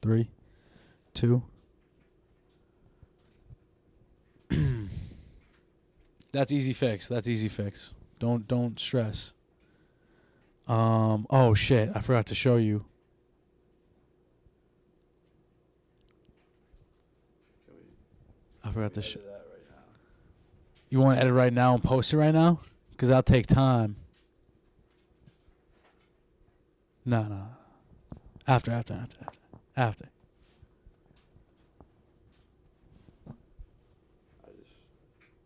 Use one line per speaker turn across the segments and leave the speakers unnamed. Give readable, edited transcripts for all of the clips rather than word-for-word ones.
3, 2. That's easy fix. That's easy fix. Don't stress. Oh shit, I forgot to show you. I forgot to show. You want to edit right now and post it right now? Because that'll take time. No. After.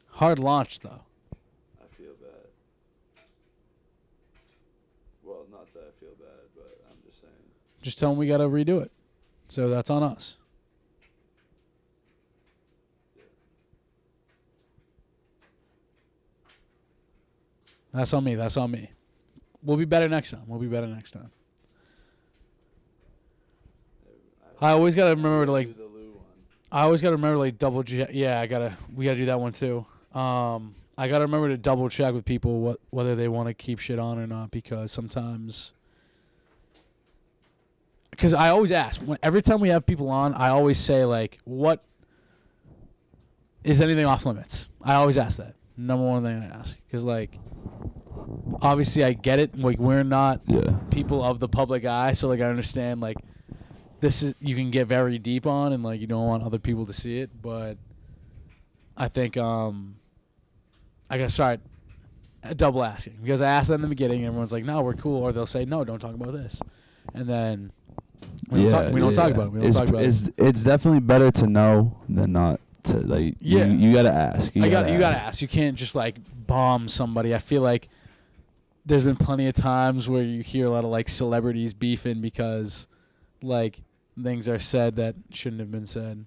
Hard launch, though.
I feel bad. Well, not that I feel bad, but I'm just saying.
Just tell them we got to redo it. So that's on us. That's on me. We'll be better next time. I always gotta remember to double check. Yeah, we gotta do that one too. I gotta remember to double check with people whether they want to keep shit on or not, because sometimes. Because I always ask every time we have people on, I always say like, "What is anything off limits?" I always ask that. Number one thing I ask, because like. Obviously, I get it. Like, we're not people of the public eye, so like I understand. Like, this is you can get very deep on, and like you don't want other people to see it. But I think I gotta start double asking, because I asked that in the beginning, and everyone's like, "No, we're cool," or they'll say, "No, don't talk about this," and then we don't talk about it.
It's definitely better to know than not to like.
Yeah,
you gotta ask.
You gotta ask. You can't just like bomb somebody. I feel like. There's been plenty of times where you hear a lot of like celebrities beefing because like things are said that shouldn't have been said.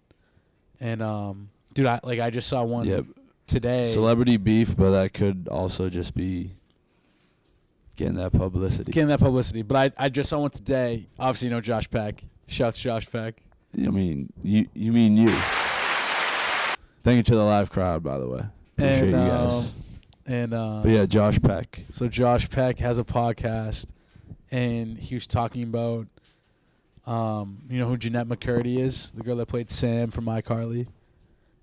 And dude, I just saw one today.
Celebrity beef, but that could also just be getting that publicity.
But I just saw one today. Obviously, you know Josh Peck. Shouts Josh Peck.
I mean, you mean you. Thank you to the live crowd, by the way. Appreciate you guys. But yeah, Josh Peck.
So Josh Peck has a podcast, and he was talking about, you know who Jeanette McCurdy is, the girl that played Sam from iCarly.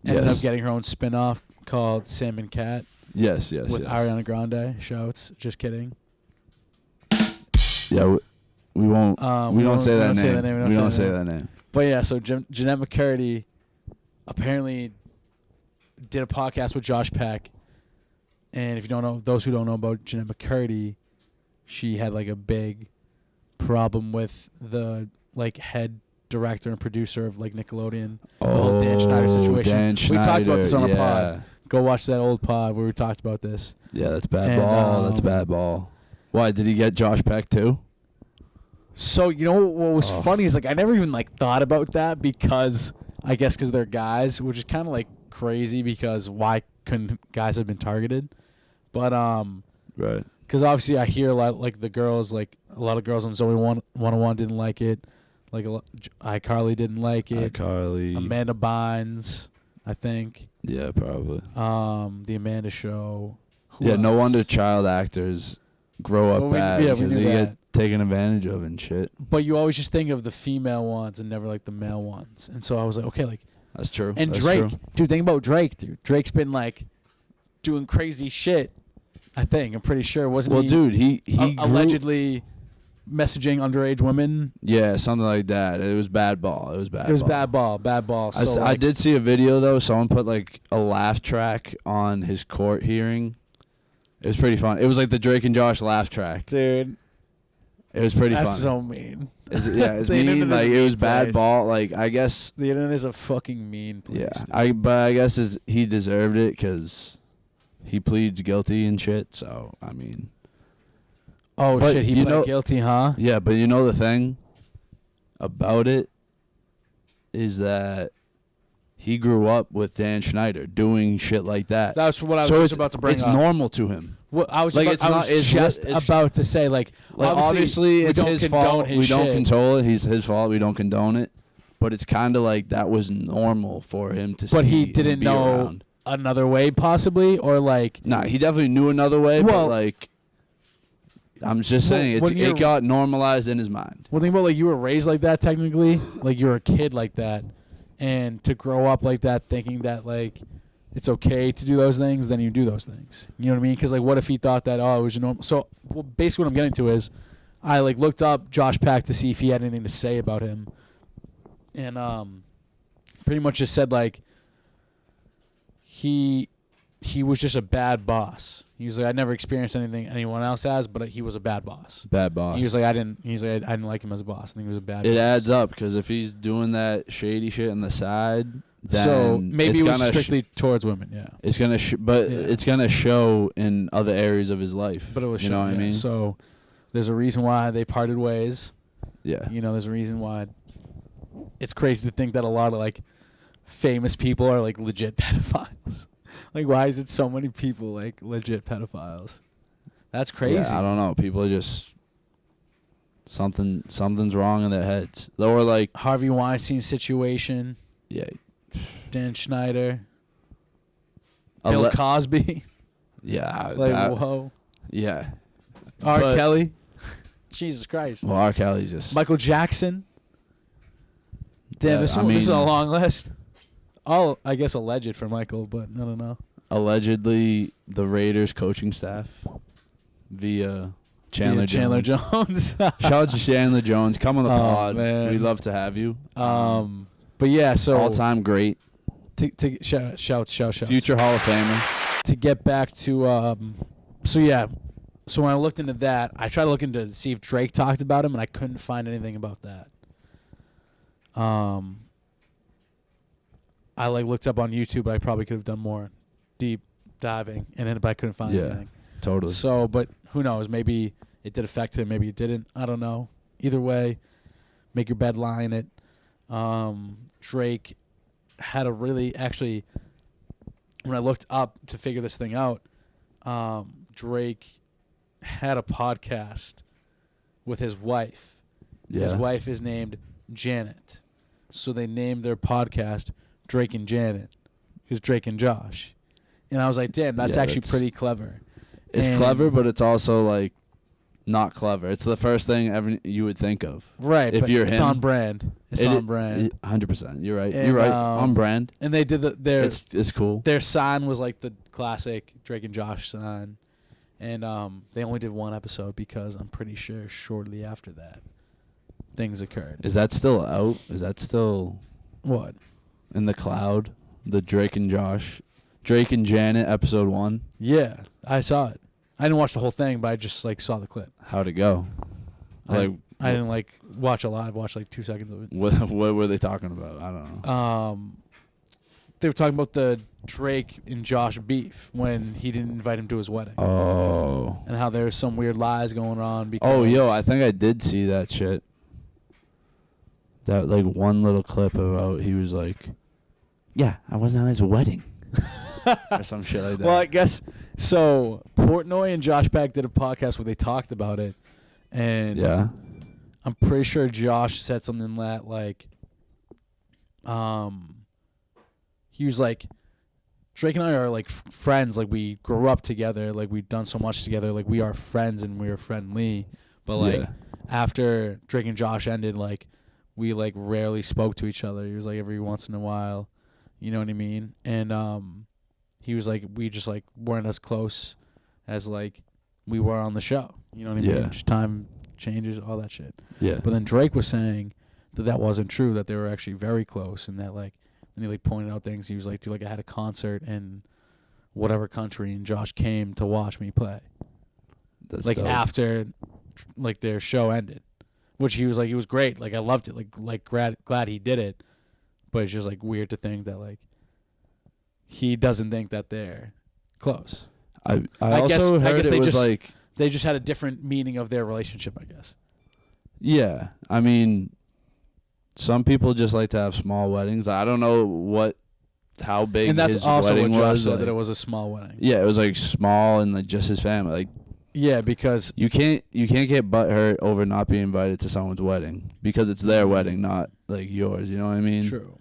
Ended up getting her own spinoff called Sam and Cat.
Yes.
With Ariana Grande. Shouts. Just kidding.
Yeah, we won't. We don't say that name. We don't say that name.
But yeah, so Jeanette McCurdy apparently did a podcast with Josh Peck. And if you don't know, those who don't know about Jeanette McCurdy, she had like a big problem with the like head director and producer of like Nickelodeon, the whole Dan Schneider situation.
Dan Schneider,
we talked about this on a pod. Go watch that old pod where we talked about this.
Yeah, that's bad ball. That's bad ball. Why did he get Josh Peck too?
So you know what was funny is like I never even like thought about that, because I guess because they're guys, which is kind of like crazy, because why couldn't guys have been targeted? But
right,
because obviously I hear a lot like the girls, like a lot of girls on Zoe 101 didn't like it, like iCarly didn't like it.
iCarly,
Amanda Bynes, I think.
Yeah, probably.
The Amanda Show. Who
no
else?
wonder child actors grow up bad.
We knew
they
that.
get taken advantage of and shit.
But you always just think of the female ones and never like the male ones, and so I was like, okay, like
that's true.
And
that's
Drake,
true.
dude, think about Drake, dude. Drake's been like doing crazy shit. I think I'm pretty sure wasn't he?
Well, dude, he
allegedly messaging underage women.
Yeah, something like that. It was bad ball. It was bad
ball. So
I did see a video though. Someone put like a laugh track on his court hearing. It was pretty fun. It was like the Drake and Josh laugh track.
Dude,
it was pretty fun.
That's so mean.
It's mean. Like it was bad ball. Like I guess
the internet is a fucking mean place.
Yeah, but I guess he deserved it because he pleads guilty and shit. So I mean.
Oh shit! He pled guilty, huh?
Yeah, but you know the thing about it is that he grew up with Dan Schneider doing shit like that.
That's what I was just about to bring up.
It's normal to him.
Well, I was just about to say, like
obviously it's his fault. We don't control it. His fault. We don't condone it. But it's kind of like that was normal for him to see.
But he didn't know another way, possibly, or like.
Nah, he definitely knew another way. But like. I'm just saying it got normalized in his mind.
Well, think about like you were raised like that technically, like you were a kid like that, and to grow up like that, thinking that like it's okay to do those things, then you do those things. You know what I mean? Because like, what if he thought that it was normal? So basically, what I'm getting to is, I like looked up Josh Peck to see if he had anything to say about him, and pretty much just said like he was just a bad boss. He was like, I never experienced anything anyone else has, but he was a bad boss.
Bad boss.
He was like, I didn't like him as a boss. I think he was a bad boss.
It adds up because if he's doing that shady shit on the side, then
so maybe it was
gonna
strictly towards women. Yeah.
It's gonna, it's gonna show in other areas of his life.
But it was,
you know what I mean?
So there's a reason why they parted ways.
Yeah.
You know, there's a reason why. It's crazy to think that a lot of like famous people are like legit pedophiles. Like, why is it so many people like legit pedophiles? That's crazy.
Yeah, I don't know. People are just something's wrong in their heads. Or like
Harvey Weinstein situation.
Yeah.
Dan Schneider. Bill Cosby.
Yeah.
Like, whoa.
Yeah.
R. Kelly. Jesus Christ.
Well, R. Kelly's just
Michael Jackson. Damn, this is a long list. All, I guess, alleged for Michael, but I don't know.
Allegedly, the Raiders coaching staff via Chandler
Jones.
Shout out to Chandler Jones. Come on the pod.
Man.
We'd love to have you.
But yeah, so
all-time great.
Shouts.
Future Hall of Famer.
To get back to, so when I looked into that, I tried to look into see if Drake talked about him, and I couldn't find anything about that. I like looked up on YouTube, but I probably could have done more deep diving in it, but I couldn't find anything.
Totally.
So, but who knows? Maybe it did affect him. Maybe it didn't. I don't know. Either way, make your bed, lie in it. Drake had a really, actually, when I looked up to figure this thing out, Drake had a podcast with his wife.
Yeah.
His wife is named Janet. So they named their podcast Drake and Janet because Drake and Josh. And I was like, damn, that's actually pretty clever.
It's clever, but it's also like not clever. It's the first thing you would think of.
Right.
If you're
it's
him.
on brand. It's on brand.
100%. You're right.
And,
you're right. On brand.
And they did
It's cool.
Their sign was like the classic Drake and Josh sign. And they only did one episode because I'm pretty sure shortly after that things occurred.
Is that still out? Is that still
what?
In the cloud? The Drake and Janet episode 1?
Yeah, I saw it. I didn't watch the whole thing, but I just like saw the clip.
How'd it go?
I didn't like watch a lot. I watched like 2 seconds of it.
What were they talking about? I don't know.
They were talking about the Drake and Josh beef when he didn't invite him to his wedding.
Oh.
And how there was some weird lies going on. Because
I think I did see that shit. That like one little clip about he was like, yeah, I wasn't at his wedding. Or some shit like that.
Well, I guess so. Portnoy and Josh Peck did a podcast where they talked about it, and
yeah,
I'm pretty sure Josh said something that like, he was like, Drake and I are like friends. Like we grew up together. Like we've done so much together. Like we are friends and we are friendly. But like after Drake and Josh ended, like we like rarely spoke to each other. He was like every once in a while, you know what I mean? And he was like we just like weren't as close as like we were on the show. You know what I mean? Just time changes, all that shit.
Yeah.
But then Drake was saying that wasn't true. That they were actually very close, and that like. And he like pointed out things. He was like, dude, like I had a concert in whatever country, and Josh came to watch me play.
That's
like
dope.
After like their show ended, which he was like, it was great. Like I loved it. Like glad he did it, but it's just like weird to think that like he doesn't think that they're close.
I also heard it was like
they just had a different meaning of their relationship, I guess.
Yeah, I mean. Some people just like to have small weddings. I don't know how big
and that's
his
also
wedding
what Josh
was.
said,
like,
that it was a small wedding.
Yeah, it was like small and like just his family. Like
yeah, because
you can't get butthurt over not being invited to someone's wedding because it's their wedding, not like yours. You know what I mean?
True.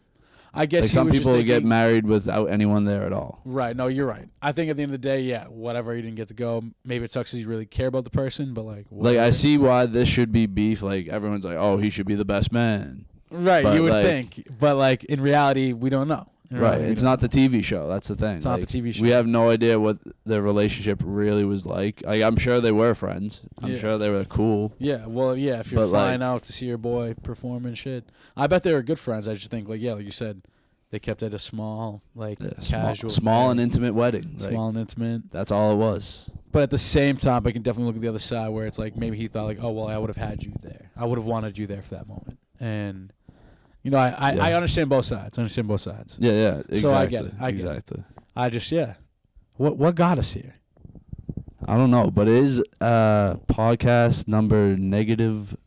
I guess
Like some
was
people
just
get
thinking,
married without anyone there at all.
Right. No, you're right. I think at the end of the day, yeah, whatever, you didn't get to go. Maybe it sucks because you really care about the person, but like,
Like I
whatever.
see why this should be beef. Like everyone's like, oh, he should be the best man.
Right.
But
You would
like,
think, but like in reality, we don't know.
Right. It's not the TV show. That's the thing.
It's not the TV show.
We have no idea what their relationship really was like. I'm sure they were friends. I'm
Yeah.
sure they were cool.
Yeah. Well, yeah. If you're
But,
flying
like,
out to see your boy perform and shit, I bet they were good friends. I just think, like, yeah, like you said, they kept it a small, like, casual,
small and
affair.
intimate wedding. Like,
Small and intimate.
that's all it was.
But at the same time, I can definitely look at the other side where it's like maybe he thought like, oh well, I would have had you there. I would have wanted you there for that moment. And you know, I understand both sides.
Yeah, yeah. Exactly.
So I get it. I get it.
Exactly.
I just What got us here?
I don't know, but it is podcast number negative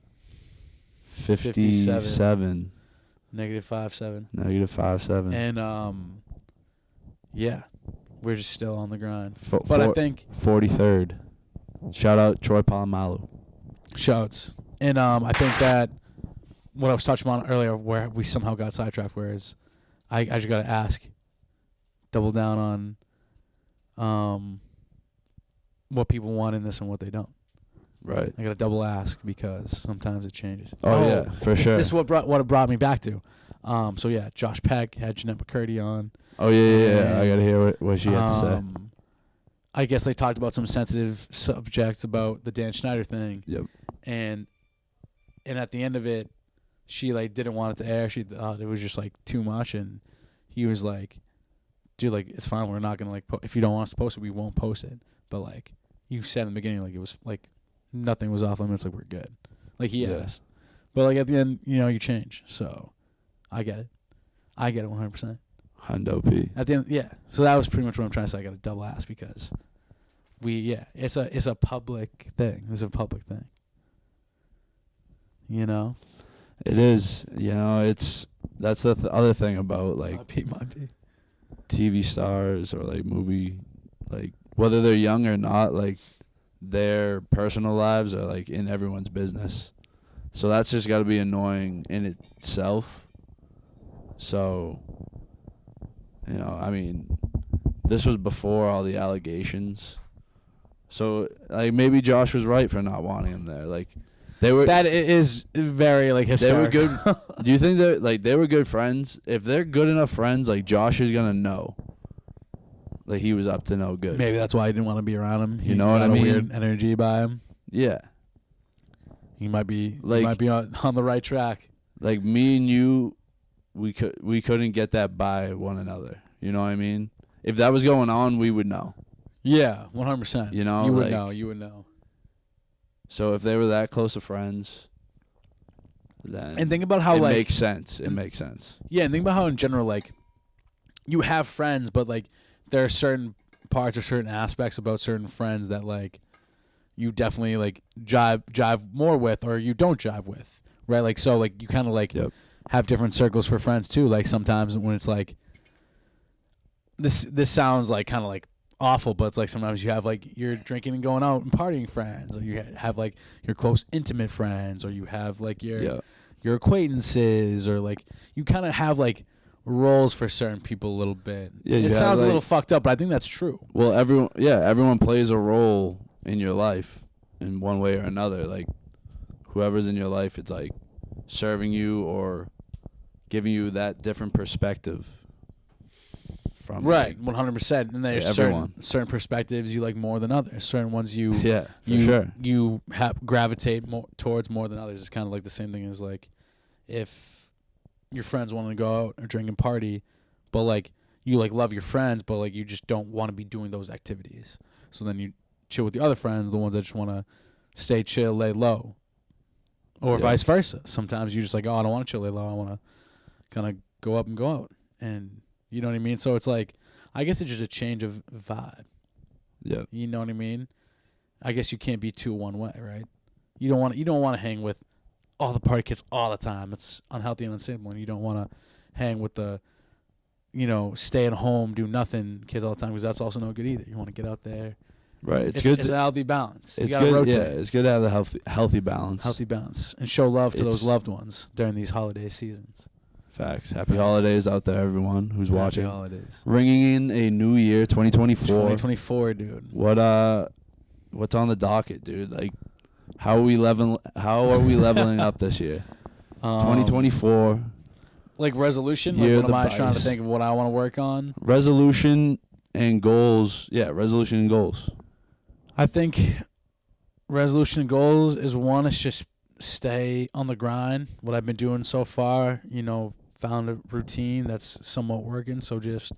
57.
-57.
Negative 57.
And yeah, we're just still on the grind. But I think
43rd. Shout out Troy Polamalu.
shouts. And I think that what I was touching on earlier, where we somehow got sidetracked, whereas I just got to ask, double down on what people want in this and what they don't.
Right.
I got to double ask because sometimes it changes.
Oh yeah, for sure.
This is what it brought me back to. So yeah, Josh Peck had Jeanette McCurdy on.
Oh yeah. I gotta hear what she had to say.
I guess they talked about some sensitive subjects about the Dan Schneider thing.
Yep.
And at the end of it, she like didn't want it to air. She thought it was just like too much, and he was like, "Dude, like it's fine. We're not gonna like if you don't want us to post it, we won't post it." But like you said in the beginning, like it was like nothing was off limits. Like we're good. Like he asked, but like at the end, you know, you change. So I get it. 100%.
Hundo P.
At the end, yeah. So that was pretty much what I'm trying to say. I got to double ask because it's a public thing. This is a public thing. You know.
It is. You know, that's the other thing about like
might be.
TV stars or like movie, like whether they're young or not, like their personal lives are like in everyone's business. So that's just got to be annoying in itself. So, you know, I mean, this was before all the allegations. So like maybe Josh was right for not wanting him there. Like they were.
That is very like historic.
They were good. Do you think that like they were good friends? If they're good enough friends, like Josh is gonna know. Like he was up to no good.
Maybe that's why I didn't want to be around him.
You know what I mean?
A weird energy by him.
Yeah.
He might be
Like
on the right track.
Like me and you, we couldn't get that by one another. You know what I mean? If that was going on, we would know.
Yeah, 100%.
You know,
you would
like,
know. You would know.
So if they were that close of friends, then
And think about how
it
like
makes sense. It makes sense.
Yeah, and think about how in general like you have friends, but like there are certain parts or certain aspects about certain friends that like you definitely like jive more with or you don't jive with, right? Like so like you kind of like have different circles for friends too. Like sometimes when it's like this sounds like kind of like awful, but it's like sometimes you have like you're drinking and going out and partying friends, or you have like your close intimate friends, or you have like your acquaintances, or like you kind of have like roles for certain people a little bit. Yeah, it sounds a little fucked up, but I think that's true.
Well, everyone plays a role in your life in one way or another. Like whoever's in your life, it's like serving you or giving you that different perspective. From
right, 100%. And there's certain perspectives you like more than others. Certain ones you you gravitate more towards more than others. It's kind of like the same thing as like if your friends want to go out or drink and party, but like you like love your friends, but like you just don't want to be doing those activities. So then you chill with the other friends, the ones that just want to stay chill, lay low, or vice versa. Sometimes you just like, oh, I don't want to chill, lay low. I want to kind of go up and go out, and you know what I mean? So it's like, I guess it's just a change of vibe.
Yeah.
You know what I mean? I guess you can't be too one way, right? You don't want to hang with all the party kids all the time. It's unhealthy and unstable. And you don't want to hang with the, stay at home, do nothing kids all the time, because that's also no good either. You want to get out there.
Right. It's good.
It's a healthy balance.
It's
you gotta
good.
rotate.
Yeah. It's good to have the healthy balance.
Healthy balance, and show love to those loved ones during these holiday seasons.
Facts. Happy
Facts.
holidays out there, everyone who's watching.
Happy holidays.
Ringing in a new year, 2024.
2024, dude.
What's on the docket, dude? Like, how are we leveling up this year? 2024.
Like resolution?
Year
Like what
of
am
the
I trying to
Bice.
think of what I want to work on?
Resolution and goals. Yeah, resolution and goals.
I think resolution and goals is one, is just stay on the grind. What I've been doing so far, found a routine that's somewhat working, so just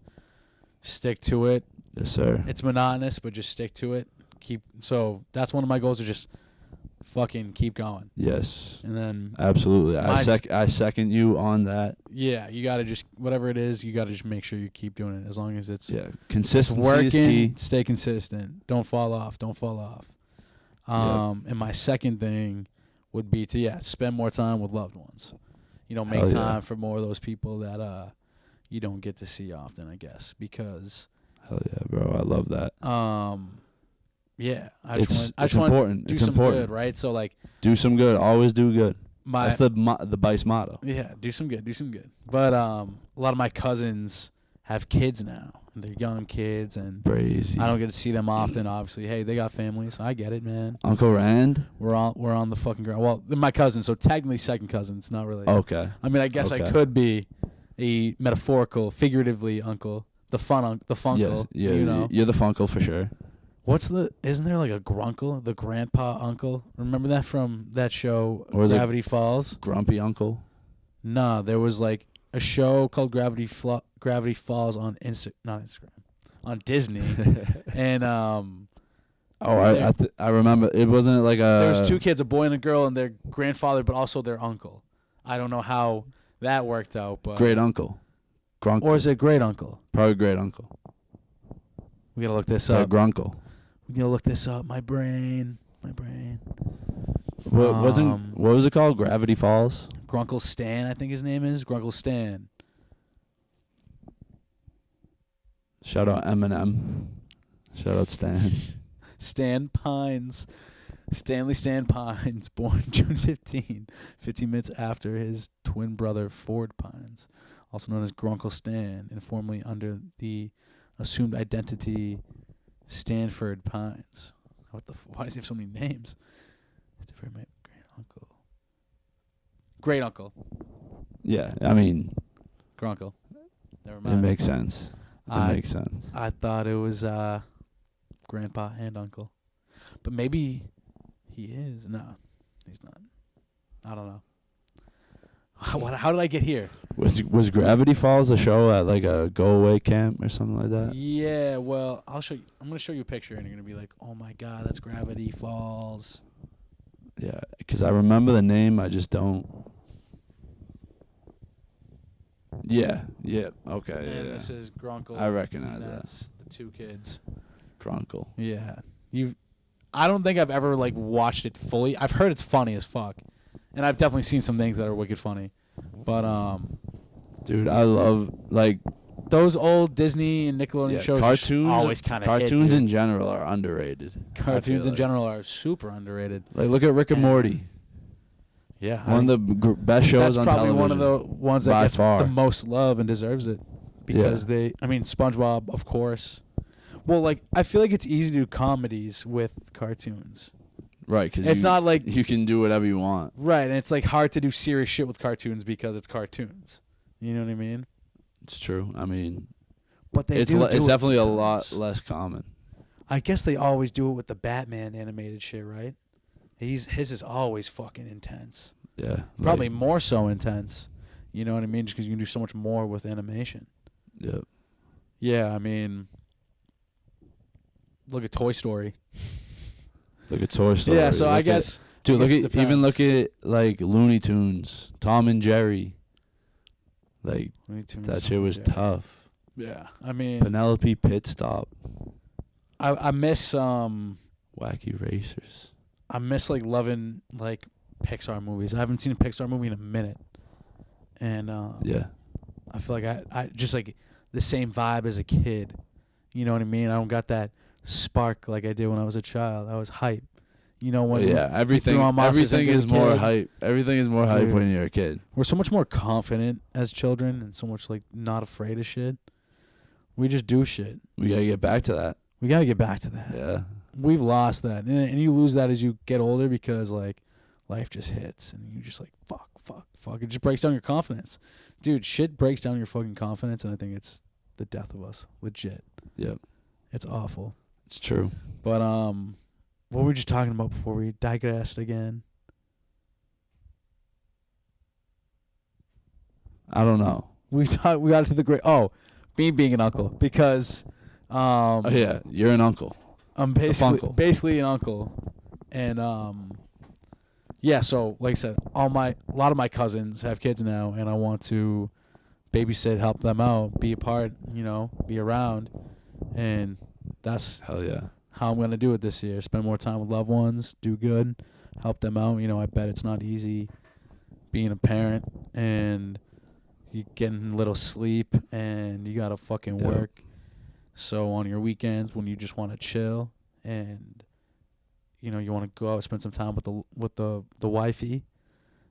stick to it.
Yes, sir.
It's monotonous, but just stick to it. So that's one of my goals, is just fucking keep going.
Yes.
And then
Absolutely. I second you on that.
yeah, you gotta just, whatever it is, you gotta just make sure you keep doing it, as long as it's
Consistency
working.
is key.
Stay consistent. Don't fall off. And my second thing would be to spend more time with loved ones. Make
Hell
time
yeah.
for more of those people that you don't get to see often, I guess, because
Hell yeah, bro. I love that.
I
It's
just want
important.
to do
It's
some
important.
good, right? So like
Do some good. Always do good.
my
That's the Bice motto.
yeah, do some good. But a lot of my cousins have kids now, and they're young kids, and
Crazy.
I don't get to see them often. Obviously, hey, they got families. I get it, man.
Uncle Rand?
We're on the fucking ground. Well, they're my cousins, so technically second cousins, not really.
Okay.
I mean, I guess I
Okay.
could be a metaphorical, figuratively uncle, the funkle.
Yes, yeah, you're the funkle for sure.
Isn't there like a grunkle, the grandpa uncle? Remember that from that show,
Or is it
Gravity Falls?
Grumpy uncle?
Nah, there was like a show called Gravity Falls on not Instagram, on Disney, and
I remember. It wasn't like a...
there was two kids, a boy and a girl, and their grandfather, but also their uncle. I don't know how that worked out, but
Great uncle. Grunkle.
or is it great uncle?
Probably great uncle.
We gotta look this up.
Grunkle.
We gotta look this up. My brain.
What was it called? Gravity Falls?
Grunkle Stan, I think his name is Grunkle Stan.
Shout out Eminem. Shout out Stan.
Stan Pines. Stanley Stan Pines, born June 15 minutes after his twin brother Ford Pines, also known as Grunkle Stan, and formerly under the assumed identity Stanford Pines. Why does he have so many names? Great uncle.
Yeah, I mean,
Grunkle. Never
it
mind.
makes sense. It makes sense.
I thought it was grandpa and uncle. But maybe he is. No, he's not. I don't know. How did I get here?
Was Gravity Falls a show at like a go-away camp or something like that?
Yeah, well, I'll show you. I'm going to show you a picture, and you're going to be like, oh, my God, that's Gravity Falls.
Yeah, because I remember the name, I just don't. Yeah, okay.
And
Yeah.
this is Grunkle.
I recognize
That's the two kids.
Grunkle.
Yeah. I don't think I've ever, like, watched it fully. I've heard it's funny as fuck. And I've definitely seen some things that are wicked funny. But,
Dude, I love, like...
those old Disney and Nickelodeon shows
cartoons,
always kind of
cartoons in general are underrated.
Cartoons in general are super underrated.
Like, look at Rick and Morty.
Yeah.
One of the best shows on television.
That's probably one of the ones that gets
far.
the most love and deserves it. Because SpongeBob, of course. Well, like, I feel like it's easy to do comedies with cartoons.
Right, because
it's not like
you can do whatever you want.
Right, and it's like hard to do serious shit with cartoons because it's cartoons. You know what I mean?
It's true. I mean,
but
it's definitely a lot less common.
I guess they always do it with the Batman animated shit, right? His is always fucking intense.
Yeah,
probably more so intense. You know what I mean? Just because you can do so much more with animation.
Yep.
Yeah, I mean, look at Toy Story.
Look at Toy Story.
Yeah, so I guess.
Dude, look at like Looney Tunes, Tom and Jerry. Like that shit was tough.
Yeah, I mean
Penelope Pit Stop.
I miss
Wacky Racers.
I miss like loving like Pixar movies. I haven't seen a Pixar movie in a minute, and
yeah,
I feel like I just like the same vibe as a kid. You know what I mean? I don't got that spark like I did when I was a child. I was hype. You know, when
yeah, everything is more hype. Everything is more hype when you're a kid.
We're so much more confident as children and so much like not afraid of shit. We just do shit.
We gotta get back to that. Yeah.
We've lost that, and you lose that as you get older because like life just hits and you just like fuck. It just breaks down your confidence, dude. Shit breaks down your fucking confidence, and I think it's the death of us. Legit.
Yep.
It's awful.
It's true.
But what were we just talking about before we digressed again?
I don't know.
We got to the great. Oh, me being an uncle because.
Oh yeah, you're an uncle.
I'm basically an uncle, and yeah. So like I said, a lot of my cousins have kids now, and I want to babysit, help them out, be a part, be around, and that's
hell yeah
how I'm gonna do it this year. Spend more time with loved ones, do good, help them out. I bet it's not easy being a parent, and you getting little sleep, and you gotta fucking work. So on your weekends when you just want to chill and you want to go out and spend some time with the wifey,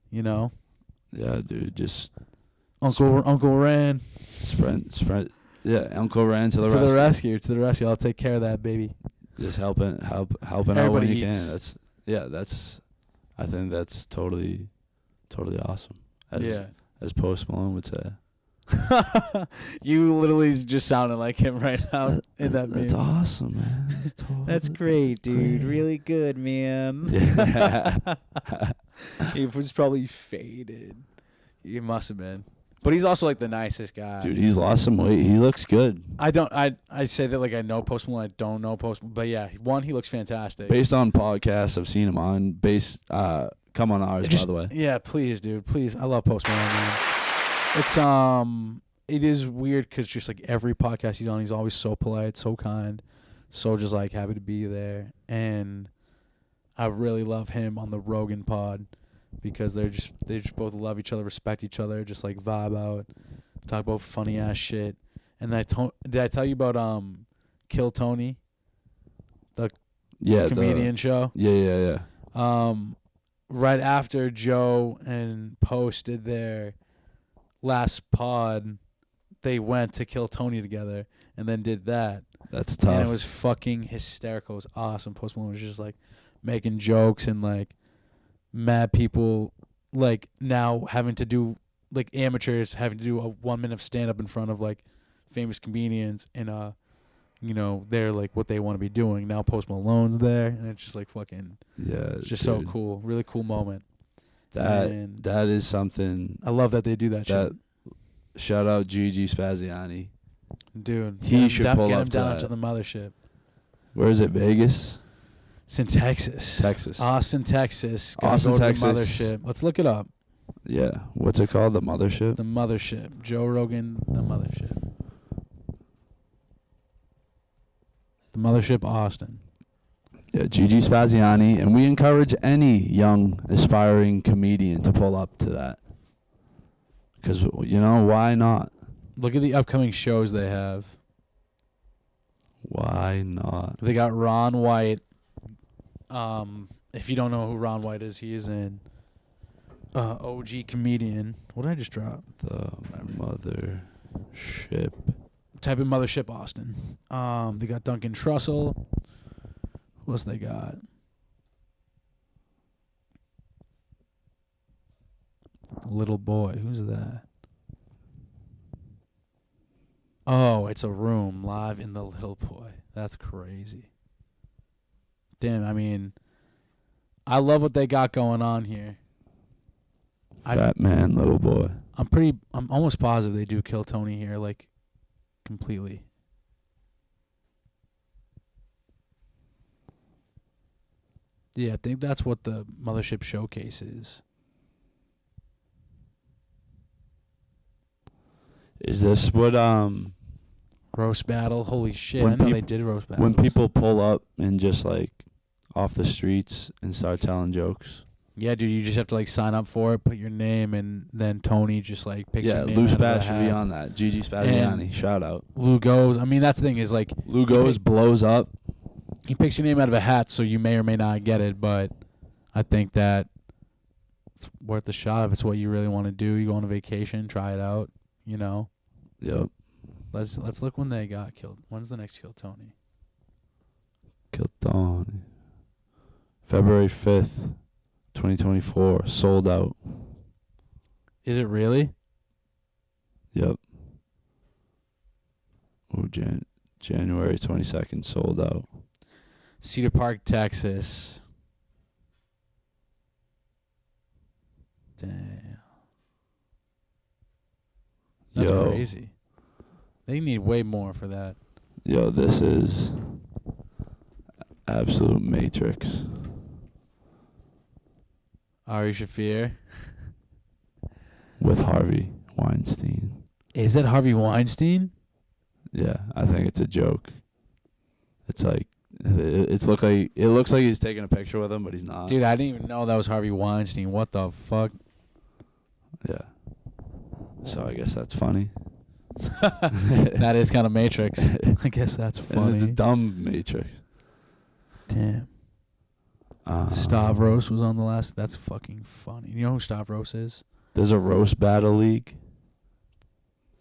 Yeah, dude, just
Uncle Ran.
Spread. Yeah, Uncle Ran to the
rescue. To the rescue. I'll take care of that baby.
Just helping
Everybody
out when you
eats.
can. I think that's totally awesome. As Post Malone would say.
You literally just sounded like him right now in that meme.
That's awesome, man.
That's great, dude. Great. Really good, man.
Yeah.
He was probably faded. He must have been. But he's also like the nicest guy.
Dude, he's lost some weight. He looks good.
I say that like I know Post Malone. I don't know Post Malone. But yeah, he looks fantastic.
Based on podcasts I've seen him on, come on ours, by the way.
Yeah, please, dude. Please. I love Post Malone, man. It's it is weird because just like every podcast he's on, he's always so polite, so kind, so just like happy to be there. And I really love him on the Rogan pod because they just both love each other, respect each other, just like vibe out, talk about funny ass shit. And did I tell you about Kill Tony, the comedian show?
Yeah.
Right after Joe and Post did their last pod, they went to Kill Tony together and then did that.
That's tough.
And it was fucking hysterical. It was awesome. Post Malone was just like making jokes and like mad people like now having to do like amateurs having to do a 1 minute of stand up in front of like famous comedians and they're like what they want to be doing. Now Post Malone's there and it's just like fucking it's just so cool. Really cool moment.
That is something.
I love that they do that shit.
Shout out Gigi Spaziani.
Dude,
he should pull
get
up
him down to the mothership.
Where is it? Vegas?
It's in Texas. Austin, Texas.
Austin, Texas.
The mothership. Let's look it up.
Yeah. What's it called? The Mothership?
The Mothership. Joe Rogan, The Mothership. The Mothership, Austin.
Yeah, Gigi Spaziani, and we encourage any young aspiring comedian to pull up to that. Because, why not?
Look at the upcoming shows they have.
Why not?
They got Ron White. If you don't know who Ron White is, he is an OG comedian. What did I just drop?
The Mothership.
Type in Mothership Austin. They got Duncan Trussell. What else they got? Little Boy. Who's that? Oh, it's a room live in the Little Boy. That's crazy. Damn, I mean, I love what they got going on here.
Fat Man, Little Boy.
I'm almost positive they do Kill Tony here, like, completely. Yeah, I think that's what the Mothership Showcase is.
Is this what
Roast battle? Holy shit, I know they did roast battles.
When people pull up and just like off the streets and start telling jokes.
Yeah, dude, you just have to like sign up for it, put your name, and then Tony just like picks your name.
Yeah, Lou Spaz should be on that. Gigi Spaziani, shout out.
Lou goes. I mean, that's the thing is like
Lou goes, blows up.
he picks your name out of a hat, so you may or may not get it. But I think that it's worth a shot if it's what you really want to do. You go on a vacation, try it out. You know.
Yep.
Let's look when they got killed. When's the next Kill Tony?
Kill Tony. February 5th, 2024. Sold out.
Is it really?
Yep. Oh, January 22nd. Sold out.
Cedar Park, Texas. Damn. That's crazy. They need way more for that.
Yo, this is absolute Matrix.
Ari Shaffir.
With Harvey Weinstein.
Is that Harvey Weinstein?
Yeah, I think it's a joke. It's like it looks like he's taking a picture with him, but he's not.
Dude, I didn't even know that was Harvey Weinstein. What the fuck?
Yeah. So I guess that's funny.
That is kind of Matrix. I guess that's funny.
And it's dumb Matrix.
Damn. Stavros was on the last. That's fucking funny. You know who Stavros is?
There's a roast battle league.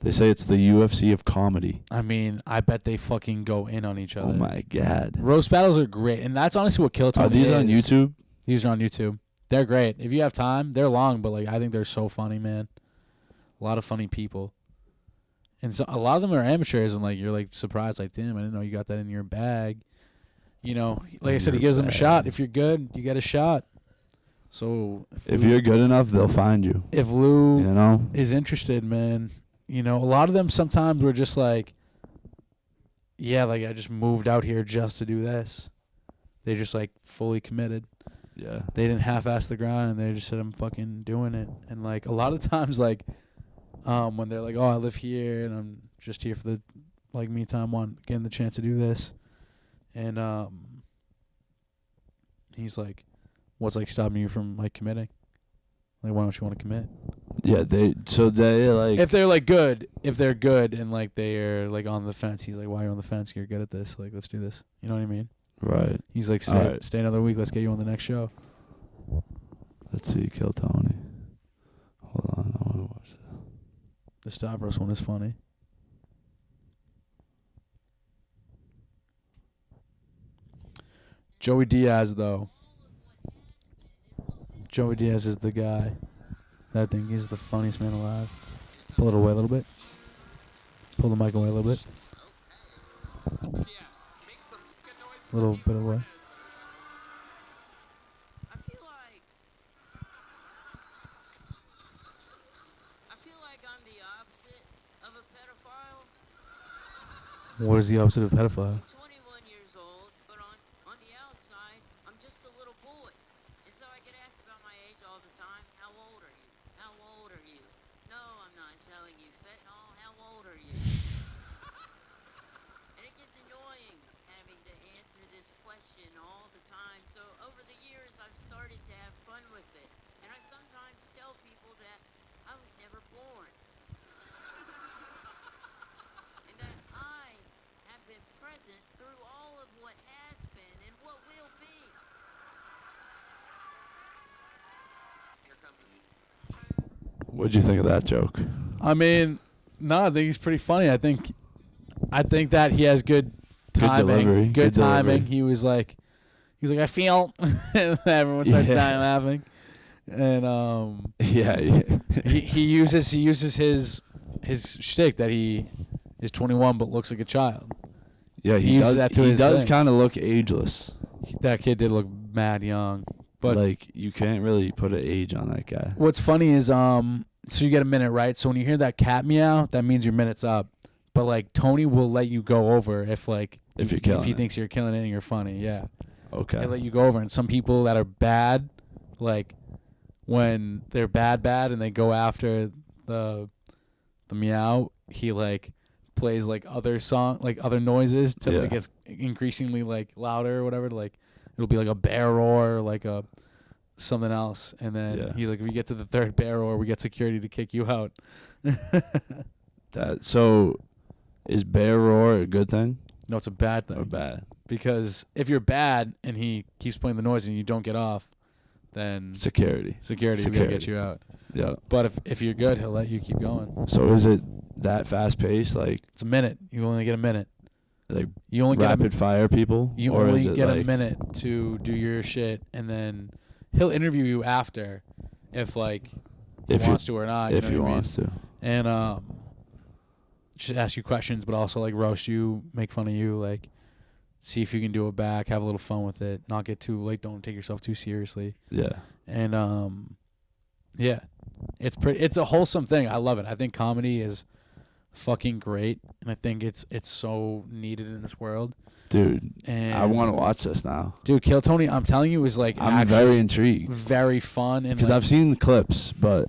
They say it's the UFC of comedy.
I mean, I bet they fucking go in on each other.
Oh my god.
Roast battles are great, and that's honestly what Kill Tony is.
Are these on YouTube?
These are on YouTube. They're great. If you have time, they're long, but like I think they're so funny, man. A lot of funny people. And so a lot of them are amateurs, and like you're like surprised, like, damn, I didn't know you got that in your bag. You know, like I said, he gives them a shot. If you're good, you get a shot. So
if you're good enough, they'll find you.
If Lou,
you know,
is interested, man, you know, a lot of them sometimes were just like, yeah, like I just moved out here just to do this. They just like fully committed.
Yeah.
They didn't half-ass the grind, and they just said, I'm fucking doing it. And like a lot of times, like, when they're like, oh, I live here and I'm just here for the like me time, getting the chance to do this, and he's like, what's like stopping you from like committing? Like, why don't you want to commit?
Yeah, they like,
if they're good and like they're like on the fence, he's like, why are you on the fence? You're good at this. Like, let's do this. You know what I mean?
Right.
He's like, stay another week. Let's get you on the next show.
Let's see, Kill Tony. Hold on, I want to watch that.
The Stavros one is funny. Joey Diaz, though. Joey Diaz is the guy. I think he's the funniest man alive. Pull it away a little bit. Pull the mic away a little bit. A little bit away. What is the opposite of pedophile?
21 years old, but on the outside, I'm just a little boy. And so I get asked about my age all the time. How old are you? How old are you? No, I'm not selling you fentanyl. How old are you? And it gets annoying having to answer this question all the time. So over the years, I've started to have fun with it. And I sometimes tell people that I was never born. And that I have been present through all of what has been and what will be. Here comes.
What'd you think of that joke?
I mean, no, I think he's pretty funny. I think that he has good timing.
Delivery.
Good timing.
Delivery.
He was like, I feel, and everyone starts dying laughing. And
Yeah.
he uses his shtick that he is 21 but looks like a child.
Yeah,
he uses that to
he
his
does
thing.
kind of look ageless.
That kid did look mad young. But
like, you can't really put an age on that guy.
what's funny is so you get a minute, right? So when you hear that cat meow, that means your minute's up. But like Tony will let you go over if
you're killing
he
it.
thinks you're killing it and you're funny. Yeah.
Okay.
They let you go over. And some people that are bad, like when they're bad and they go after the meow, he like plays like other noises till it gets increasingly like louder or whatever. Like it'll be like a bear roar or like a something else. And then he's like, if you get to the third bear roar, we get security to kick you out.
So is bear roar a good thing?
No, it's a bad thing.
or bad?
Because if you're bad and he keeps playing the noise and you don't get off, then
Security.
will gonna get you out.
Yeah.
But if you're good, he'll let you keep going.
So is it that fast paced? Like
It's a minute. You only get a minute.
like
You only
rapid fire people?
You
or
only
is it
get
like,
a minute to do your shit, and then he'll interview you after, if like he
If you-
wants to or not.
if
you
he
know what I mean?
wants to.
And just ask you questions, but also like roast you, make fun of you, like see if you can do it back, have a little fun with it, not get too like don't take yourself too seriously.
Yeah.
And yeah, it's a wholesome thing. I love it. I think comedy is fucking great, and I think it's so needed in this world.
Dude,
And
I want to watch this now.
Dude, Kill Tony, I'm telling you, is like
I'm
actually
very intrigued
very fun, and
because
like,
I've seen the clips, but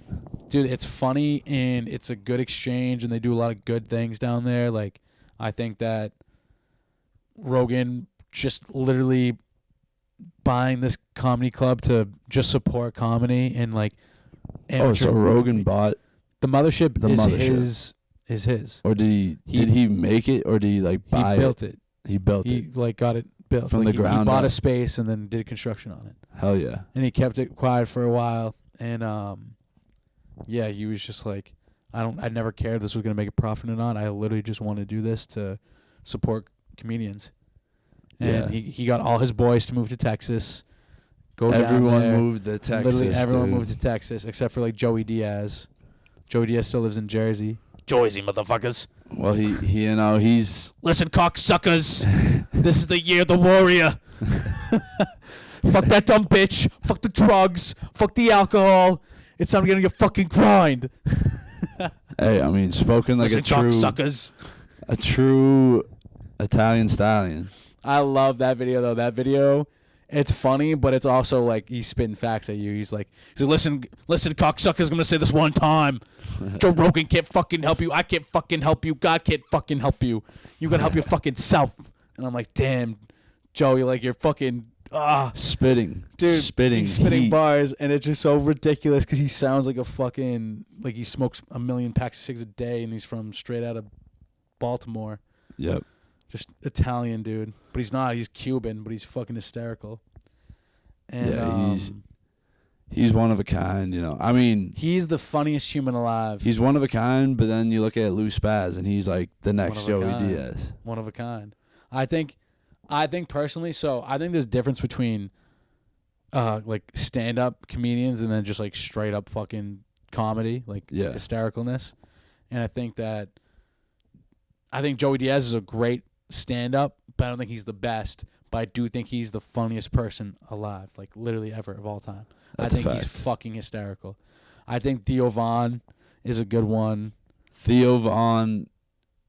dude, it's funny and it's a good exchange, and they do a lot of good things down there. Like, I think that Rogan just literally buying this comedy club to just support comedy and like.
so Rogan bought,
the mothership
the
is
mothership.
his.
or did he make it, or did he like buy
He built it.
He built
He
it.
like got it built
From
like,
the
he
ground
bought a
up.
space and then did construction on it.
Hell yeah.
And he kept it quiet for a while, and yeah, he was just like, I never cared if this was gonna make a profit or not. I literally just want to do this to support comedians. And
Yeah.
he got all his boys to move to Texas. Go
Everyone
down there.
moved to Texas.
Literally everyone
dude.
moved to Texas except for like Joey Diaz. Joey Diaz still lives in Jersey. Jersey, motherfuckers.
Well, he he's
Listen, cocksuckers. This is the year of the warrior. Fuck that dumb bitch. Fuck the drugs. Fuck the alcohol. It's time to get on your fucking grind.
hey, I mean, spoken like
Listen,
a true
cocksuckers.
Italian stallion.
I love that video though. That video, it's funny, but it's also like he's spitting facts at you. He's like, listen, cocksuckers. I'm gonna say this one time. Joe Rogan can't fucking help you. I can't fucking help you. God can't fucking help you. You gotta help your fucking self. And I'm like, damn, Joe, you're fucking
Spitting,
dude.
spitting,
He's spitting
heat.
bars, and it's just so ridiculous because he sounds like a fucking like he smokes a million packs of cigs a day, and he's from straight out of Baltimore.
Yep.
Just Italian dude, but he's not. He's Cuban, but he's fucking hysterical. And
Yeah, he's one of a kind, you know. I mean,
he's the funniest human alive.
he's one of a kind, but then you look at Lou Spaz, and he's like the next
One of a
Joey
kind.
Diaz.
One of a kind. I think personally, so I think there's a difference between like stand-up comedians and then just like straight up fucking comedy, like
Yeah.
hystericalness. And I think Joey Diaz is a great stand-up, but I don't think he's the best. But I do think he's the funniest person alive, like literally ever of all time.
That's a
I think he's
fact.
fucking hysterical. I think Theo Von is a good one.
Theo Von,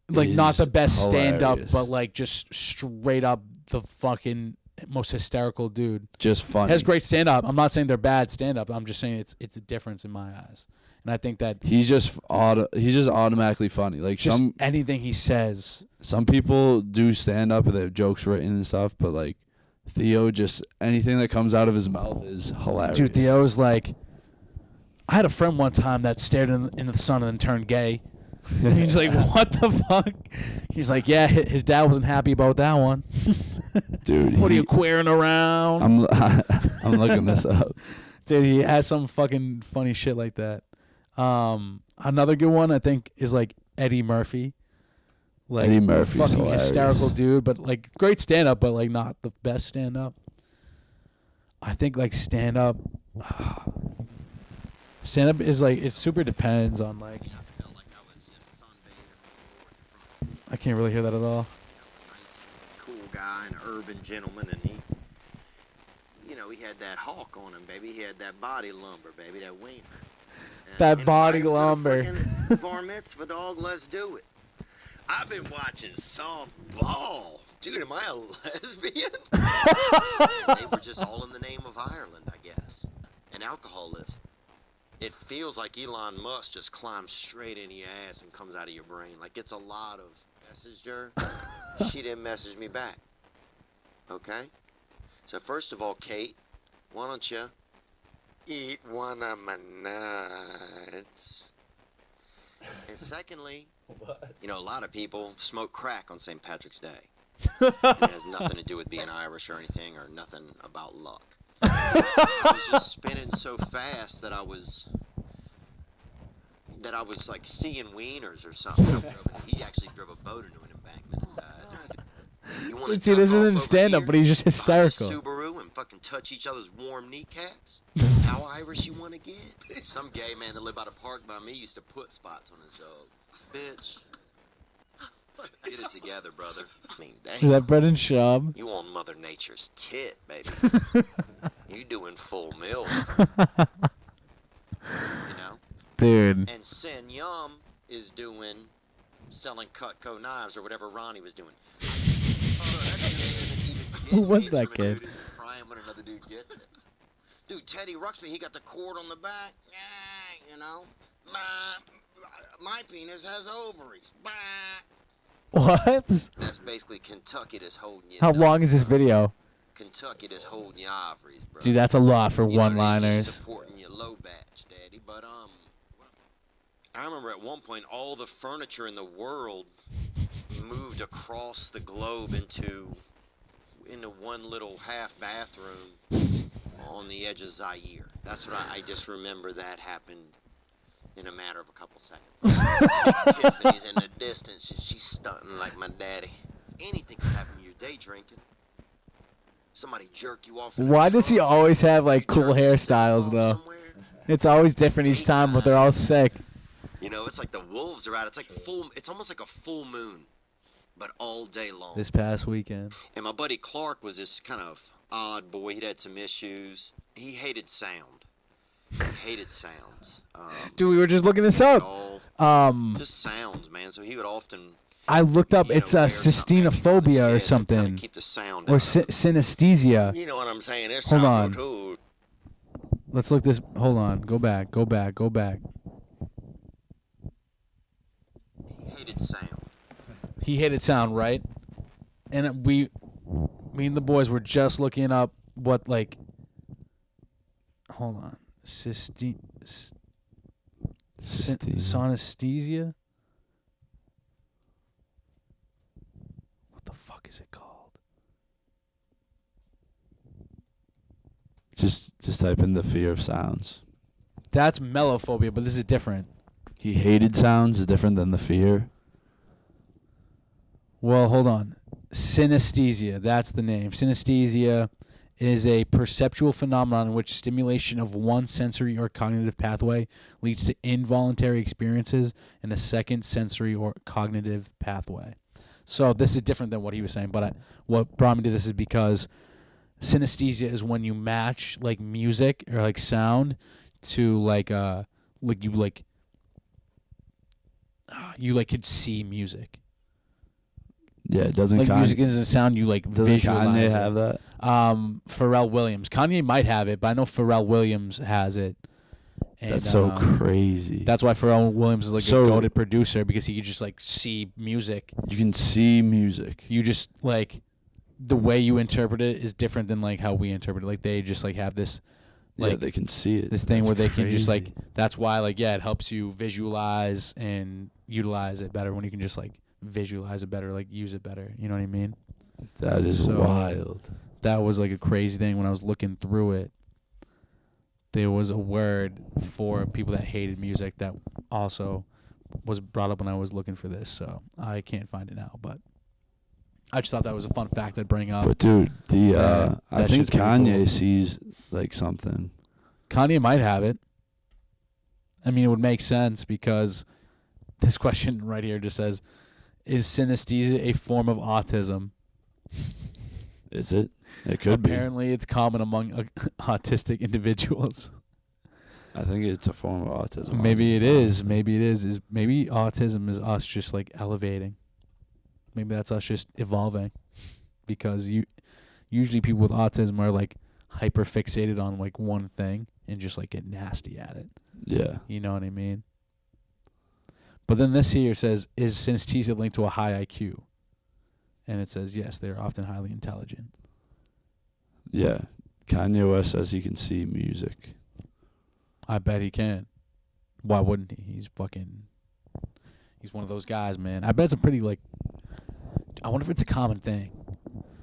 Like not the
is
best stand-up,
hilarious.
but like just straight up the fucking most hysterical dude.
just funny.
Has great stand-up. I'm not saying they're bad stand-up. I'm just saying it's a difference in my eyes. And I think that
He's just automatically funny. Like
just anything he says.
some people do stand up and they have jokes written and stuff, but like Theo, just anything that comes out of his mouth is hilarious.
Dude, Theo's like, I had a friend one time that stared into the sun and then turned gay. And he's like, what the fuck? He's like, yeah, his dad wasn't happy about that one.
Dude,
What are you queering around?
I'm looking this up.
Dude, he has some fucking funny shit like that. Another good one I think is like Eddie Murphy. Like
Eddie Murphy's
fucking
hilarious.
hysterical dude, but like great stand up, but like not the best stand up. I think like stand up is like it super depends on like
I felt like I was just sunbathing on the north front.
I can't really hear that at all.
Nice, cool guy, an urban gentleman, and he had that hawk on him, baby. He had that body lumber, baby, that wiener.
That
Invite
body
him to the
lumber.
frickin' bar mitzvah, dog. Let's do it. I've been watching some ball. Dude, am I a lesbian? They were just all in the name of Ireland, I guess. And alcoholism. It feels like Elon Musk just climbs straight into your ass and comes out of your brain. Like it's a lot of message her. She didn't message me back. Okay? So first of all, Kate, why don't you eat one of my nuts? And secondly, a lot of people smoke crack on St. Patrick's Day.
And it has nothing to do with being Irish or anything, or nothing about luck. I was just spinning so fast that I was like seeing wieners or something. He actually drove a boat into an embankment and died. You wanna
See, this
duck off
isn't
over
stand-up,
here
but he's just
behind this
hysterical.
Subaru and fucking touch each other's warm kneecaps? How Irish you want to get? Some gay man that lived by the park by me used to put spots on his dog. Bitch. Get it together, brother. I mean,
Is
damn.
that Brendan Schaub?
You on Mother Nature's tit, baby. You doing full milk. You know?
Dude.
And Sin Yum is doing selling Cutco knives or whatever Ronnie was doing.
Who was that kid?
Dude is crying when another dude gets it. Dude, Teddy Ruxpin, he got the cord on the back. Yeah, you know? My penis has ovaries.
What?
That's basically Kentucky that's holding you.
How long is this video?
Kentucky that's holding your ovaries, bro.
Dude, that's a lot for
You know, they
one-liners.
just supporting your low batch, daddy. But I remember at one point all the furniture in the world moved across the globe into one little half bathroom on the edge of Zaire. That's what I just remember that happened in a matter of a couple seconds. Tiffany's in the distance and she's stunting like my daddy. Anything can happen when you're day drinking. Somebody jerk you off.
Why does he always have like cool hairstyles though? It's always different each time, but they're all sick.
You know, it's like the wolves are out. It's like it's almost like a full moon, but all day long.
This past weekend.
And my buddy Clark was this kind of odd boy. He'd had some issues. He hated sound. He hated sounds.
Dude, we were just looking this up.
Just sounds, man. So he would often.
I looked up.
You know,
It's
wear something on his
cystinophobia
head
or
to
something,
kinda keep the sound
or
out.
synesthesia.
You know what I'm saying? It's
Hold
time
on.
to-
Let's look this. Hold on. Go back. Go back. Go back.
He hated sound.
He hated sound, right? And me and the boys were just looking up what like. Hold on. Synesthesia? What the fuck is it called?
Just type in the fear of sounds.
That's mellophobia, but this is different.
He hated sounds is different than the fear.
Well, hold on. Synesthesia, that's the name. Synesthesia is a perceptual phenomenon in which stimulation of one sensory or cognitive pathway leads to involuntary experiences in a second sensory or cognitive pathway. So this is different than what he was saying, but what brought me to this is because synesthesia is when you match like music or like sound to you could see music.
Yeah, it doesn't.
Like music isn't sound, you like
doesn't
visualize
Kanye
it.
have that?
Pharrell Williams. Kanye might have it, but I know Pharrell Williams has it. And,
That's so crazy.
That's why Pharrell Williams is like
So-
a goated producer, because he could just like see music.
You can see music.
You just like the way you interpret it is different than like how we interpret it. Like they just like have this
Yeah,
like
they can see it.
this thing
That's
where they can just like
crazy.
that's why like it helps you visualize and utilize it better when you can just like visualize it better, like use it better. You know what I mean?
That is
So-
wild.
That was like a crazy thing when I was looking through it. There was a word for people that hated music that also was brought up when I was looking for this, so I can't find it now, but I just thought that was a fun fact I'd bring up.
But dude,
that
I think
shit's pretty
Kanye
cool.
sees like something.
Kanye might have it. I mean, it would make sense because this question right here just says, is synesthesia a form of autism?
Is it? It could
Apparently, it's common among autistic individuals.
be. I think it's a form of autism.
Maybe it is. Maybe it is. Maybe autism is us just like elevating. Maybe that's us just evolving, because usually people with autism are like hyper fixated on like one thing and just like get nasty at it.
Yeah.
You know what I mean? But then this here says, is synesthesia linked to a high IQ? And it says, yes, they're often highly intelligent.
Yeah. Kanye West says he can see music.
I bet he can. Why wouldn't he? He's one of those guys, man. I bet it's a pretty like, I wonder if it's a common thing.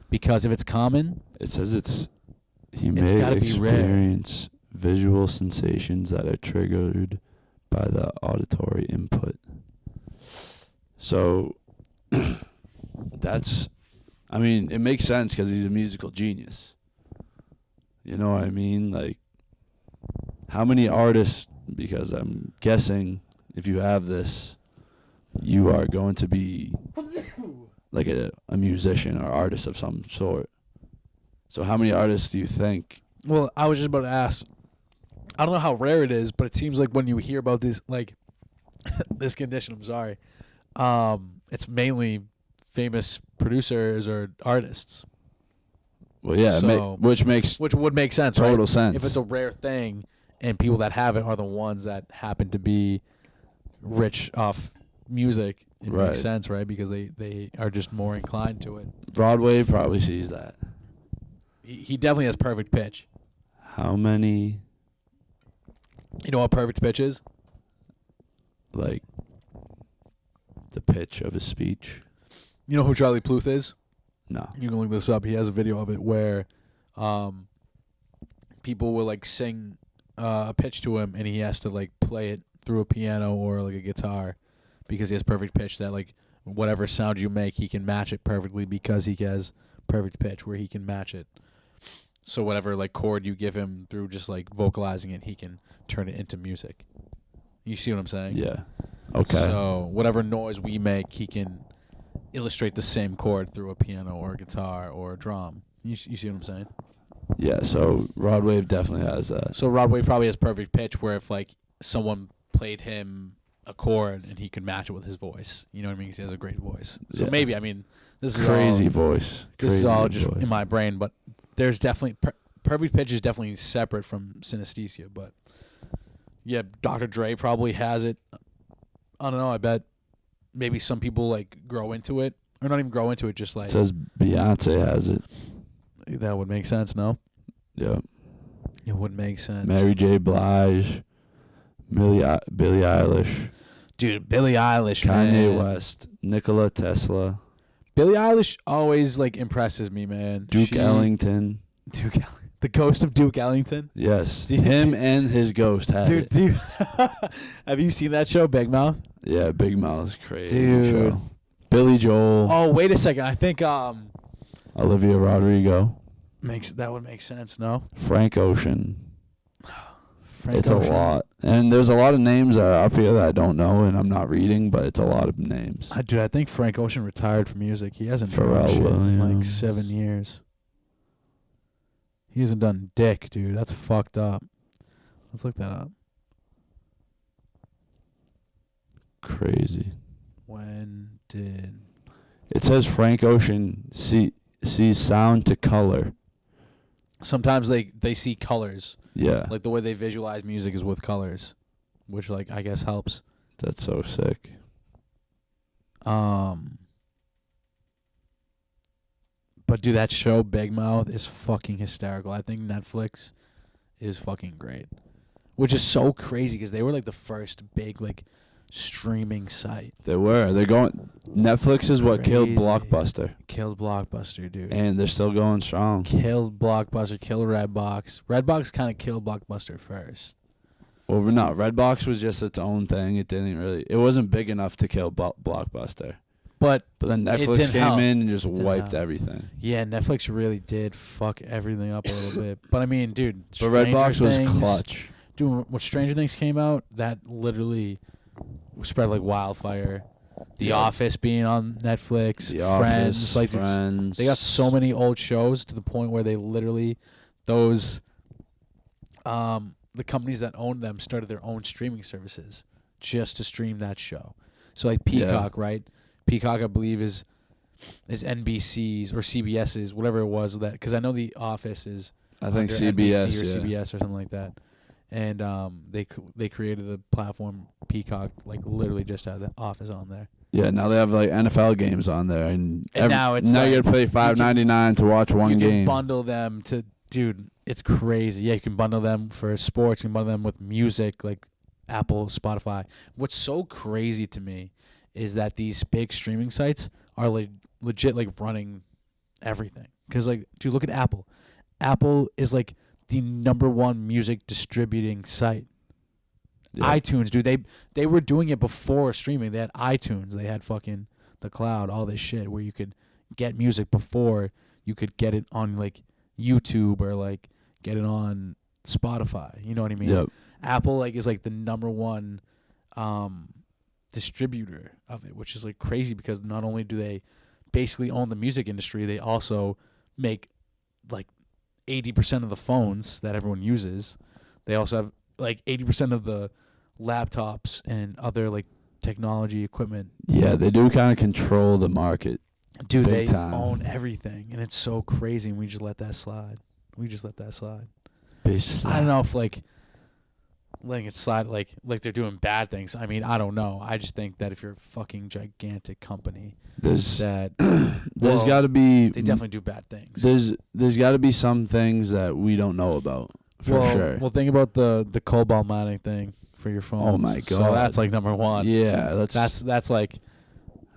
Because if it's common,
It says he may
It's gotta be rare.
experience visual sensations that are triggered by the auditory input. So I mean, it makes sense because he's a musical genius. You know what I mean? Like, how many artists, because I'm guessing if you have this, you are going to be like a musician or artist of some sort. So how many artists do you think?
well, I was just about to ask. I don't know how rare it is, but it seems like when you hear about this, like this condition, I'm sorry, it's mainly famous producers or artists,
Well, yeah,
So-
which makes
which would make sense,
total
right?
sense.
If it's a rare thing, and people that have it are the ones that happen to be rich off music, it
Right.
makes sense, right? Because they are just more inclined to it.
Broadway probably sees that.
He definitely has perfect pitch.
How many,
You know what perfect pitch is?
like, the pitch of his speech?
You know who Charlie Pluth is?
No.
You can look this up. He has a video of it where people will like sing a pitch to him, and he has to like play it through a piano or like a guitar because he has perfect pitch. That like whatever sound you make, he can match it perfectly because he has perfect pitch where he can match it. So whatever like chord you give him through just like vocalizing it, he can turn it into music. You see what I'm saying?
Yeah. Okay.
So whatever noise we make, he can illustrate the same chord through a piano or a guitar or a drum. You see what I'm saying?
Yeah, so Rod Wave definitely has that.
So Rod Wave probably has perfect pitch where if like someone played him a chord and he could match it with his voice. You know what I mean? 'Cause he has a great voice. So
Yeah.
maybe, I mean, this is
Crazy
all,
voice.
This is
Crazy
all
good
just
voice.
in my brain, but there's definitely perfect pitch is definitely separate from synesthesia. But yeah, Dr. Dre probably has it. I don't know. I bet maybe some people like grow into it, or not even grow into it. Just like
It says Beyonce has it.
that would make sense. No,
Yeah.
it would make sense.
Mary J. Blige, Billie Eilish,
Dude, Billie Eilish,
Kanye
man.
West, Nikola Tesla,
Billie Eilish always like impresses me, man.
Duke Ellington.
Duke the ghost of Duke Ellington.
Yes.
Dude,
Him
dude.
and his ghost had it.
Dude, have you seen that show, Big Mouth?
Yeah, Big Mouth's crazy
Dude.
show. Billy Joel,
Oh, wait a second. I think
Olivia Rodrigo,
that would make sense. No,
Frank Ocean.
Frank
It's
Ocean.
a lot. And there's a lot of names that are up here that I don't know and I'm not reading, but it's a lot of names.
I think Frank Ocean retired from music. He hasn't
Pharrell
done shit in like
Williams.
7 years. He hasn't done dick, dude. That's fucked up. Let's look that up.
Crazy.
When did
It says Frank Ocean sees sound to color.
sometimes they see colors.
Yeah.
Like the way they visualize music is with colors, which like I guess helps.
That's so sick.
But dude, that show Big Mouth is fucking hysterical. I think Netflix is fucking great, which is so crazy because they were like the first big like streaming site.
They were. They're going. Netflix is what killed
Crazy.
Blockbuster.
Killed Blockbuster, dude.
And they're still going strong.
Killed Blockbuster. Killed Redbox. Redbox kind of killed Blockbuster first.
Well, no, Redbox was just its own thing. It didn't really. It wasn't big enough to kill Blockbuster.
But
then
it
Netflix
didn't
came
help.
in and just
Didn't
wiped
help.
everything.
yeah, Netflix really did fuck everything up a little bit. But I mean, dude,
But
Stranger
Redbox was
Things-
clutch.
Dude, when Stranger Things came out, that literally spread like wildfire. The
Yeah.
Office being on Netflix,
The
Friends,
Office,
like dude,
Friends.
they got so many old shows to the point where they literally those the companies that owned them started their own streaming services just to stream that show. So like Peacock, right? Peacock, I believe, is NBC's or CBS's, whatever it was that, because I know The Office is
I think
under
CBS
NBC or
yeah.
CBS or something like that. And they created the platform Peacock, like literally just had The Office on there.
Yeah, now they have like NFL games on there, and
now it's
you
like,
gotta pay $5.99 to watch one
you can
game.
bundle them to, dude, it's crazy. Yeah, you can bundle them for sports. You can bundle them with music, like Apple, Spotify. What's so crazy to me is that these big streaming sites are like legit like running everything. Because like, dude, look at Apple. Apple is like the #1 music distributing site.
Yeah.
iTunes, dude, they were doing it before streaming. They had iTunes, they had fucking the cloud, all this shit where you could get music before you could get it on like YouTube or like get it on Spotify. You know what I mean?
Yep.
Apple like is like the #1 distributor of it, which is like crazy because not only do they basically own the music industry, they also make like 80% of the phones that everyone uses. They also have like 80% of the laptops and other like technology equipment.
Yeah, they do kind of control the market.
Dude,
Big
they
time.
own everything, and it's so crazy, and we just let that slide.
Bitch.
I don't know if like letting it slide like they're doing bad things. I mean, I don't know. I just think that if you're a fucking gigantic company,
There's
that
there's
well,
got to be
they definitely do bad things.
there's got to be some things that we don't know about for sure.
Well, think about the cobalt mining thing for your phone.
Oh my
So
God.
that's like #1.
Yeah,
That's like.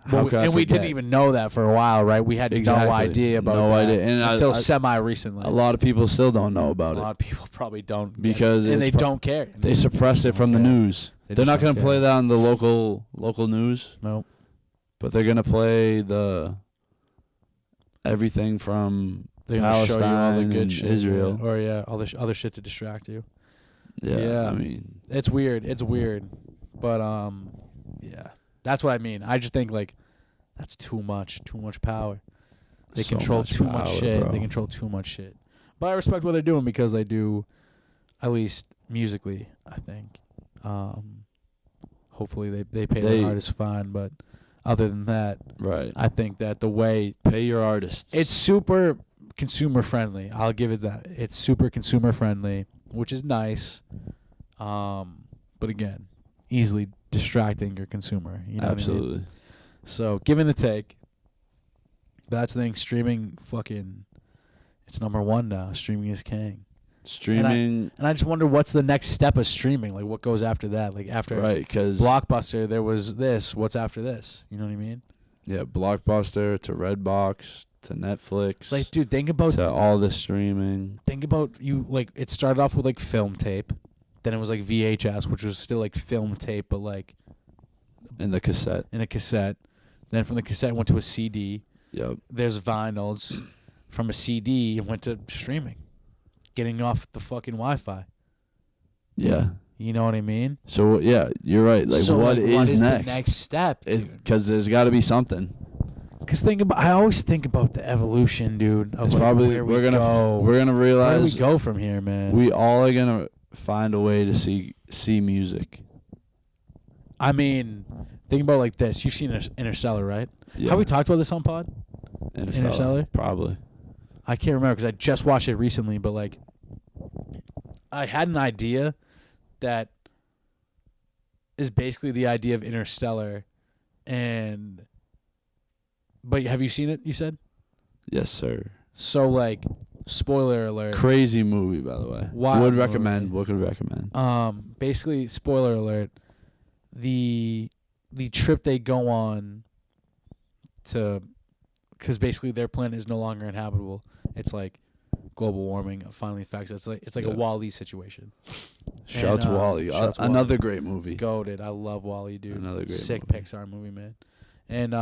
how could I
And we didn't
forget?
even know that for a while, right? We had
Exactly.
no idea about
No
that
idea. And
until
I-
semi-recently.
A lot of people still don't know about
A
it
lot of people probably don't get
because
it, and
it's
they don't care.
they suppress it from the
Okay.
news.
They
They're
just
not
don't
going to play
care.
that on the local news,
No.
but they're going to play the everything from
They're gonna show you all the
Palestine
good
and
shit,
Israel.
or all the other shit to distract you.
Yeah,
Yeah.
I mean,
It's weird. But yeah, that's what I mean. I just think like that's too much power. They
so
control too much
power,
shit.
bro.
They control too much shit. But I respect what they're doing because they do, at least musically, I think. Hopefully they pay
They-
their artists fine, but other than that,
Right.
I think that the way
Pay your artists.
it's super consumer friendly. I'll give it that. It's super consumer friendly, which is nice. But again, easily distracting your consumer. You know
absolutely.
what I mean? So give and a take. That's the thing. Streaming fucking it's #1 now. Streaming is king.
Streaming,
And I just wonder what's the next step of streaming. Like what goes after that? Like after
right? Because
Blockbuster, there was this. What's after this? You know what I mean?
yeah, Blockbuster to Redbox to Netflix
Like, dude, think about
to all the streaming.
you like it started off with like film tape, then it was like VHS, which was still like film tape, but like
And the cassette.
in a cassette. Then from the cassette it went to a CD.
Yep.
There's vinyls. From a CD it went to streaming, getting off the fucking Wi-Fi.
Yeah.
You know what I mean?
So yeah, you're right. Like,
so
what is
the
next?
next step?
Because there's got to be something.
Because I always think about the evolution, dude. Of
It's
like
probably
where
we're gonna
go.
we're gonna
Where do we
realize
go from here, man?
we all are gonna find a way to see music.
I mean, think about it like this. You've seen Interstellar, right?
Yeah.
Have we talked about this on pod? Interstellar?
Probably.
I can't remember because I just watched it recently, but like, I had an idea that is basically the idea of Interstellar, but have you seen it? You said
Yes, sir.
so. Like, spoiler alert.
Crazy movie, by the way.
Wild
Would
movie.
recommend. What could recommend?
Basically, spoiler alert. The trip they go on to, because basically their planet is no longer inhabitable. It's like global warming finally affects it. It's like a
Yeah.
WALL-E situation.
Shout to Wally.
shout to
Another great movie.
Goated. I love WALL-E, dude.
Another great
Sick
movie.
Pixar movie, man. And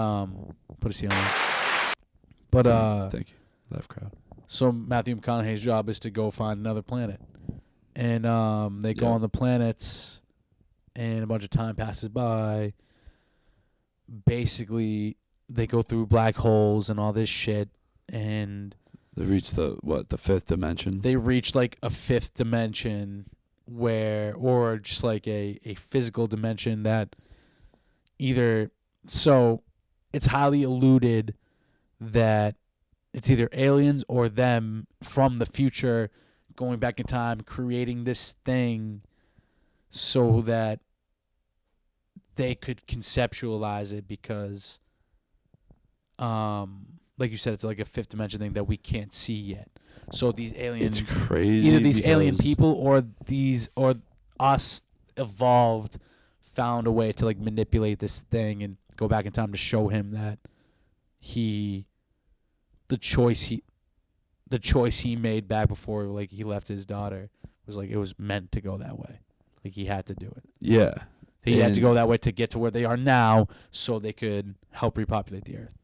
put a C on it. But
Thank you. Left crowd.
so Matthew McConaughey's job is to go find another planet, and they go
Yeah.
on the planets, and a bunch of time passes by. Basically, they go through black holes and all this shit, and
They reached the fifth dimension.
they reach like a fifth dimension or just like a physical dimension that so it's highly alluded that it's either aliens or them from the future going back in time creating this thing so that they could conceptualize it because like you said, it's like a fifth dimension thing that we can't see yet. So these aliens,
It's crazy.
either these alien
because-
people or us evolved, found a way to like manipulate this thing and go back in time to show him that the choice he made back before like he left his daughter was like it was meant to go that way. Like he had to do it.
Yeah.
He had to go that way to get to where they are now so they could help repopulate the earth.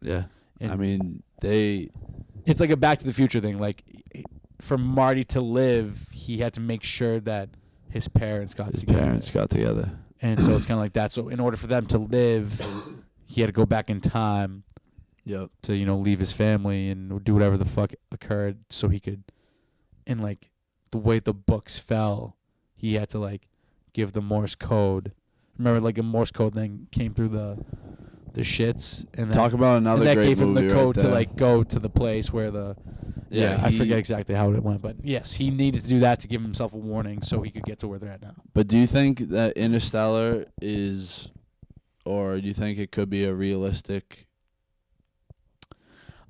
Yeah.
And
I mean,
it's like a Back to the Future thing. Like for Marty to live, he had to make sure that his parents got together. And so it's kind of like that. So in order for them to live, he had to go back in time.
Yep.
To leave his family and do whatever the fuck occurred, so he could, and like the way the books fell, he had to like give the Morse code. Remember, like a Morse code thing came through the shits, and
talk about another
that
great
gave him
movie
the code
right
to
there.
like go to the place where the I forget exactly how it went, but yes, he needed to do that to give himself a warning so he could get to where they're at now.
But do you think that Interstellar is, or do you think it could be a realistic?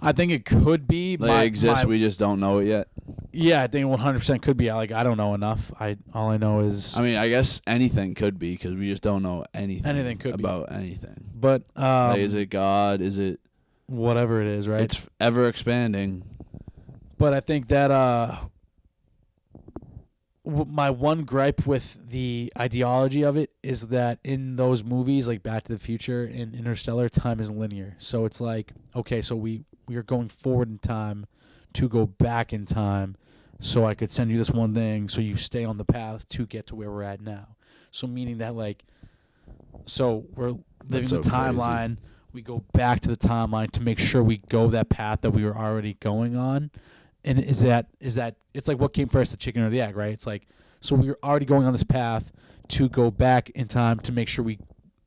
I think it could be.
Like it exists, we just don't know it yet.
Yeah, I think 100% could be. Like I don't know enough. All I know is.
I mean, I guess anything could be because we just don't know anything.
Anything could
about anything.
But
like, is it God? Is it
whatever it is? Right.
It's ever expanding.
But I think that my one gripe with the ideology of it is that in those movies, like Back to the Future and Interstellar, time is linear. So it's like, okay, so we are going forward in time to go back in time so I could send you this one thing so you stay on the path to get to where we're at now. So meaning that, like, so we're living the timeline. Crazy. We go back to the timeline to make sure we go that path that we were already going on. And is that it's like what came first, the chicken or the egg, right? It's like, so we were already going on this path to go back in time to make sure we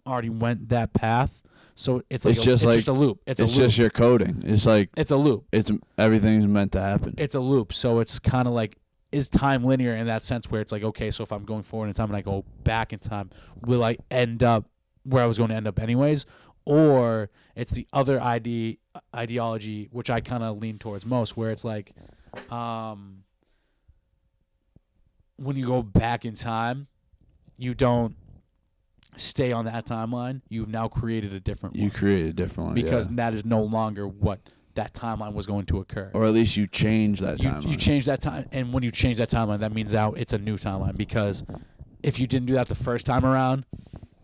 already went that path. So it's like it's just a loop. It's
just your coding. It's like
it's a loop.
It's everything's meant to happen.
It's a loop. So it's kind of like, is time linear in that sense where it's like, okay, so if I'm going forward in time and I go back in time, will I end up where I was going to end up anyways? Or it's the other ideology, which I kind of lean towards most, where it's like, when you go back in time, you don't stay on that timeline. You've now created a different one.
You create a different one.
Because that is no longer what that timeline was going to occur.
Or at least you change that timeline.
You change that time, and when you change that timeline, that means now it's a new timeline. Because if you didn't do that the first time around,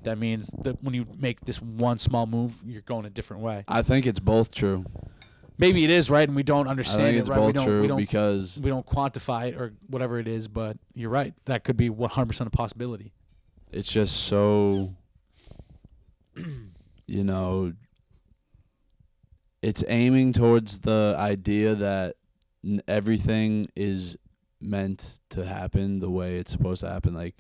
that means that when you make this one small move, you're going a different way.
I think it's both true.
Maybe it is, right? And we don't understand
it's
it, right?
Both true because
we don't quantify it or whatever it is, but you're right. That could be 100% a possibility.
It's just so, it's aiming towards the idea that everything is meant to happen the way it's supposed to happen. Like,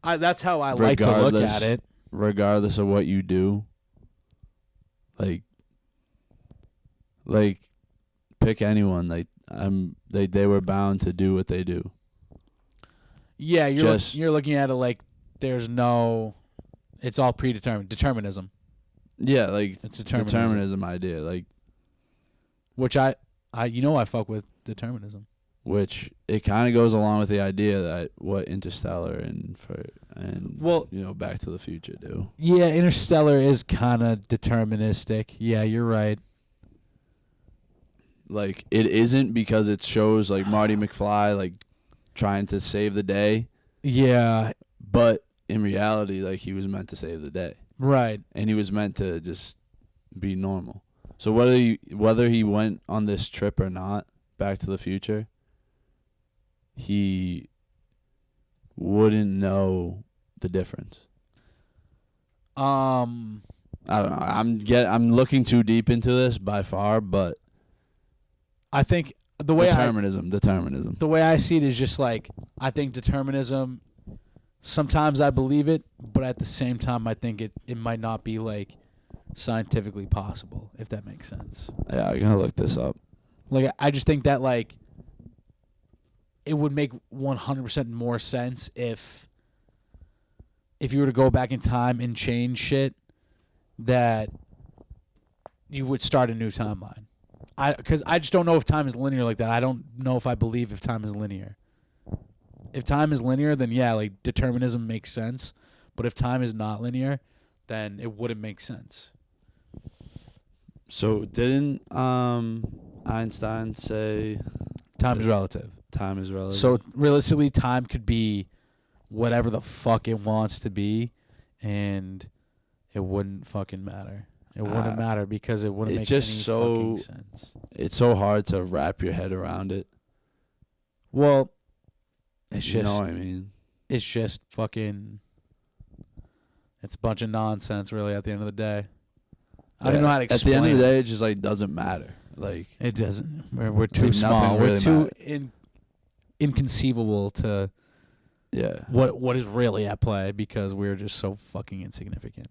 that's how I like to look at it.
Regardless of what you do, like pick anyone. Like they were bound to do what they do.
Yeah, you're looking at it like there's no, it's all predetermined. Determinism.
Yeah, like
it's
determinism idea, like,
which I fuck with determinism.
Which it kind of goes along with the idea that what Interstellar and Back to the Future do.
Yeah, Interstellar is kind of deterministic. Yeah, you're right.
Like, it isn't because it shows like Marty McFly like trying to save the day.
Yeah,
but in reality, like, he was meant to save the day.
Right.
And he was meant to just be normal. So whether he went on this trip or not, Back to the Future, he wouldn't know the difference. I don't know. I'm looking too deep into this by far, but
I think the way
determinism.
The way I see it is just like, I think determinism, sometimes I believe it, but at the same time I think it might not be like scientifically possible, if that makes sense.
Yeah, I'm gonna look this up.
Like, I just think that like it would make 100% more sense if you were to go back in time and change shit, that you would start a new timeline. Because I just don't know if time is linear like that. I don't know if I believe if time is linear. If time is linear, then yeah, like determinism makes sense. But if time is not linear, then it wouldn't make sense.
So didn't Einstein say
Time is relative.
time is relative?
So realistically, time could be whatever the fuck it wants to be, and it wouldn't fucking matter. It wouldn't matter because it wouldn't
it's
make
just
any fucking
so-
sense.
it's so hard to wrap your head around it.
Well, it's
You
just
know what I mean?
it's just fucking. It's a bunch of nonsense, really. At the end of the day, I don't know how to explain.
At the end of the
it.
day, it just like doesn't matter. Like
It doesn't. We're too
Like,
small.
nothing
We're
really
too
matters.
inconceivable to
yeah.
what is really at play because we're just so fucking insignificant.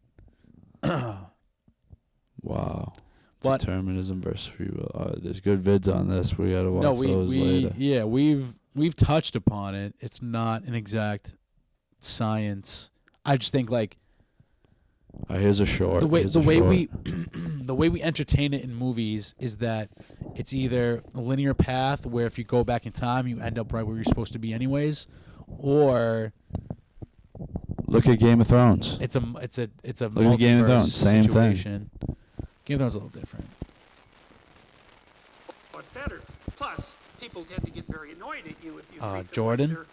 Wow.
But-
Determinism versus free will. There's good vids on this. We gotta watch those later.
yeah, we've touched upon it. It's not an exact science. I just think like
Here's a short.
the way
Here's
the
a
way
short.
we the way we entertain it in movies is that it's either a linear path where if you go back in time you end up right where you're supposed to be anyways, or
Look at Game of Thrones.
it's a
Look at Game of
multiverse
Thrones, same thing.
situation. Game of Thrones is a little different.
But better. Plus, people tend to get very annoyed at you if you treat them
Jordan?
like they're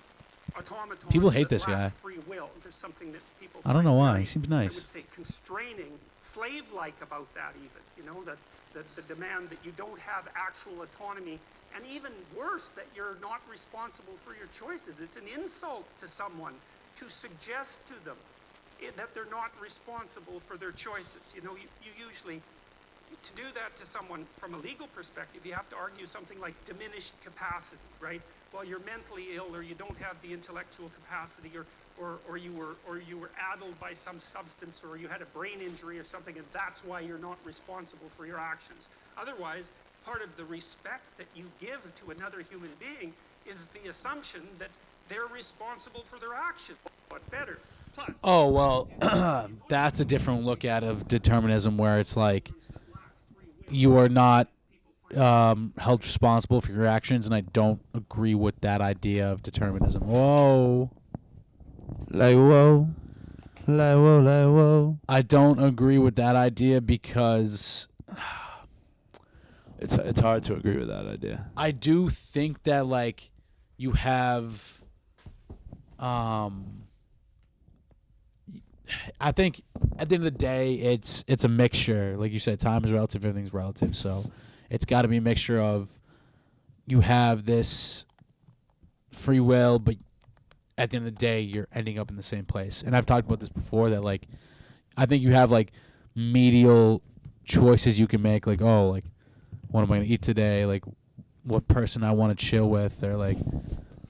automatons
People hate
that
this
lack
guy.
free will. There's something that people
I don't
find
know why.
very,
He seems
I
nice.
would say constraining, slave-like about that even. You know, that the demand that you don't have actual autonomy, and even worse, that you're not responsible for your choices. It's an insult to someone to suggest to them that they're not responsible for their choices. You know, you usually, to do that to someone from a legal perspective, you have to argue something like diminished capacity, right? Well, you're mentally ill, or you don't have the intellectual capacity, or you were addled by some substance, or you had a brain injury or something, and that's why you're not responsible for your actions. Otherwise, part of the respect that you give to another human being is the assumption that they're responsible for their actions. But better. Plus,
Oh well, that's a different look at of determinism where it's like you are not held responsible for your actions, and I don't agree with that idea of determinism. Whoa.
Like whoa. Like whoa, like whoa.
I don't agree with that idea because
It's hard to agree with that idea.
I do think that like you have I think at the end of the day it's a mixture. Like you said, time is relative, everything's relative. So it's got to be a mixture of you have this free will, but at the end of the day you're ending up in the same place. And I've talked about this before that like I think you have like medial choices you can make, like, oh, like what am I gonna eat today, like what person I want to chill with, or like,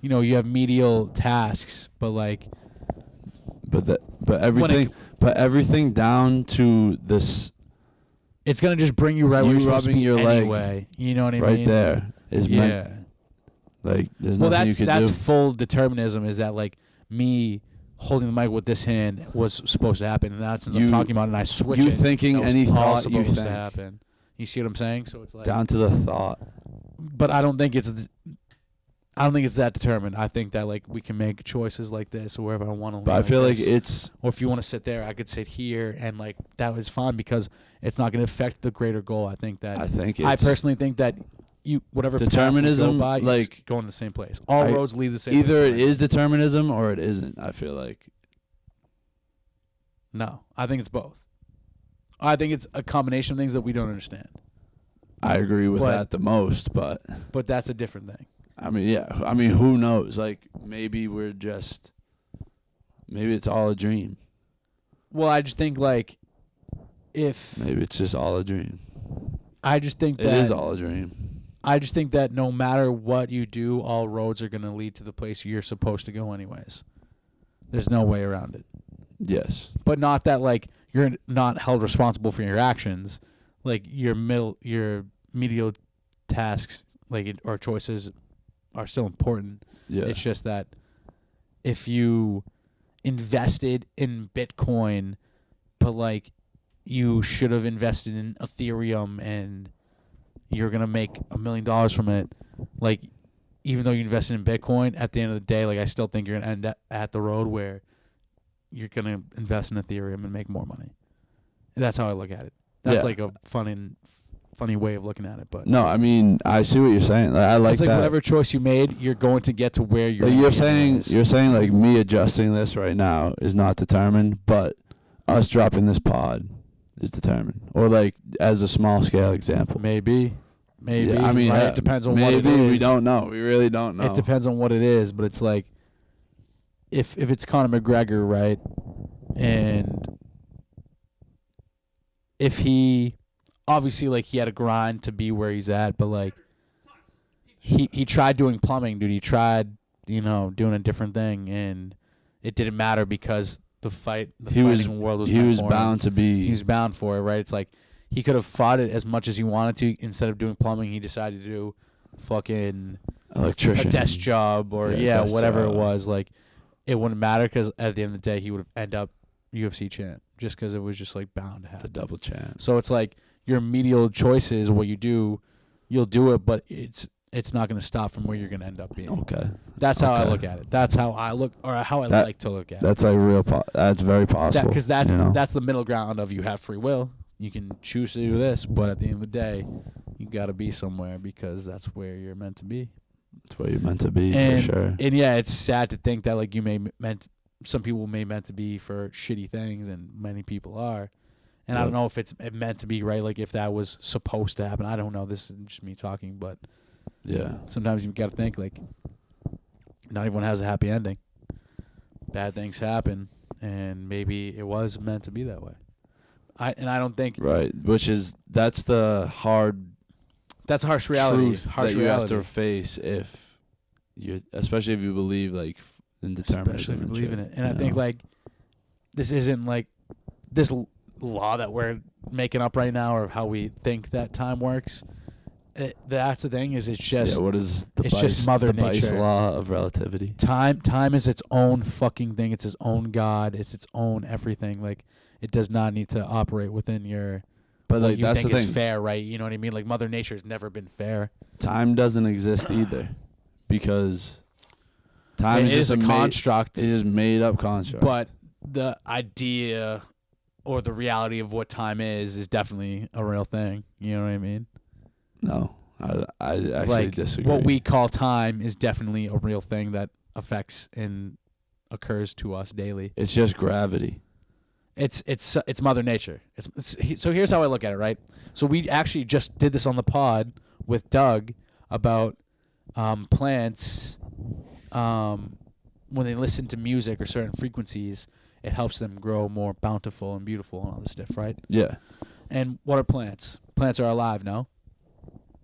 you know, you have medial tasks, but like
But everything down to this
it's gonna just bring you right where
You
you're supposed to
rubbing
be
your leg
anyway. You know what I
right
mean?
there is
Yeah.
meant, like there's
Well,
nothing you could
that's
do.
full determinism. Is that like me holding the mic with this hand was supposed to happen, and now since I'm
You-
talking about it and I switch
you
it,
thinking
that was
any
all
thought you
supposed to
think.
happen. You see what I'm saying? So it's like,
Down to the thought.
but I don't think it's that determined. I think that like we can make choices like this or wherever I want to.
But I feel like it's
or if you want to sit there, I could sit here, and like that was fine because it's not going to affect the greater goal. I think
I think it's
I personally think that whatever
Determinism,
path you go by,
like,
it's going to the same place. All roads lead the same place.
either it is determinism or it isn't. I feel like
No, I think it's both. I think it's a combination of things that we don't understand.
I agree with
But-
that the most, but
But that's a different thing.
I mean, yeah. I mean, who knows? Like, maybe it's all a dream.
Well, I just think like if
Maybe it's just all a dream.
I just think
It
that
is all a dream.
I just think that no matter what you do, all roads are going to lead to the place you're supposed to go anyways. There's no way around it.
Yes.
But not that like you're not held responsible for your actions. Like your medial tasks or choices are still important.
Yeah.
It's just that if you invested in Bitcoin, but like you should have invested in Ethereum and you're going to make $1 million from it, like even though you invested in Bitcoin, at the end of the day, like I still think you're going to end at the road where you're going to invest in Ethereum and make more money. And that's how I look at it. That's
Yeah.
like a fun and funny way of looking at it, but
No, I mean, I see what you're saying. Like, I like
it's like
that.
whatever choice you made, you're going to get to where you're.
Like
gonna be anyways.
you're saying like me adjusting this right now is not determined, but us dropping this pod is determined. Or like as a small scale example.
Maybe.
Yeah, I mean,
right? It depends on what it
maybe
is.
we don't know. We really don't know.
It depends on what it is, but it's like if it's Conor McGregor, right, and if he obviously like he had a grind to be where he's at, but like he tried doing plumbing, dude. He tried, doing a different thing, and it didn't matter because the fighting world was
he
meant
was
for
bound
him.
to be.
He was bound for it, right? It's like he could have fought it as much as he wanted to. Instead of doing plumbing, he decided to do fucking
electrician,
a desk job or
desk
whatever
job.
it was. Like it wouldn't matter because at the end of the day, he would end up UFC champ just because it was just like bound to
the
happen.
double champ.
So it's like your medial choices, what you do, you'll do it, but it's not going to stop from where you're going to end up being.
Okay,
That's how I
Okay.
look at it. That's how I look, or how I
That-
like to look at it.
that's like real. That's very possible.
Because that's
you know?
that's the middle ground of you have free will. You can choose to do this, but at the end of the day, you got to be somewhere because that's where you're meant to be.
That's where you're meant to be
And,
for sure.
and yeah, it's sad to think that like some people may meant to be for shitty things, and many people are. And I
Yep.
don't know if it's meant to be, right? Like if that was supposed to happen. I don't know. This is just me talking, but
Yeah.
sometimes you got to think like not everyone has a happy ending. Bad things happen, and maybe it was meant to be that way. I don't think
Right. That's the hard
that's harsh reality.
truth
Harsh
that you
reality.
have to face especially if you believe like in determinism.
Especially if you
and
believe
shit,
in it. And I
you
think
know?
like this isn't like this law that we're making up right now or how we think that time works. That's the thing. Is it's just
what is the
it's just Mother
the Bice
Nature.
law of relativity?
time is its own fucking thing. It's its own god. It's its own everything. Like it does not need to operate within your
But
what
like
you
that's
think
the
is
thing.
fair, right? You know what I mean? Like Mother Nature's never been fair.
Time doesn't exist either because time
It
is
is
just
a
made-
construct,
It is made up construct.
but the idea or the reality of what time is definitely a real thing. You know what I mean?
no, I actually
Like
disagree.
what we call time is definitely a real thing that affects and occurs to us daily.
It's just gravity.
It's Mother Nature. So here's how I look at it, right? So we actually just did this on the pod with Doug about plants. When they listen to music or certain frequencies, it helps them grow more bountiful and beautiful and all this stuff, right?
Yeah.
And what are plants? Plants are alive, no?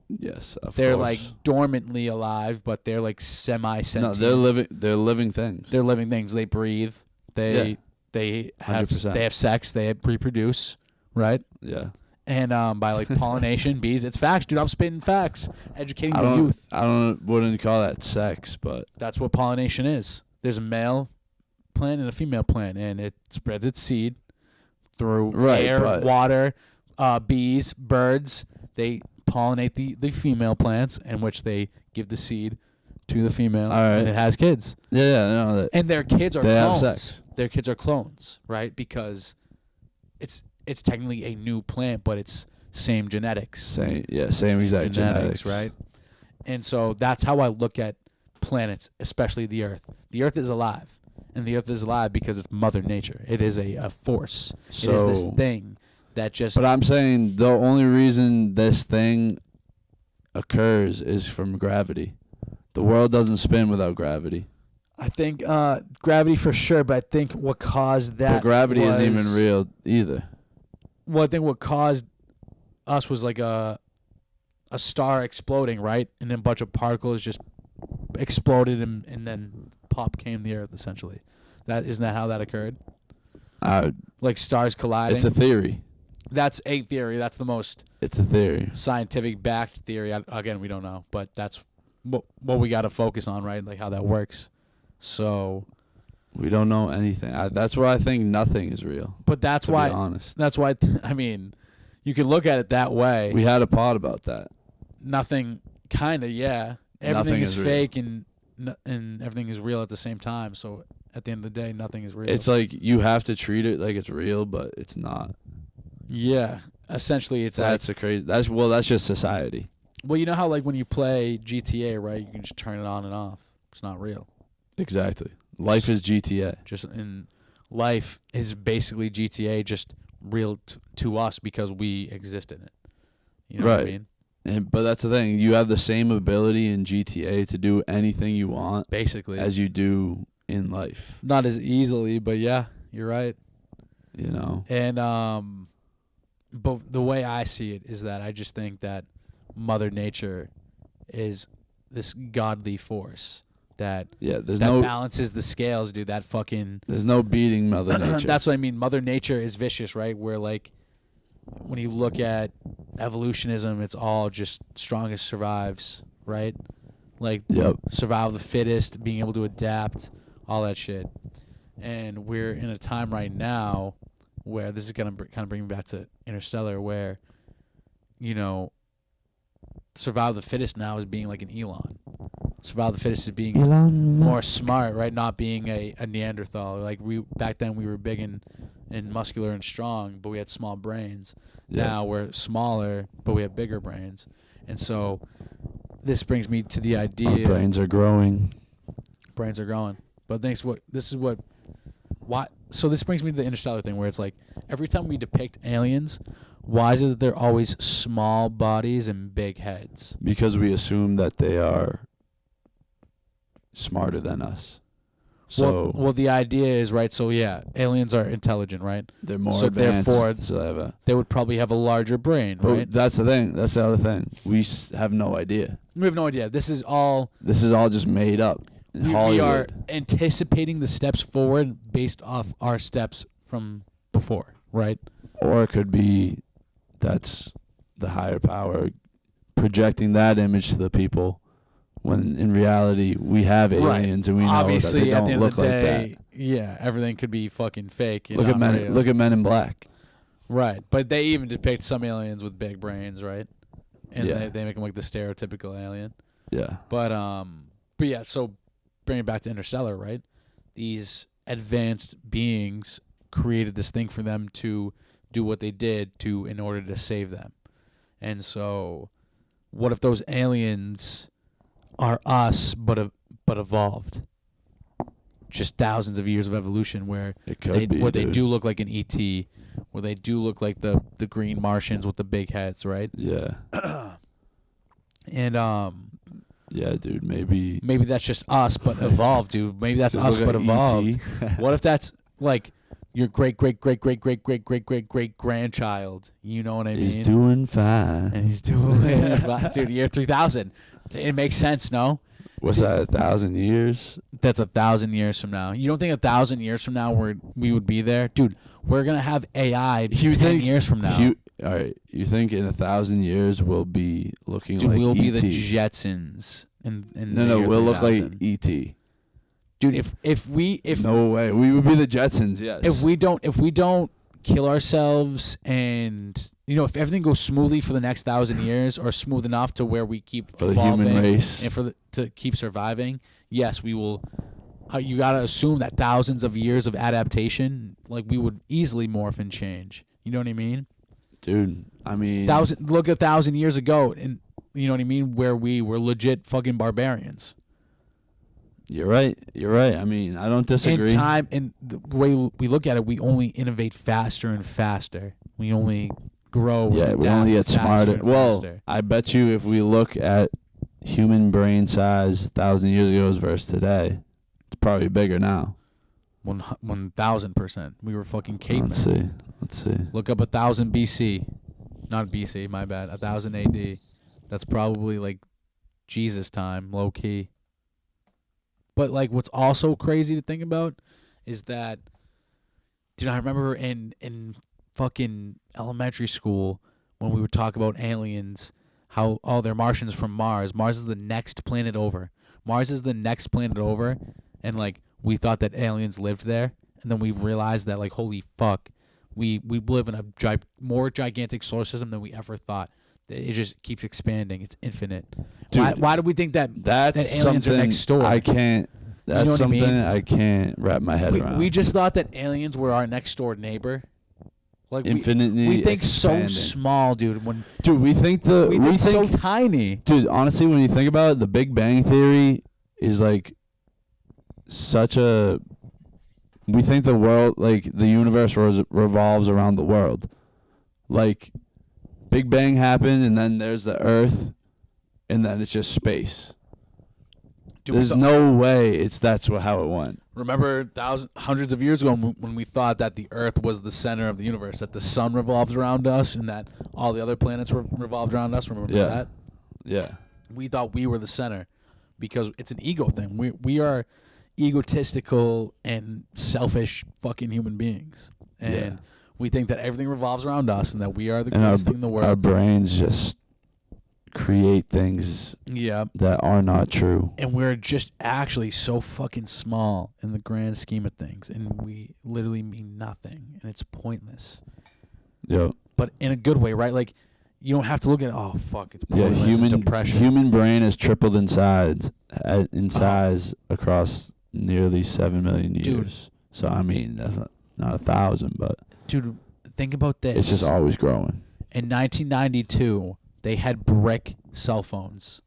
Yes. Of
They're
course.
like dormantly alive, but they're like semi-sentient.
No, they're living. They're living things.
They're living things. They breathe. They have
100%.
they have sex. They reproduce, right?
Yeah.
And by like pollination, bees. It's facts, dude. I'm spitting facts, educating the youth.
wouldn't call that sex, but
That's what pollination is. There's a male plant and a female plant, and it spreads its seed through
Right,
air,
but-
water, bees, birds. They pollinate the female plants, in which they give the seed to the female,
All right.
and it has kids.
yeah, no, that
And their kids are
They have
clones.
sex.
Their kids are clones, right? Because it's technically a new plant, but it's same genetics.
same exact genetics,
right? And so that's how I look at planets, especially the Earth. The Earth is alive, and the Earth is alive because it's Mother Nature. It is a force. It is this
So-
thing that just
But I'm saying the only reason this thing occurs is from gravity. The world doesn't spin without gravity.
I think gravity for sure, but I think what caused that
But gravity isn't even
was-
real either.
Well, I think what caused us was like a star exploding, right? And then a bunch of particles just exploded, and then pop came the Earth, essentially. Isn't that how that occurred? Like stars colliding.
It's a theory.
That's a theory. That's the most
It's a theory.
scientific backed theory. Again, we don't know, but that's what we got to focus on, right? Like how that works. So,
We don't know anything. That's why I think nothing is real.
but that's
To
why.
be honest,
That's why. I mean, you can look at it that way.
we had a pod about that.
Nothing, kind of, yeah. Everything
Nothing
is
is real.
fake and everything is real at the same time. So at the end of the day, nothing is real.
It's like you have to treat it like it's real, but it's not.
yeah. essentially it's
That's
like,
a crazy. That's just society.
well, you know how like when you play GTA, right? You can just turn it on and off. It's not real.
Exactly. Life is GTA.
Just in life is basically GTA, just real to us because we exist in it. You know what I
Right.
mean?
But that's the thing. You have the same ability in GTA to do anything you want
Basically,
as you do in life.
not as easily, but yeah, you're right.
You know.
And but the way I see it is that I just think that Mother Nature is this godly force that
Yeah. There's
that
no.
balances the scales, dude. That fucking
There's no beating Mother Nature.
that's what I mean. Mother Nature is vicious, right? Where like when you look at evolutionism, it's all just strongest survives, right? Like
Yep.
survival of the fittest, being able to adapt, all that shit. And we're in a time right now where this is gonna kind of bring me back to Interstellar, where you know survival of the fittest now is being like an Elon. Survival of the fittest is being more smart, right? Not being a Neanderthal. Like we back then, we were big and muscular and strong, but we had small brains.
Yeah.
Now we're smaller, but we have bigger brains. And so this brings me to the idea.
Our brains are growing.
Brains are growing. But why? So this brings me to the Interstellar thing, where it's like every time we depict aliens, why is it that they're always small bodies and big heads?
Because we assume that they are smarter than us. So
well, the idea is, right, so yeah, aliens are intelligent, right?
they're more
so
advanced.
therefore,
So they have
they would probably have a larger brain,
but
right?
that's the thing. That's the other thing. We have no idea.
We have no idea. This is all
This is all just made up. In
we are
Hollywood.
anticipating the steps forward based off our steps from before, right?
Or it could be that's the higher power projecting that image to the people, when in reality we have aliens and we know
Obviously,
that they
at
don't
the end
look
of the
like
day,
that.
yeah, everything could be fucking fake.
Look at Men.
Real.
Look at Men in Black.
Right, but they even depict some aliens with big brains, right? And
Yeah.
they make them like the stereotypical alien.
Yeah.
But yeah. So bring it back to Interstellar, right? These advanced beings created this thing for them to do what they did in order to save them. And so, what if those aliens are us, but evolved? Just thousands of years of evolution, where
It could be.
they
dude.
do look like an ET, where they do look like the green Martians with the big heads, right?
Yeah.
And
Yeah, dude. Maybe.
maybe that's just us, but evolved, dude. Maybe that's
Just
us,
look
but
like
evolved.
E.T..
What if that's like your great grandchild? You know what I mean?
He's doing fine.
And he's doing it. Dude, year 3000. It makes sense, no?
What's that? 1,000 years?
That's 1,000 years from now. You don't think 1,000 years from now we would be there? Dude, we're going to have AI 10 years from now.
All right. You think in 1,000 years we'll be looking
Dude,
like
we'll be
E.T.?
the Jetsons. In
No, we'll look like
3000.
E.T.
Dude, if
No way. We would be the Jetsons, yes.
if we don't kill ourselves, and if everything goes smoothly for the next 1,000 years, or smooth enough to where we keep
For the
evolving
human race.
and to keep surviving, yes, we will. You gotta assume that thousands of years of adaptation, like we would easily morph and change. You know what I mean?
Dude, I mean.
Look at 1,000 years ago, and you know what I mean, where we were legit fucking barbarians.
You're right. I mean, I don't disagree.
In time, and the way we look at it, we only innovate faster and faster. We only grow.
Yeah,
and
we
adapt
only get
faster
smarter.
and
Well,
faster.
I bet you if we look at human brain size 1,000 years ago versus today, it's probably bigger now.
1,000%. We were fucking cavemen.
Let's see.
Look up 1,000 BC. Not BC, my bad. 1,000 AD. That's probably like Jesus time, low key. But like, what's also crazy to think about is that, dude, I remember in fucking elementary school when we would talk about aliens, how they're Martians from Mars. Mars is the next planet over. And like we thought that aliens lived there, and then we realized that like holy fuck, we live in a more gigantic solar system than we ever thought. It just keeps expanding. It's infinite.
Dude,
why do we think that
That's
aliens
something
are next door?
I can't. That's
know what I
something
mean?
I can't wrap my head around.
We just thought that aliens were our next door neighbor, Like
infinitely
we think
expanding.
so small, dude.
Dude, we think
so tiny.
Dude, honestly, when you think about it, the Big Bang Theory is like such a. We think the world, like the universe, revolves around the world. Like, Big Bang happened, and then there's the Earth, and then it's just space.
Dude,
There's no way that's how it went.
Remember hundreds of years ago when we thought that the Earth was the center of the universe, that the sun revolved around us, and that all the other planets revolved around us? Remember that?
Yeah.
We thought we were the center because it's an ego thing. We are egotistical and selfish fucking human beings, and we think that everything revolves around us and that we are the greatest thing in the world.
Our brains just create things that are not true.
And we're just actually so fucking small in the grand scheme of things, and we literally mean nothing, and it's pointless.
Yeah.
But in a good way, right? Like, you don't have to look at, oh, fuck, it's pointless and depression.
Human brain has tripled in size across nearly 7 million years.
Dude.
So, I mean, that's not 1,000, but...
Dude, think about this.
It's just always growing.
In 1992, they had brick cell phones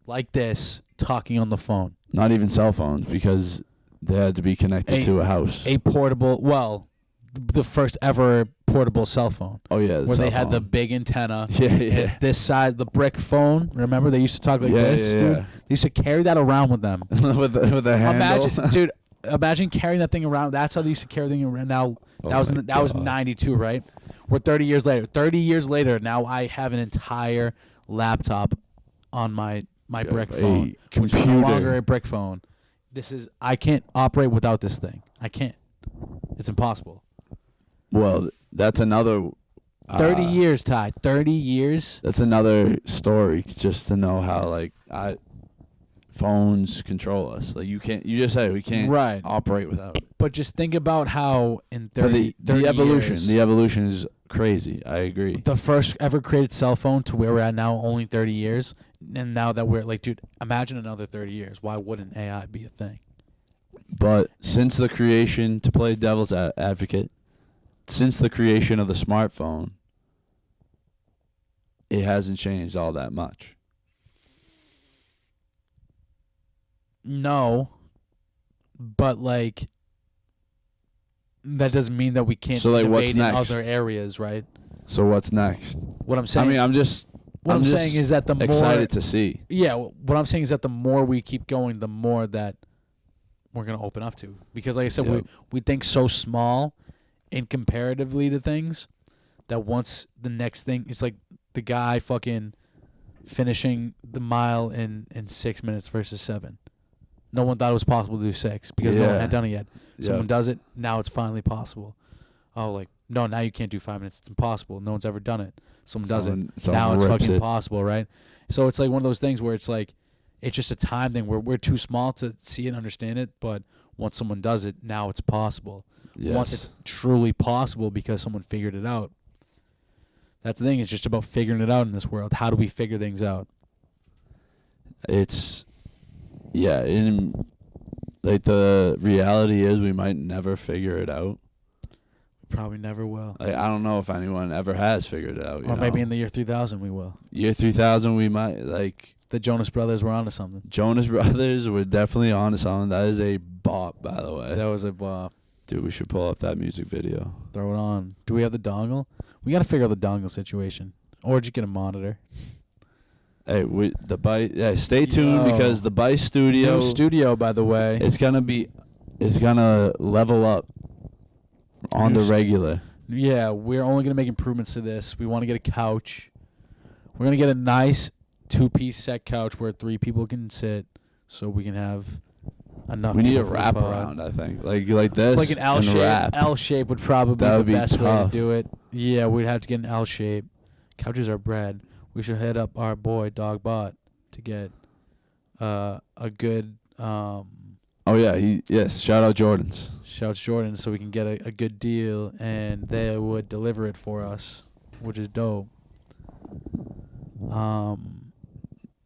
like this, talking on the phone.
Not even cell phones, because they had to be connected to a house.
A portable, the first ever portable cell phone.
Oh, yeah.
Where they had the big antenna.
Yeah.
It's this size, the brick phone. Remember, they used to talk like this, dude? They used to carry that around with them.
with the handle.
Imagine carrying that thing around. That's how they used to carry the thing around. Now, that was 92, right? We're 30 years later. 30 years later, now I have an entire laptop on my brick phone, which is no longer a brick phone. I can't operate without this thing. I can't. It's impossible.
Well, that's another...
30 years, Ty. 30 years.
That's another story, just to know how, phones control us. Like, you just said we can't operate without it.
But just think about how in 30 years,
the evolution is crazy. I agree.
The first ever created cell phone to where we're at now, only 30 years. And now that we're dude, imagine another 30 years. Why wouldn't AI be a thing?
But since the creation, to play devil's advocate, since the creation of the smartphone, it hasn't changed all that much.
No, but that doesn't mean that we can't innovate in other areas, right?
So what's next?
What I'm saying, I'm saying is that the more
excited to see.
Yeah, what I'm saying is that the more we keep going, the more that we're gonna open up to. Because like I said, we think so small, in comparatively to things, that once the next thing, it's like the guy fucking finishing the mile in 6 minutes versus 7. No one thought it was possible to do 6 because no one had done it yet. Someone does it, now it's finally possible. Oh, no, now you can't do 5 minutes. It's impossible. No one's ever done it. Someone does it. Now it's fucking impossible, right? So it's like one of those things where it's just a time thing where we're too small to see and understand it, but once someone does it, now it's possible.
Yes.
Once it's truly possible because someone figured it out. That's the thing. It's just about figuring it out in this world. How do we figure things out?
It's... Yeah, the reality is we might never figure it out.
Probably never will.
I don't know if anyone ever has figured it out.
Or maybe in the year 3000 we will.
Year 3000 we might,
The Jonas Brothers were onto something.
Jonas Brothers were definitely onto something. That is a bop, by the way.
That was a bop.
Dude, we should pull up that music video.
Throw it on. Do we have the dongle? We got to figure out the dongle situation. Or just get a monitor.
Hey, Bice. Yeah, stay tuned because the Bice studio.
New studio, by the way.
It's gonna level up on the regular.
Yeah, we're only gonna make improvements to this. We want to get a couch. We're gonna get a nice 2-piece set couch where 3 people can sit, so we can have enough.
We need a wrap around. I think like this.
Like an L shape. L shape would probably be the best way to do it. Yeah, we'd have to get an L shape. Couches are bread. We should hit up our boy Dogbot to get a good. Oh
yeah, shout out Jordans.
Shout out Jordans, so we can get a good deal, and they would deliver it for us, which is dope.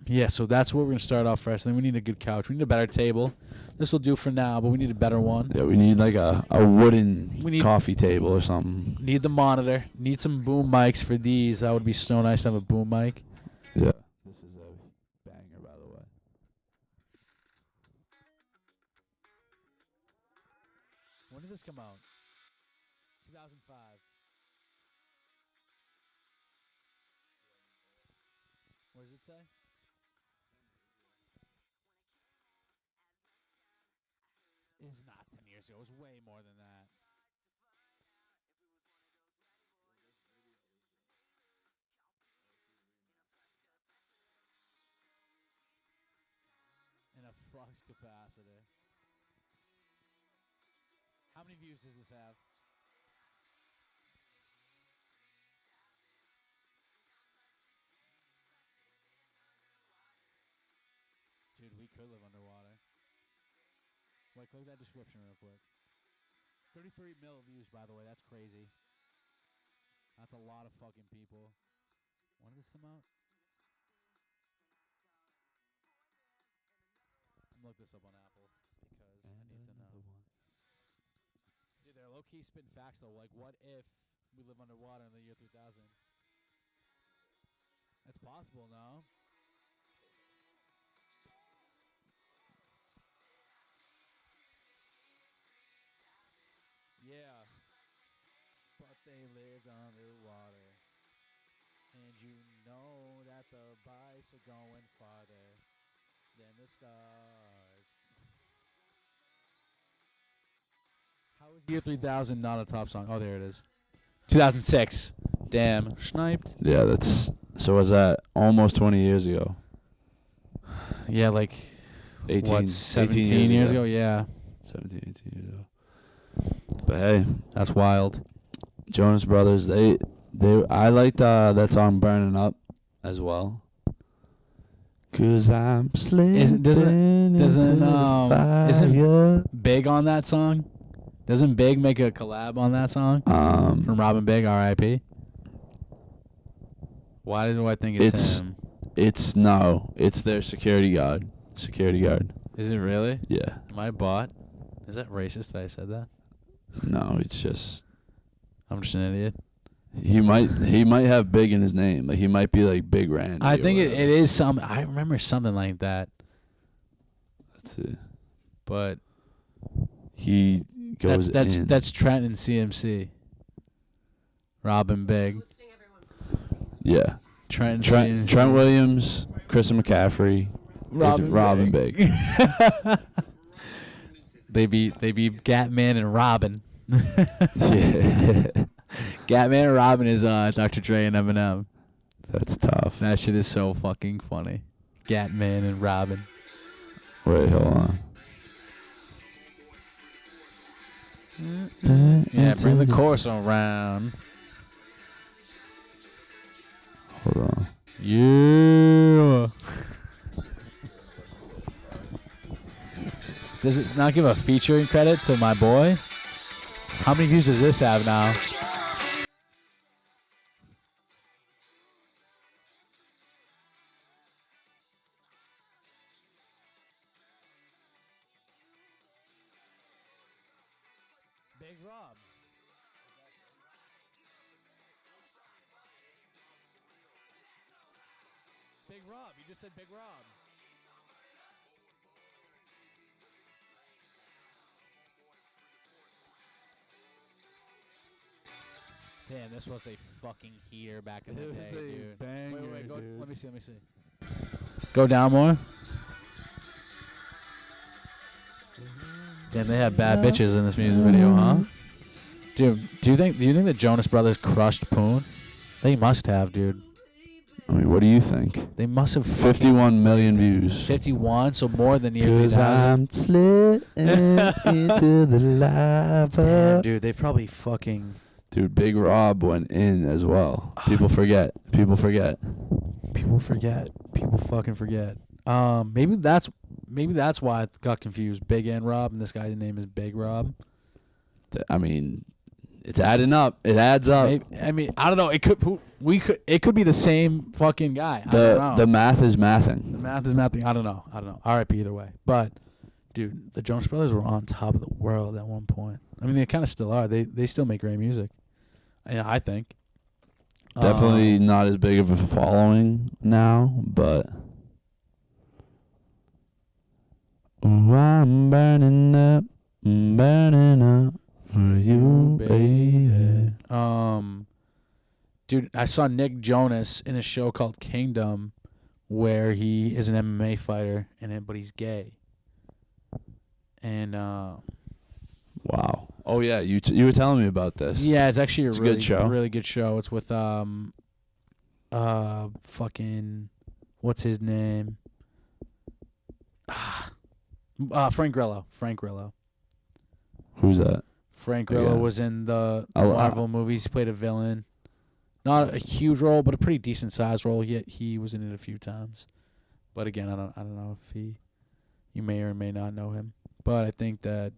Yeah, so that's what we're gonna start off first. Then we need a good couch. We need a better table. This will do for now, but we need a better one.
Yeah, we need like a wooden
We need-
coffee table or something.
Need the monitor. Need some boom mics for these. That would be so nice to have a boom mic.
Yeah. This is a banger, by the way.
When did this come out? 2005. What does it say? It's not 10 years ago. It was way more than that. In a flux capacitor. How many views does this have? Dude, we could live underwater. Wait, click that description real quick. 33 mil views, by the way. That's crazy. That's a lot of fucking people. When did this come out? I'm gonna look this up on Apple because I need to know. Dude, they're low-key spitting facts, though. Like, what if we live underwater in the year 3000? That's possible, no? Yeah. But they lived underwater. And you know that the Bice are going farther than the stars. How is year 3000 not a top song? Oh, there it is. 2006. Damn. Sniped.
Yeah, that's... So was that almost 20 years ago?
Yeah, like
18,
what, 17 years ago? Yeah.
17, 18 years ago. But hey,
That's wild.
Jonas Brothers, I liked that song Burning Up as well. Cause I'm slipping
Isn't
isn't
Big on that song? Doesn't Big make a collab on that song? From Robin Big, R.I.P. Why do I think it's him?
It's their security guard.
Is it really?
Yeah.
Am I bought? Is that racist that I said that?
No, it's just
I'm just an idiot.
he might have Big in his name. Like he might be like Big Randy.
I
or
think it
whatever.
is some. I remember something like that,
That's it.
but
He goes in.
that's Trent and CMC. Robin Big.
Yeah.
Trent CMC.
Trent Williams, Kristen McCaffrey, Robin Big.
They beat Gatman and Robin.
Yeah.
Gatman and Robin is Dr. Dre and Eminem.
That's tough.
That shit is so fucking funny. Gatman and Robin.
Wait, hold on.
Yeah, bring the chorus around.
Hold on.
Yeah. Does it not give a featuring credit to my boy? How many views does this have now? Big Rob. Big Rob. You just said Big Rob. Damn, this was a fucking heater back in the
It
day,
was a
dude.
banger,
Wait, go.
dude.
Let me see. Go down more. Damn, they had bad bitches in this music video, huh? Dude, do you think the Jonas Brothers crushed Poon? They must have, dude.
I mean, what do you think?
They must have
51 million views.
51, so more than year
'Cause
3000.
I'm slipping into the lava.
Damn, dude, they probably fucking.
Dude, Big Rob went in as well. People forget.
People fucking forget. Maybe that's why I got confused. Big and Rob, and this guy's name is Big Rob.
I mean, it's adding up. It adds up.
Maybe, I don't know. It could be the same fucking guy. I don't know.
The math is mathing.
The math is mathing. I don't know. RIP either way. But Dude, the Jonas Brothers were on top of the world at one point. I mean, they kind of still are. They still make great music. Yeah, I think.
Definitely not as big of a following now, but. Ooh, I'm burning up for you, baby.
Dude, I saw Nick Jonas in a show called Kingdom, where he is an MMA fighter, but he's gay. And
Wow. Oh yeah, you were telling me about this.
yeah, it's actually
It's a
really
good show.
really good show. It's with fucking what's his name? Frank Grillo.
Who's that?
Frank Grillo
Yeah.
was in the
Oh,
Marvel movies. He played a villain. Not a huge role, but a pretty decent sized role. Yet he was in it a few times. But again, I don't know if you may or may not know him. But I think that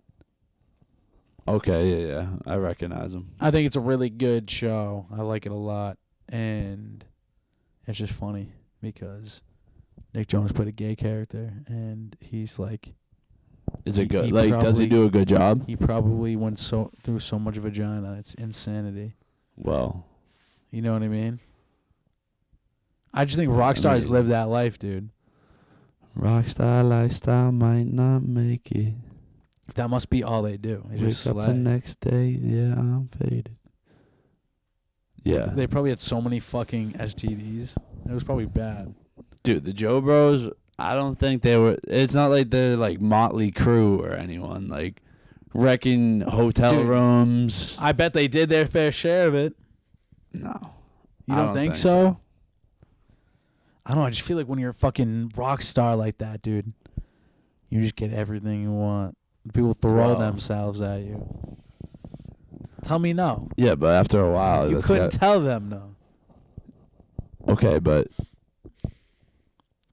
Okay, yeah, I recognize him.
I think it's a really good show. I like it a lot, and it's just funny because Nick Jonas played a gay character, and he's like,
Is it good?
he
Like, does he
probably-
do a good job?
he probably went through so much vagina. It's insanity.
Well,
You know what I mean? I just think rock stars live that life, dude.
rockstar lifestyle might not make it.
That must be all they do. They
Wake
just
up the
slay.
next day, yeah, I'm faded. Yeah,
They probably had so many fucking STDs. It was probably bad.
dude, the Joe Bros. I don't think they were. It's not like they're like Motley Crue or anyone like wrecking hotel
Dude,
rooms.
I bet they did their fair share of it.
No,
You
I
don't
don't
think
think
so?
so.
I don't know. I just feel like when you're a fucking rock star like that, dude, you just get everything you want. People throw
Well.
themselves at you. Tell me no.
Yeah, but after a while,
You
that's
couldn't tell them no.
okay, but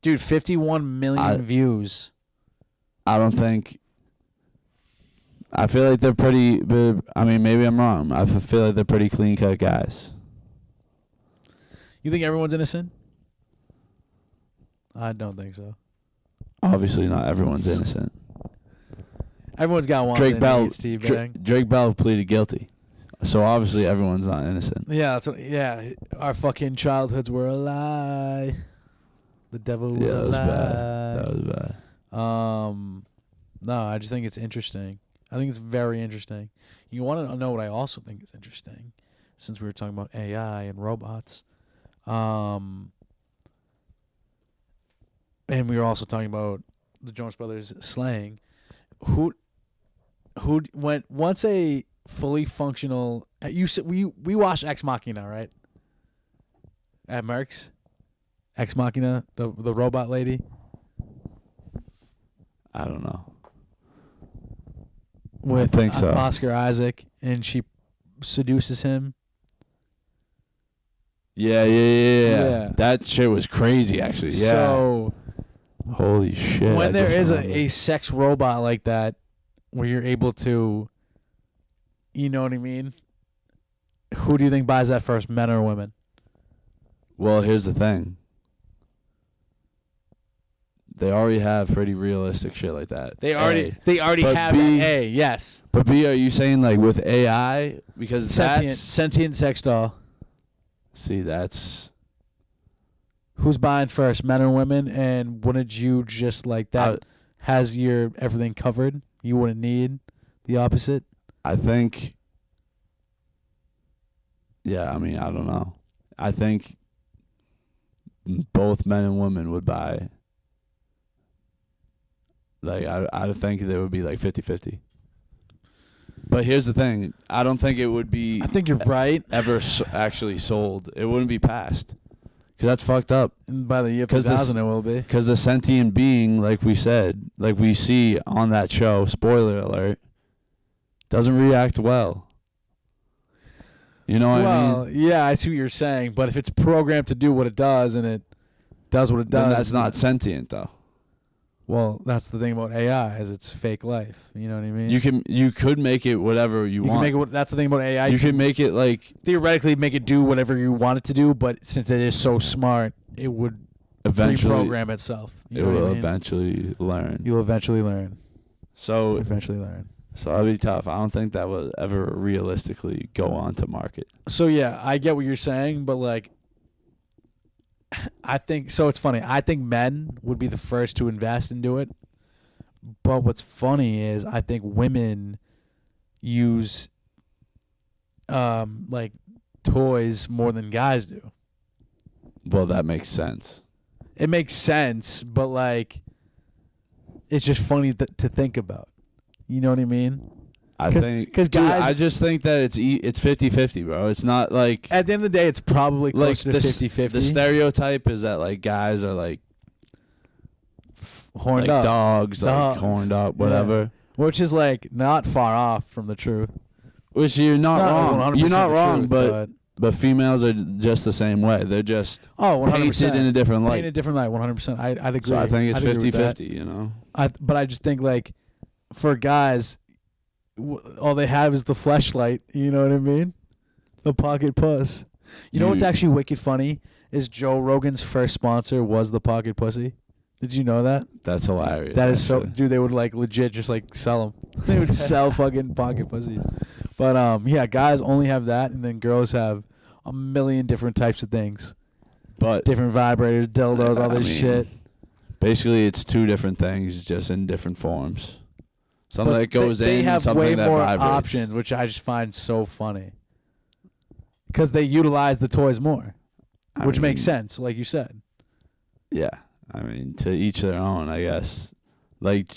Dude, 51 million views.
I don't think. I feel like they're pretty. I mean, maybe I'm wrong. I feel like they're pretty clean cut guys.
You think everyone's innocent? I don't think so.
Obviously, not everyone's innocent.
Everyone's got one.
Drake Bell.
Teabag.
Drake Bell pleaded guilty, so obviously everyone's not innocent.
Yeah, that's what. Yeah, our fucking childhoods were a lie. The devil was
Yeah,
a
that was
lie.
bad. That was bad.
No, I just think it's interesting. I think it's very interesting. You want to know what I also think is interesting, since we were talking about AI and robots, and we were also talking about the Jonas Brothers slaying. Who went once a fully functional? We watched Ex Machina, right? At Merck's. Ex Machina, the robot lady.
I don't know.
With
think so.
Oscar Isaac, and she seduces him.
Yeah. That shit was crazy, actually. Yeah.
So
Holy shit.
when
I
there
just
is
remembered.
a sex robot like that, where you're able to, you know what I mean? Who do you think buys that first, men or women?
Well, here's the thing. They already have pretty realistic shit like that.
They already
But
have
B-
that. A, yes.
But B, are you saying like with AI? Because
Sentient sex doll.
See, that's
Who's buying first, men or women? And wouldn't you just like that has your everything covered? You wouldn't need the opposite?
I think. Yeah, I mean, I don't know. I think both men and women would buy. Like, I think there would be like 50-50. But here's the thing. I don't think it would be
I think you're right.
ever actually sold. It wouldn't be passed. Because that's fucked up.
And by the year
'Cause this-
2000 it will be.
Because the sentient being, like we said, like we see on that show, spoiler alert, doesn't react well. You know what I mean?
Yeah, I see what you're saying, but if it's programmed to do what it does and it does what it does,
Then that's not sentient, though.
Well, that's the thing about AI is it's fake life. You know what I mean?
You could make it whatever you
can
want.
make it. That's the thing about AI.
You can make it like
theoretically make it do whatever you want it to do, but since it is so smart, it would
eventually
reprogram itself. You
it
know what
will
I mean?
eventually learn.
You'll eventually learn.
So
eventually learn.
So that'd be tough. I don't think that would ever realistically go on to market.
So yeah, I get what you're saying, but like, I think so. It's funny. I think men would be the first to invest into it. But what's funny is I think women use like toys more than guys do.
Well, that makes sense.
It makes sense, but like, it's just funny to think about. You know what I mean?
I think
because guys,
I just think that it's 50-50, bro. It's not like
at the end of the day, it's probably closer to 50-50.
The stereotype is that like guys are like
horned
like
up,
dogs, like horned up, whatever.
Yeah. Which is like not far off from the truth.
Which you're not wrong. You're not wrong,
truth,
but females are just the same way. They're just
100%.
painted in a different light.
Painted in a different light, 100%. I'd agree.
So I think it's
I'd agree with
50-50, you know?
But I just think, like, for guys, all they have is the fleshlight. You know what I mean? The pocket puss. You know what's actually wicked funny is Joe Rogan's first sponsor was the pocket pussy. Did you know that?
That's hilarious.
That is so... Dude, they would, like, legit just, like, sell them. They would sell fucking pocket pussies. But, yeah, guys only have that, and then girls have a million different types of things.
But
different vibrators, dildos, all this shit.
Basically, it's two different things, just in different forms. Something that goes
they
in,
have
something
way
that
more
vibrates.
options, which I just find so funny. Because they utilize the toys more, which makes sense, like you said.
Yeah. I mean, to each their own, I guess. Like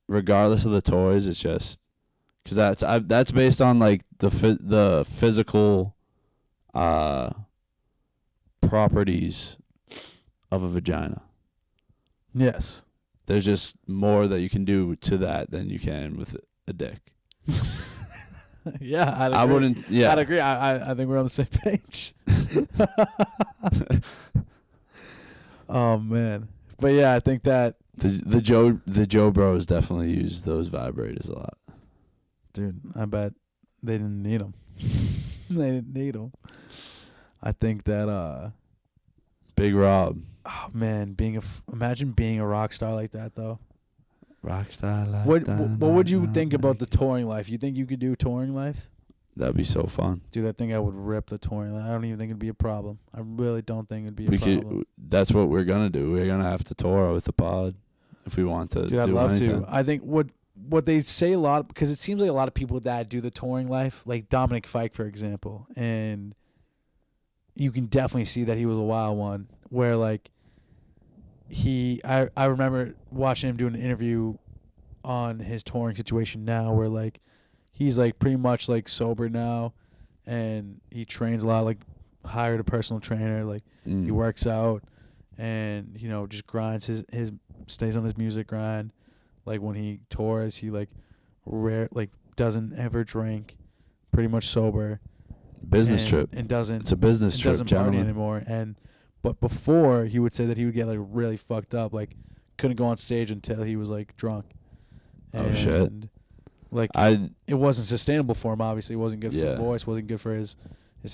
regardless of the toys, it's just because that's based on like the physical properties of a vagina.
Yes.
There's just more that you can do to that than you can with a dick.
Yeah, I'd agree.
I wouldn't. Yeah,
I'd agree. I think we're on the same page. Oh man, but yeah, I think that
the Joe Bros definitely use those vibrators a lot.
Dude, I bet they didn't need them. They didn't need them. I think that
Big Rob.
Oh man, imagine being a rock star like that though.
Rockstar life.
What would you think about the touring life? You think you could do touring life?
That'd be so fun.
Dude, I think I would rip the touring life. I don't even think it'd be a problem. I really don't think it'd be a problem.
That's what we're gonna do. We're gonna have to tour with the pod if we want to.
Dude, I'd love
anything.
to. I think what they say a lot, because it seems like a lot of people that do the touring life, like Dominic Fike, for example, and you can definitely see that he was a wild one. Where like I remember watching him do an interview on his touring situation now, where like he's like pretty much like sober now, and he trains a lot, like hired a personal trainer, like he works out, and just grinds his stays on his music grind. Like when he tours, he like doesn't ever drink, pretty much sober.
Business trip.
And doesn't.
It's a business trip.
Doesn't party anymore. But before, he would say that he would get like really fucked up, like couldn't go on stage until he was like drunk.
Oh shit!
Like it wasn't sustainable for him. Obviously, it wasn't good for the voice. Wasn't good for his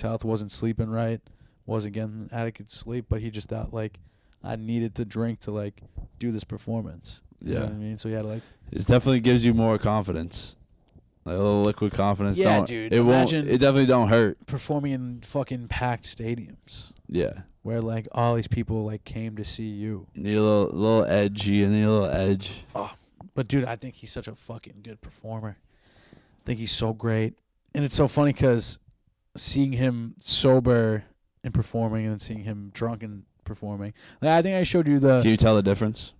health. Wasn't sleeping right. Wasn't getting adequate sleep. But he just thought like I needed to drink to like do this performance. You know what I mean? So he had to like.
It definitely gives you more confidence. Like a little liquid confidence.
Yeah, dude.
It won't. It definitely don't hurt.
Performing in fucking packed stadiums.
Yeah.
Where like all these people like came to see you.
You need a little edge. You need a little edge.
Oh, but dude, I think he's such a fucking good performer. I think he's so great, and it's so funny because seeing him sober and performing, and then seeing him drunk and performing. Like, I think I showed you the.
Can you tell the difference?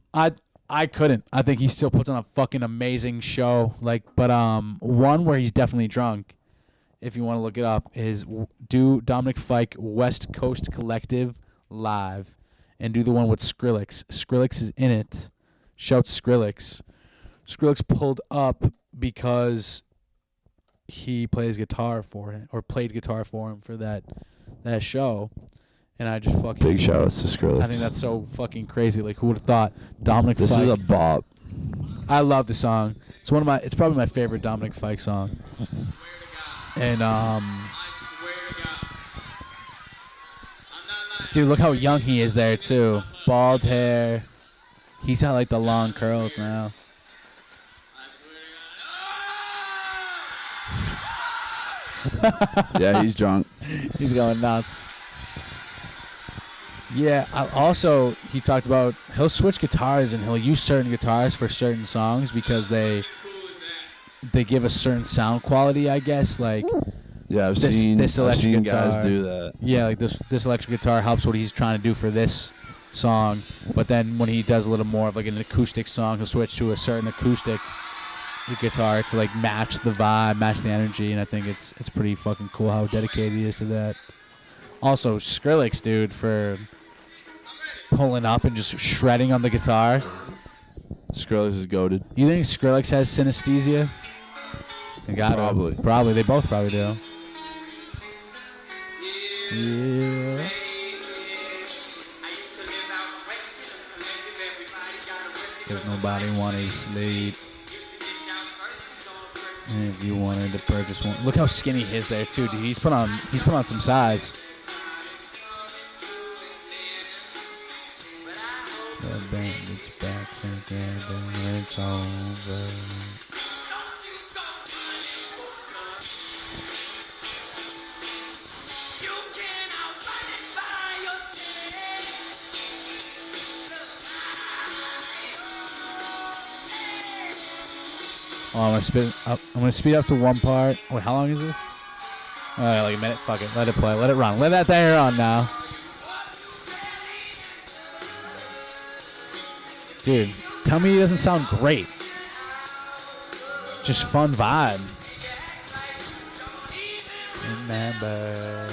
I couldn't. I think he still puts on a fucking amazing show. Like, but one where he's definitely drunk, if you want to look it up, is do Dominic Fike West Coast Collective live, and do the one with Skrillex. Skrillex is in it. Shout Skrillex. Skrillex pulled up because he plays guitar for him, or played guitar for him for that show. And I just fucking...
Big shout outs to Skrillex.
I think that's so fucking crazy. Like, who would have thought Dominic Fike...
This is a bop.
I love the song. It's probably my favorite Dominic Fike song. And, I swear to God. I'm not lying. Dude, look how young he is there, too. Bald hair. He's got like the long curls now.
Yeah, he's drunk.
He's going nuts. Yeah, also, he talked about he'll switch guitars and he'll use certain guitars for certain songs because they give a certain sound quality, I guess. Like,
Yeah, I've
This
seen
electric
guys
guitar.
do that.
yeah, like this electric guitar helps what he's trying to do for this song. But then when he does a little more of like an acoustic song, he'll switch to a certain acoustic guitar to like match the vibe, match the energy. And I think it's pretty fucking cool how dedicated he is to that. Also, Skrillex, dude, for pulling up and just shredding on the guitar.
Skrillex is goated.
You think Skrillex has synesthesia? They got
Probably.
Probably. They both probably do. Yeah. Cause nobody wanted to sleep. And if you wanted to purchase one, look how skinny he is there too, dude. He's put on some size. The band gets back together when it's over. Oh, I'm gonna speed up to one part. Wait, how long is this? Like a minute. Fuck it. Let it play. Let it run. Let that thing run now. Dude, tell me he doesn't sound great. Just fun vibe. Remember.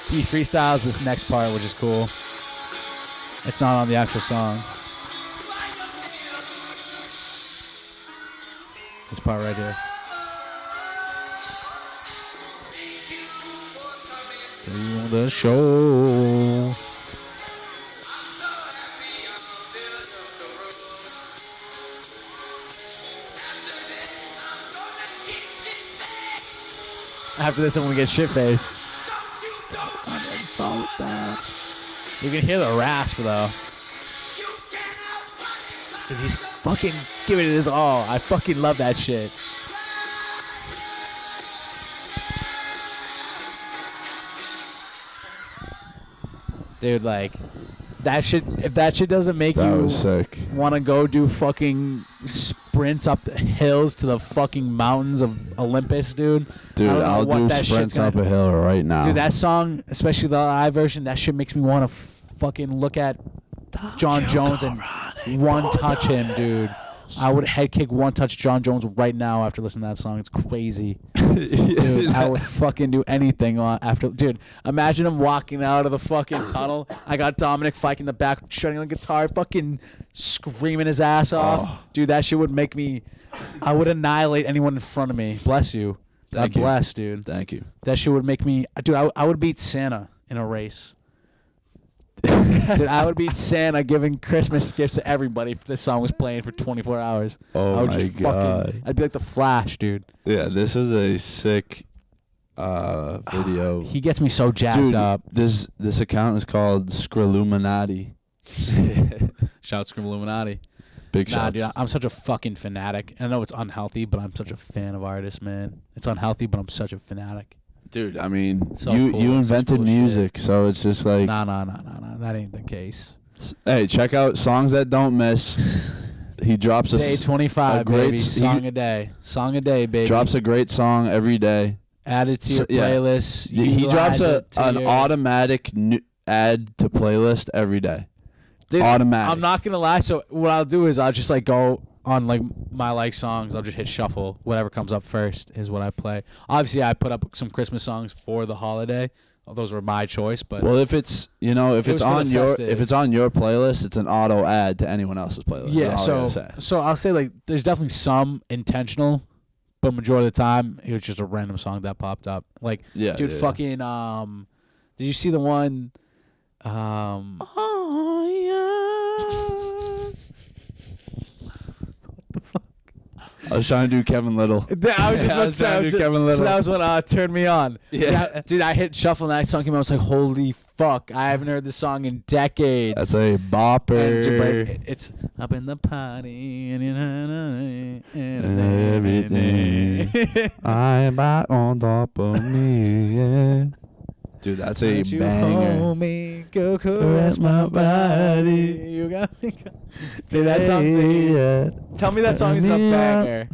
He freestyles this next part, which is cool. It's not on the actual song. This part right here. To the show. After this, I'm gonna get shit faced. You can hear the rasp though. Dude, he's fucking giving it his all. I fucking love that shit. Dude, like, that shit, if that shit doesn't make
That
you
was sick.
want to go do fucking sprints up the hills to the fucking mountains of Olympus, dude.
Dude,
I don't know
I'll
what
do
that
sprints
shit's gonna-
up a hill right now.
Dude, that song, especially the live version, that shit makes me want to fucking look at John Jones and one touch him, dude. I would head kick one touch John Jones right now after listening to that song. It's crazy. Dude, I would fucking do anything after. Dude, imagine him walking out of the fucking tunnel. I got Dominic Fike in the back, shredding on the guitar, fucking screaming his ass off.
Oh.
Dude, that shit would make me. I would annihilate anyone in front of me. Bless you.
Thank
God
you.
bless, dude.
Thank you.
That shit would make me. Dude, I would beat Santa in a race. Dude, I would beat Santa giving Christmas gifts to everybody if this song was playing for 24 hours.
Oh
I would
my
just
god.
fucking. I'd be like the Flash, dude.
Yeah, this is a sick video.
He gets me so jazzed
Dude,
up.
this account is called Skrilluminati.
Shout Scream Illuminati.
Big
Nah,
shots.
dude, I'm such a fucking fanatic. I know it's unhealthy, but I'm such a fan of artists, man. It's unhealthy, but I'm such a fanatic.
Dude, I mean,
So
you
cool.
you
It's such
invented
cool shit.
music, so it's just like,
Nah. That ain't the case.
hey, check out Songs That Don't Miss. He drops a,
Day
s-
25,
a great
baby.
s- he
Song a day. Song a day, baby.
drops a great song every day.
Add it to your
So- yeah.
playlist.
He drops
utilize it to
an
your-
automatic add to playlist every day.
Dude,
automatic.
I'm not gonna lie. So what I'll do is I'll just like go on like my like songs. I'll just hit shuffle. Whatever comes up first is what I play. Obviously, I put up some Christmas songs for the holiday. Well, those were my choice, but
Well, if it's if
It
it's
was for
on
the
your
festive.
if it's on your playlist, it's an auto add to anyone else's playlist.
yeah.
That's all I
So
gotta say.
so I'll say like there's definitely some intentional, but majority of the time it was just a random song that popped up. Like
Yeah,
dude,
yeah.
fucking did you see the one
I was trying to do Kevin Little.
I was just about to say,
trying to do Kevin Little.
so that was what turned me on.
Yeah.
Dude, I hit shuffle and that song came out. I was like, holy fuck. I haven't heard this song in decades.
That's a bopper.
And dude, it's up in the party and
everything. I'm back on top of me, yeah. Dude, that's a
Won't you
banger.
hold me, go caress my body. You got me. Dude, that song's a, tell me that song is a banger.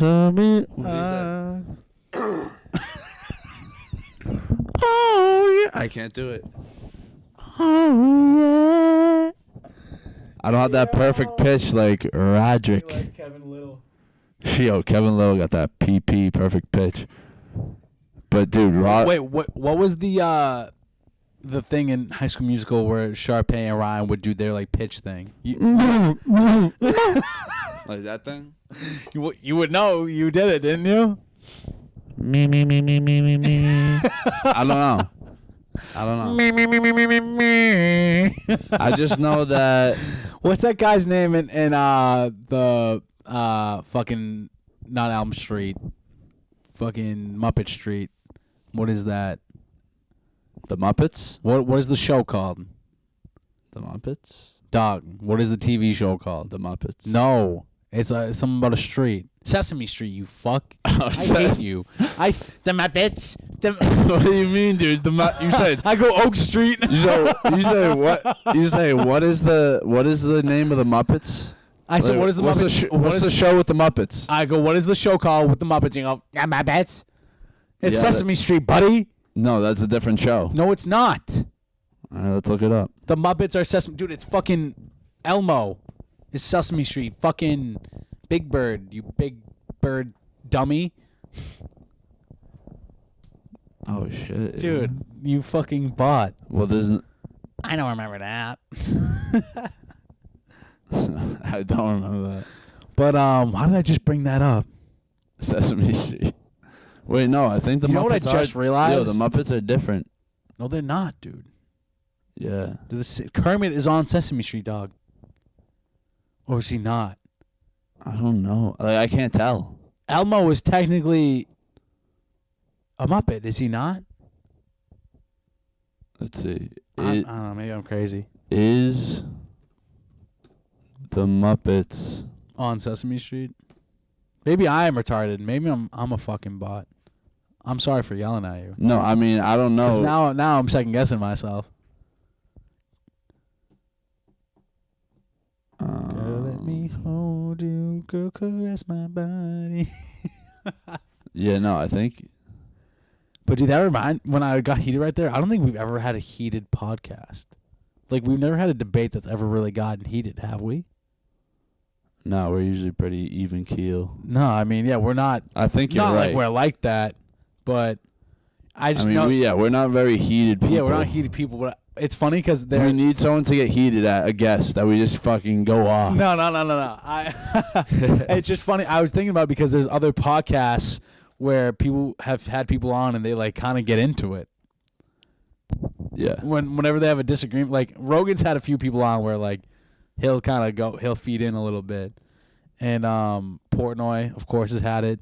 Oh, yeah. I can't do it. Oh, yeah. I don't have that perfect pitch like Roderick.
Like Kevin Little.
Yo, Kevin Little got that PP perfect pitch. But dude,
Wait, what was the thing in High School Musical where Sharpay and Ryan would do their like pitch thing?
Like that thing?
You would know. You did it, didn't you?
Me. I don't know. I just know that.
What's that guy's name in the fucking not Elm Street, fucking Muppet Street? What is that?
The Muppets?
What is the show called?
The Muppets?
Dog. What is the TV show called?
The Muppets.
No, it's something about a street. Sesame Street. You fuck.
Oh,
I hate you. The Muppets.
What do you mean, dude? You said
I go Oak Street.
you say what? You say what is the name of the Muppets?
I said, what is the Muppets?
What's the show with the Muppets?
I go, what is the show called with the Muppets? You go, yeah, Muppets. It's
Yeah,
Sesame Street, buddy.
No, that's a different show.
No, it's not.
All right, let's look it up.
The Muppets are Sesame. Dude, it's fucking Elmo. It's Sesame Street. Fucking Big Bird. You big bird dummy.
Oh shit,
Dude, you fucking bot.
Well, there's.
I don't remember that.
I don't remember that.
But why did I just bring that up?
Sesame Street. Wait, no, I think the
You
Muppets
know what I just realized?
Yo, the Muppets are different.
No, they're not, dude.
Yeah.
Kermit is on Sesame Street, dog. Or is he not?
I don't know. Like, I can't tell.
Elmo is technically a Muppet, is he not?
Let's see.
I don't know. Maybe I'm crazy.
Is the Muppets
On Sesame Street? Maybe I am retarded. Maybe I'm a fucking bot. I'm sorry for yelling at you.
No, I mean, I don't know.
'Cause now I'm second guessing myself. Girl, let me hold you. Girl, caress my body.
Yeah, no, I think.
But dude, that remind when I got heated right there. I don't think we've ever had a heated podcast. Like we've never had a debate that's ever really gotten heated, have we?
No, we're usually pretty even keel.
No, I mean, yeah, we're not.
I think you're
Not
right.
like we're like that, but I just know.
we're not very heated people.
Yeah, we're not heated people. But it's funny because they're.
We need someone to get heated at, a guest that we just fucking go off.
No. It's just funny. I was thinking about it because there's other podcasts where people have had people on and they like kind of get into it.
Yeah.
Whenever they have a disagreement, like Rogan's had a few people on where like he'll feed in a little bit, and Portnoy of course has had it.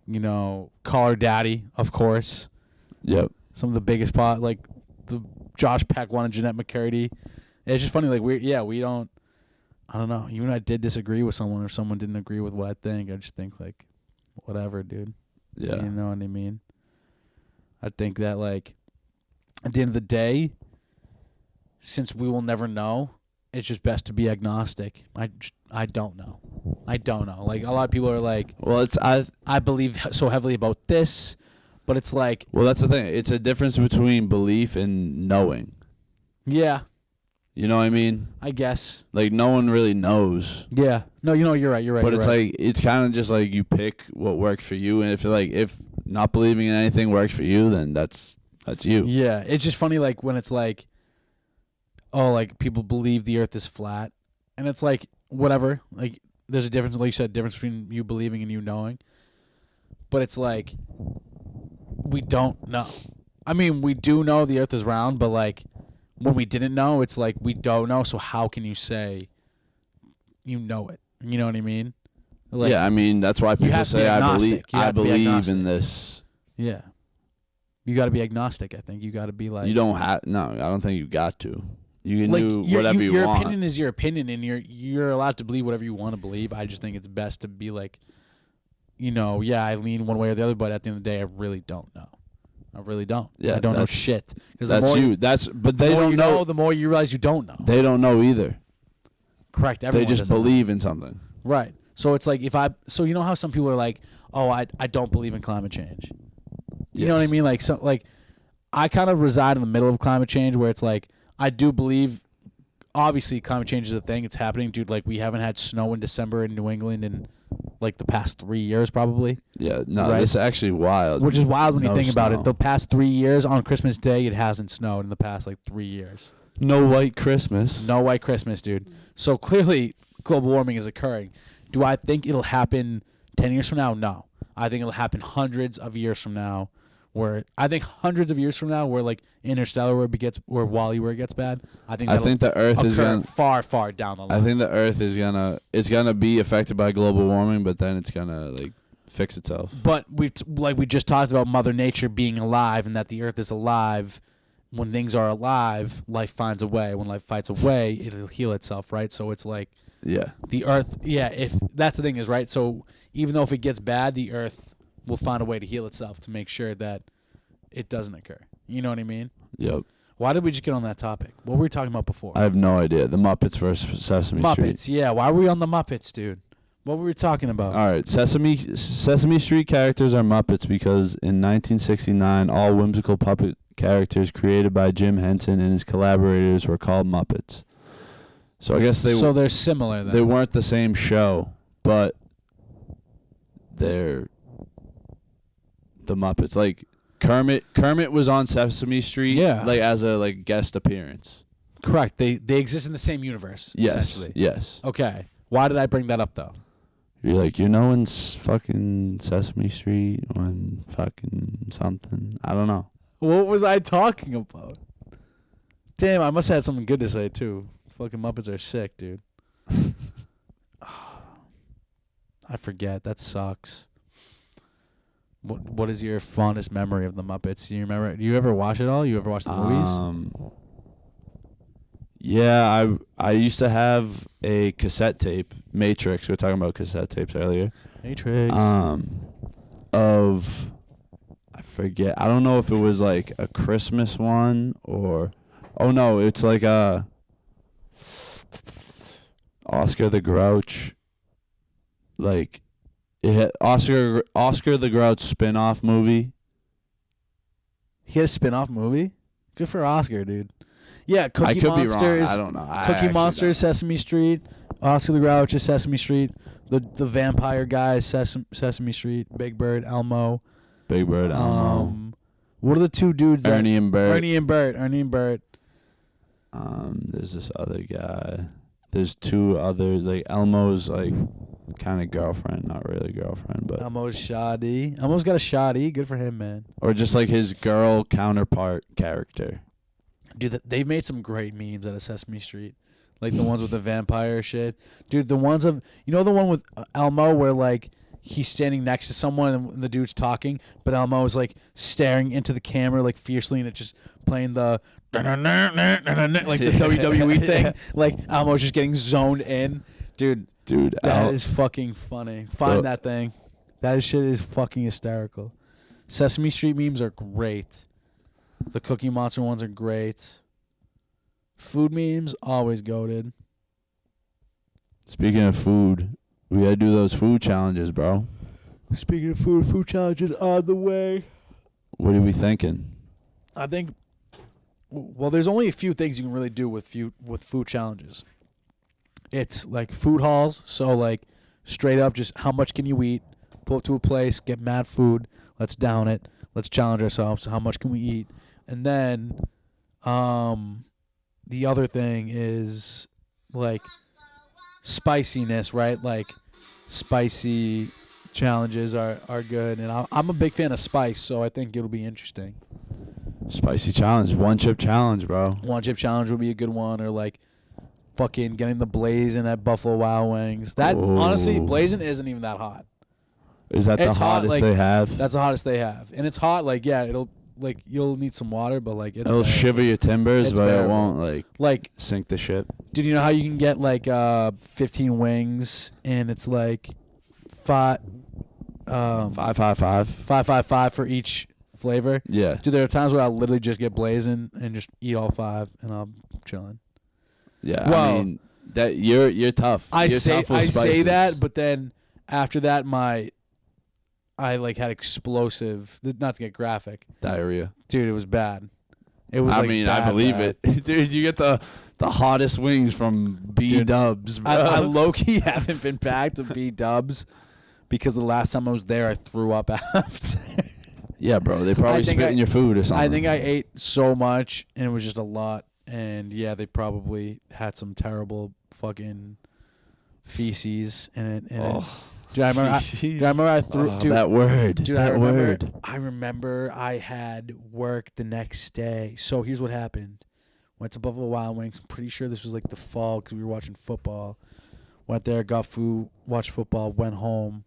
You know, Caller Daddy of course.
Yep.
Some of the biggest like the Josh Peck one and Jeanette McCurdy. It's just funny, like we don't. I don't know. Even if I did disagree with someone, or someone didn't agree with what I think, I just think like, whatever, dude.
Yeah.
You know what I mean? I think that like, at the end of the day, since we will never know, it's just best to be agnostic. I don't know. I don't know. Like a lot of people are like,
well,
I believe so heavily about this, but it's like,
well, that's the thing. It's a difference between belief and knowing.
yeah,
You know what I mean?
I guess.
Like no one really knows.
Yeah. No, you're right.
But it's like it's kind of just like you pick what works for you, and if not believing in anything works for you, then that's you.
Yeah, it's just funny like when it's like, oh, like people believe the Earth is flat, and it's like whatever. Like there's a difference, like you said, difference between you believing and you knowing. But it's like we don't know. I mean, we do know the Earth is round, but like when we didn't know, it's like we don't know. So how can you say you know it? You know what I mean? Like,
yeah, I mean that's why people
have to be
say
agnostic. You
I
have to be
believe
agnostic.
in this.
Yeah. You got to be agnostic. I think you got to be like.
You don't have no. I don't think you got to. You can
Like
do whatever you
your
want.
opinion is your opinion, and you're allowed to believe whatever you want to believe. I just think it's best to be like, yeah, I lean one way or the other, but at the end of the day, I really don't know. I really don't.
Yeah,
I don't know
that's-
shit. Because
That's you. But they
the more
don't
you
know.
the more you realize you don't know.
They don't know either.
Correct.
They
Everyone
just
doesn't know.
believe in something.
Right. So it's like so you know how some people are like, oh, I don't believe in climate change. You know what I
Yes.
mean? Like I kind of reside in the middle of climate change where it's like I do believe obviously climate change is a thing. It's happening, dude. Like we haven't had snow in December in New England in like the past 3 years probably.
Yeah, no,
Right.
this is actually wild.
Which is wild when you
No
think about
snow.
it. The past 3 years on Christmas Day, it hasn't snowed in the past like 3 years.
No white Christmas.
No white Christmas, dude. So clearly, global warming is occurring. Do I think it'll happen 10 years from now? No. I think it'll happen hundreds of years from now. Where like Interstellar, where it gets bad. I think
the Earth is
occur
gonna.
far down the line.
I think the Earth is gonna. It's gonna be affected by global warming, but then it's gonna like fix itself.
But we just talked about Mother Nature being alive, and that the Earth is alive. When things are alive, life finds a way. When life fights a way, it'll heal itself, right? So it's like
Yeah.
the Earth. Yeah, if that's the thing is right. So even though if it gets bad, the Earth will find a way to heal itself to make sure that it doesn't occur. You know what I mean?
Yep.
Why did we just get on that topic? What were we talking about before?
I have no idea. The Muppets versus Sesame
Muppets.
Street.
Yeah. Why were we on the Muppets, dude? What were we talking about?
All right, Sesame Street characters are Muppets because in 1969, all whimsical puppet characters created by Jim Henson and his collaborators were called Muppets. So I guess
they're similar then.
they weren't the same show, but they're the Muppets. Like Kermit was on Sesame Street,
Yeah.
like as a like guest appearance.
Correct. They exist in the same universe.
Yes,
Essentially.
yes.
Okay. Why did I bring that up though?
You're like, in fucking Sesame Street when fucking something. I don't know.
What was I talking about? Damn, I must have had something good to say too. Fucking Muppets are sick, dude. I forget. That sucks. What is your fondest memory of the Muppets? Do you remember? Do you ever watch it all? You ever watch the movies?
Yeah, I used to have a cassette tape, Matrix. We were talking about cassette tapes earlier.
Matrix.
Of I forget. I don't know if it was like a Christmas one or oh no, it's like a Oscar the Grouch. Like it had Oscar the Grouch spin-off movie.
He had a spin-off movie? Good for Oscar, dude. Yeah, Cookie
I could
Monsters.
be wrong. I don't know.
Cookie Monsters, Sesame Street. Oscar the Grouch is Sesame Street. The vampire guy is Sesame Street. Big Bird, Elmo.
Big Bird. I don't know.
What are the two dudes?
Ernie and Bert.
Ernie and Bert.
There's this other guy. There's two others. Like Elmo's like kind of girlfriend, not really girlfriend, but
Elmo's shoddy. Elmo's got a shoddy. Good for him, man.
or just like his girl counterpart character.
Dude, they've made some great memes out of Sesame Street. Like the ones with the vampire shit. Dude, the ones of... You know the one with Elmo where, like, he's standing next to someone and the dude's talking, but Elmo is, like, staring into the camera, like, fiercely, and it's just playing the... like the WWE thing. Like, Elmo's just getting zoned in. Dude, that is fucking funny. Find that thing. That shit is fucking hysterical. Sesame Street memes are great. The Cookie Monster ones are great. Food memes, always goated.
Speaking of food, we gotta do those food challenges, bro.
Speaking of food challenges on the way.
What are we thinking?
I think, well, there's only a few things you can really do with food challenges. It's like food hauls, so like straight up just how much can you eat, pull up to a place, get mad food, let's down it, let's challenge ourselves, how much can we eat? And then the other thing is like spiciness, right? Like spicy challenges are good, and I'm a big fan of spice, so I think it'll be interesting.
Spicy challenge, one chip challenge, bro.
One chip challenge would be a good one, or like fucking getting the blazing at Buffalo Wild Wings. That honestly,
Ooh.
blazing isn't even that hot.
Is that
It's
the
hot,
hottest
like,
they have?
That's the hottest they have, and it's hot. Like it'll like you'll need some water, but like
It'll
bearable.
shiver your timbers,
It's
but
bearable.
it won't
Like,
sink the ship.
dude, you know how you can get like 15 wings, and it's like five,
555.
5 for each flavor.
Yeah.
Dude, there are times where I'll literally just get blazing and just eat all 5, and I'm chilling.
Yeah.
Well,
I mean, that you're tough.
I
You're
say
tough with
I say
spices.
that, but then after that, I like had explosive. Not to get graphic,
Diarrhea.
dude. It was bad. It was.
I
like,
mean,
bad,
I believe
bad.
it. Dude, you get the hottest wings from B-dubs, bro.
I low-key haven't been back to B-dubs because the last time I was there, I threw up after.
Yeah, bro. They probably
think
spit in your food or something.
I think I ate so much, and it was just a lot. And yeah, they probably had some terrible fucking feces in it. Dude, I remember. I threw. Dude,
that word.
Dude,
that word.
I remember I had work the next day. So here's what happened. Went to Buffalo Wild Wings. I'm pretty sure this was like the fall because we were watching football. Went there, got food, watched football, went home.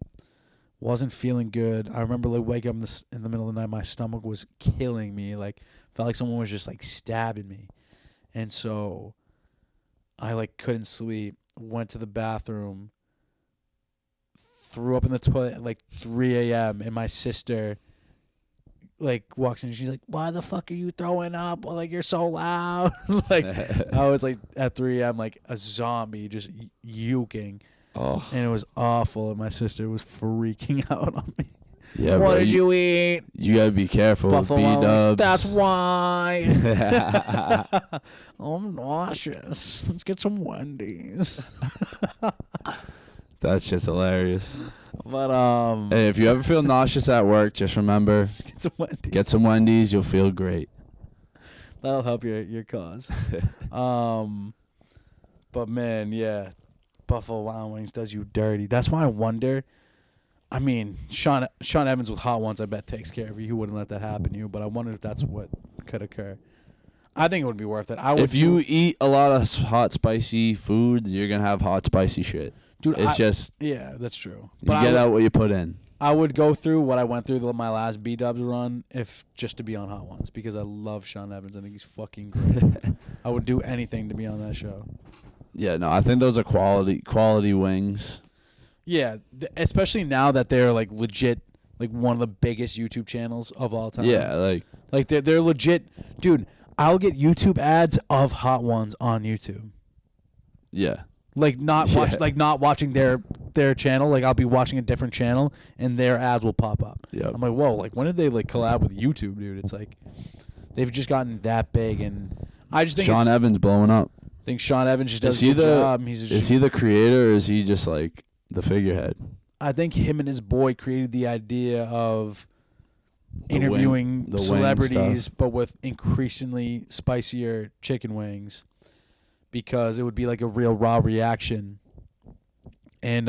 Wasn't feeling good. I remember like waking up in the middle of the night. My stomach was killing me. Like felt like someone was just like stabbing me. And so I like couldn't sleep. Went to the bathroom. Threw up in the toilet at like 3 a.m. and my sister like walks in and she's like, "Why the fuck are you throwing up? Like you're so loud." Like I was like at 3 a.m. like a zombie just yuking.
Oh.
And it was awful, and my sister was freaking out on me.
Yeah,
What
bro,
did you eat?
You gotta be careful.
Buffalo Wild
B-dubs.
Wings. That's why. I'm nauseous. Let's get some Wendy's.
That's just hilarious.
But
Hey, if you ever feel nauseous at work, just remember,
get some Wendy's.
get some Wendy's. You'll feel great.
That'll help your cause. But man, yeah, Buffalo Wild Wings does you dirty. That's why I wonder. I mean, Sean Evans with Hot Ones, I bet takes care of you. He wouldn't let that happen to you. But I wonder if that's what could occur. I think it would be worth it.
If you eat a lot of hot, spicy food, you're gonna have hot, spicy shit.
dude,
It's just
yeah, that's true.
you
But
get out what you put in.
I would go through what I went through my last B-dubs run if just to be on Hot Ones because I love Sean Evans. I think he's fucking great. I would do anything to be on that show.
Yeah, no, I think those are quality wings.
Yeah, especially now that they're like legit, like one of the biggest YouTube channels of all time.
Yeah,
like they're legit, dude. I'll get YouTube ads of Hot Ones on YouTube.
yeah.
Like not watching their channel. Like I'll be watching a different channel and their ads will pop up.
Yep.
I'm like, whoa! Like when did they like collab with YouTube, dude? It's like they've just gotten that big, and I just think
Sean Evans blowing up.
I think Sean Evans just does
Is
a
he
good job.
Is he the creator or is he just like the figurehead?
I think him and his boy created the idea of
The wing-
interviewing
the wing
celebrities,
stuff.
but with increasingly spicier chicken wings, because it would be like a real raw reaction. And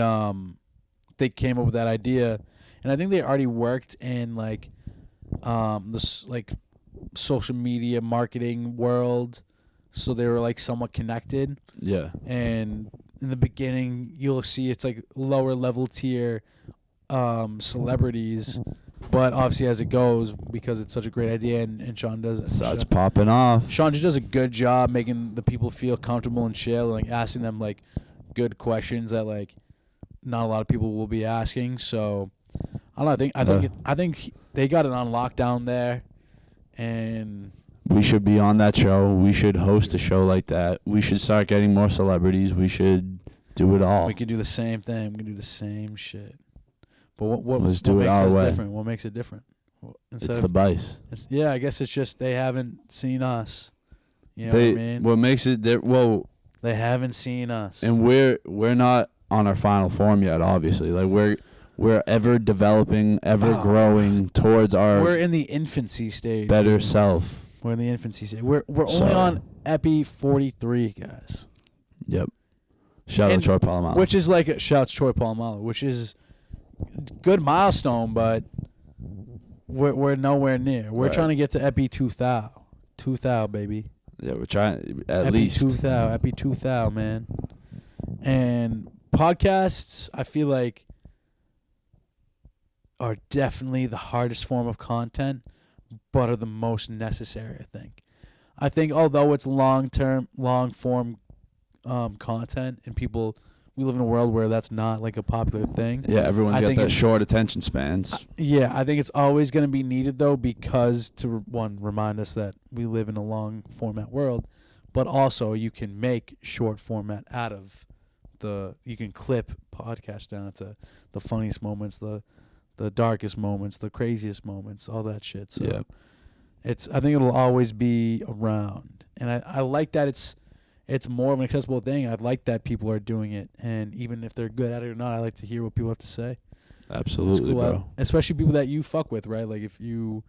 they came up with that idea, and I think they already worked in like this like social media marketing world, so they were like somewhat connected.
Yeah.
And in the beginning, you'll see it's like lower level tier celebrities, but obviously as it goes, because it's such a great idea, and Sean does it.
So it's popping off.
Sean just does a good job making the people feel comfortable and chill, and like asking them like good questions that like not a lot of people will be asking. So I don't know. I think they got it on lockdown there, and
We should be on that show. We should host a show like that. We should start getting more celebrities. We should do it all.
we could do the same thing. We can do the same shit. But what
Let's do it
makes
our
us
way.
different? What makes it different? Instead
It's
of
the Bice.
yeah, I guess it's just they haven't seen us. You know what I mean?
What makes it
They haven't seen us.
and we're not on our final form yet. Obviously, like we're ever developing, ever growing towards our
We're in the infancy stage.
better
dude.
self.
We're in the infancy stage. We're
So-
only on Epi 43, guys.
Yep. Shout out
And-
Troy Polamalu.
Which is like shouts Troy Polamalu, which is good milestone, but we're nowhere near. We're
Right.
trying to get to Epi 2000. 2000, baby.
Yeah, we're trying at
Happy
least.
2000, happy 2000, man. And podcasts, I feel like, are definitely the hardest form of content, but are the most necessary, I think. I think although it's long form content, and people, we live in a world where that's not like a popular thing.
Yeah, everyone's
I
got
think
that
it's-
short attention spans.
Yeah, I think it's always going to be needed though, because to remind us that we live in a long format world, but also you can make short format out of you can clip podcasts down to the funniest moments, the darkest moments, the craziest moments, all that shit. So
Yeah.
I think it'll always be around, and I like that it's more of an accessible thing. I like that people are doing it, and even if they're good at it or not, I like to hear what people have to say.
Absolutely,
It's cool,
bro.
especially people that you fuck with, right? Like if you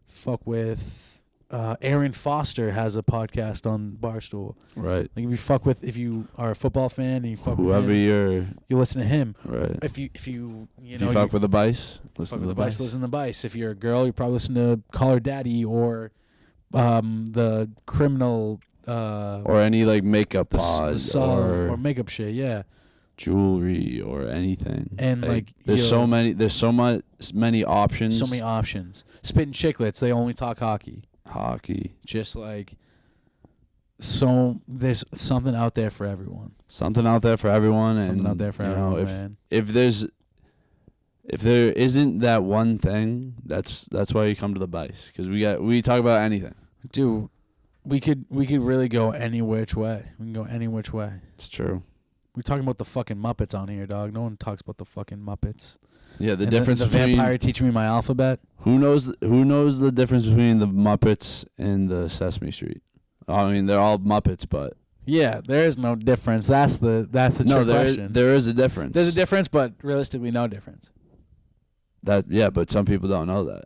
fuck with Aaron Foster has a podcast on Barstool.
Right.
Like if you are a football fan and you fuck
Whoever
with him,
you're.
you listen to him.
Right.
If you
If
know
you fuck with the Bice, listen
fuck
to
with
the
the Bice, listen to the Bice. If you're a girl, you probably listen to Call Her Daddy or the criminal
Or any like makeup
the
pod
Sov
or
or makeup shit. Yeah.
jewelry or anything.
And, like,
there's
you'll-
so many options.
So many options. Spitting Chicklets, they only talk hockey.
Hockey.
Just like there's something out there for everyone.
Something out there for everyone.
Something
and,
out there for
you
everyone,
know,
man.
if there isn't that one thing, that's why you come to the Bice, because we talk about anything.
Dude, we could really go any which way. We can go any which way.
It's true.
We're talking about the fucking Muppets on here, dog. No one talks about the fucking Muppets.
Yeah, the
And
difference
the
between
vampire teaching me my alphabet.
who knows the difference between the Muppets and the Sesame Street. I mean, they're all Muppets, but
Yeah, there is no difference. That's the trick question.
there is a difference.
There's a difference, but realistically, no difference.
But some people don't know that,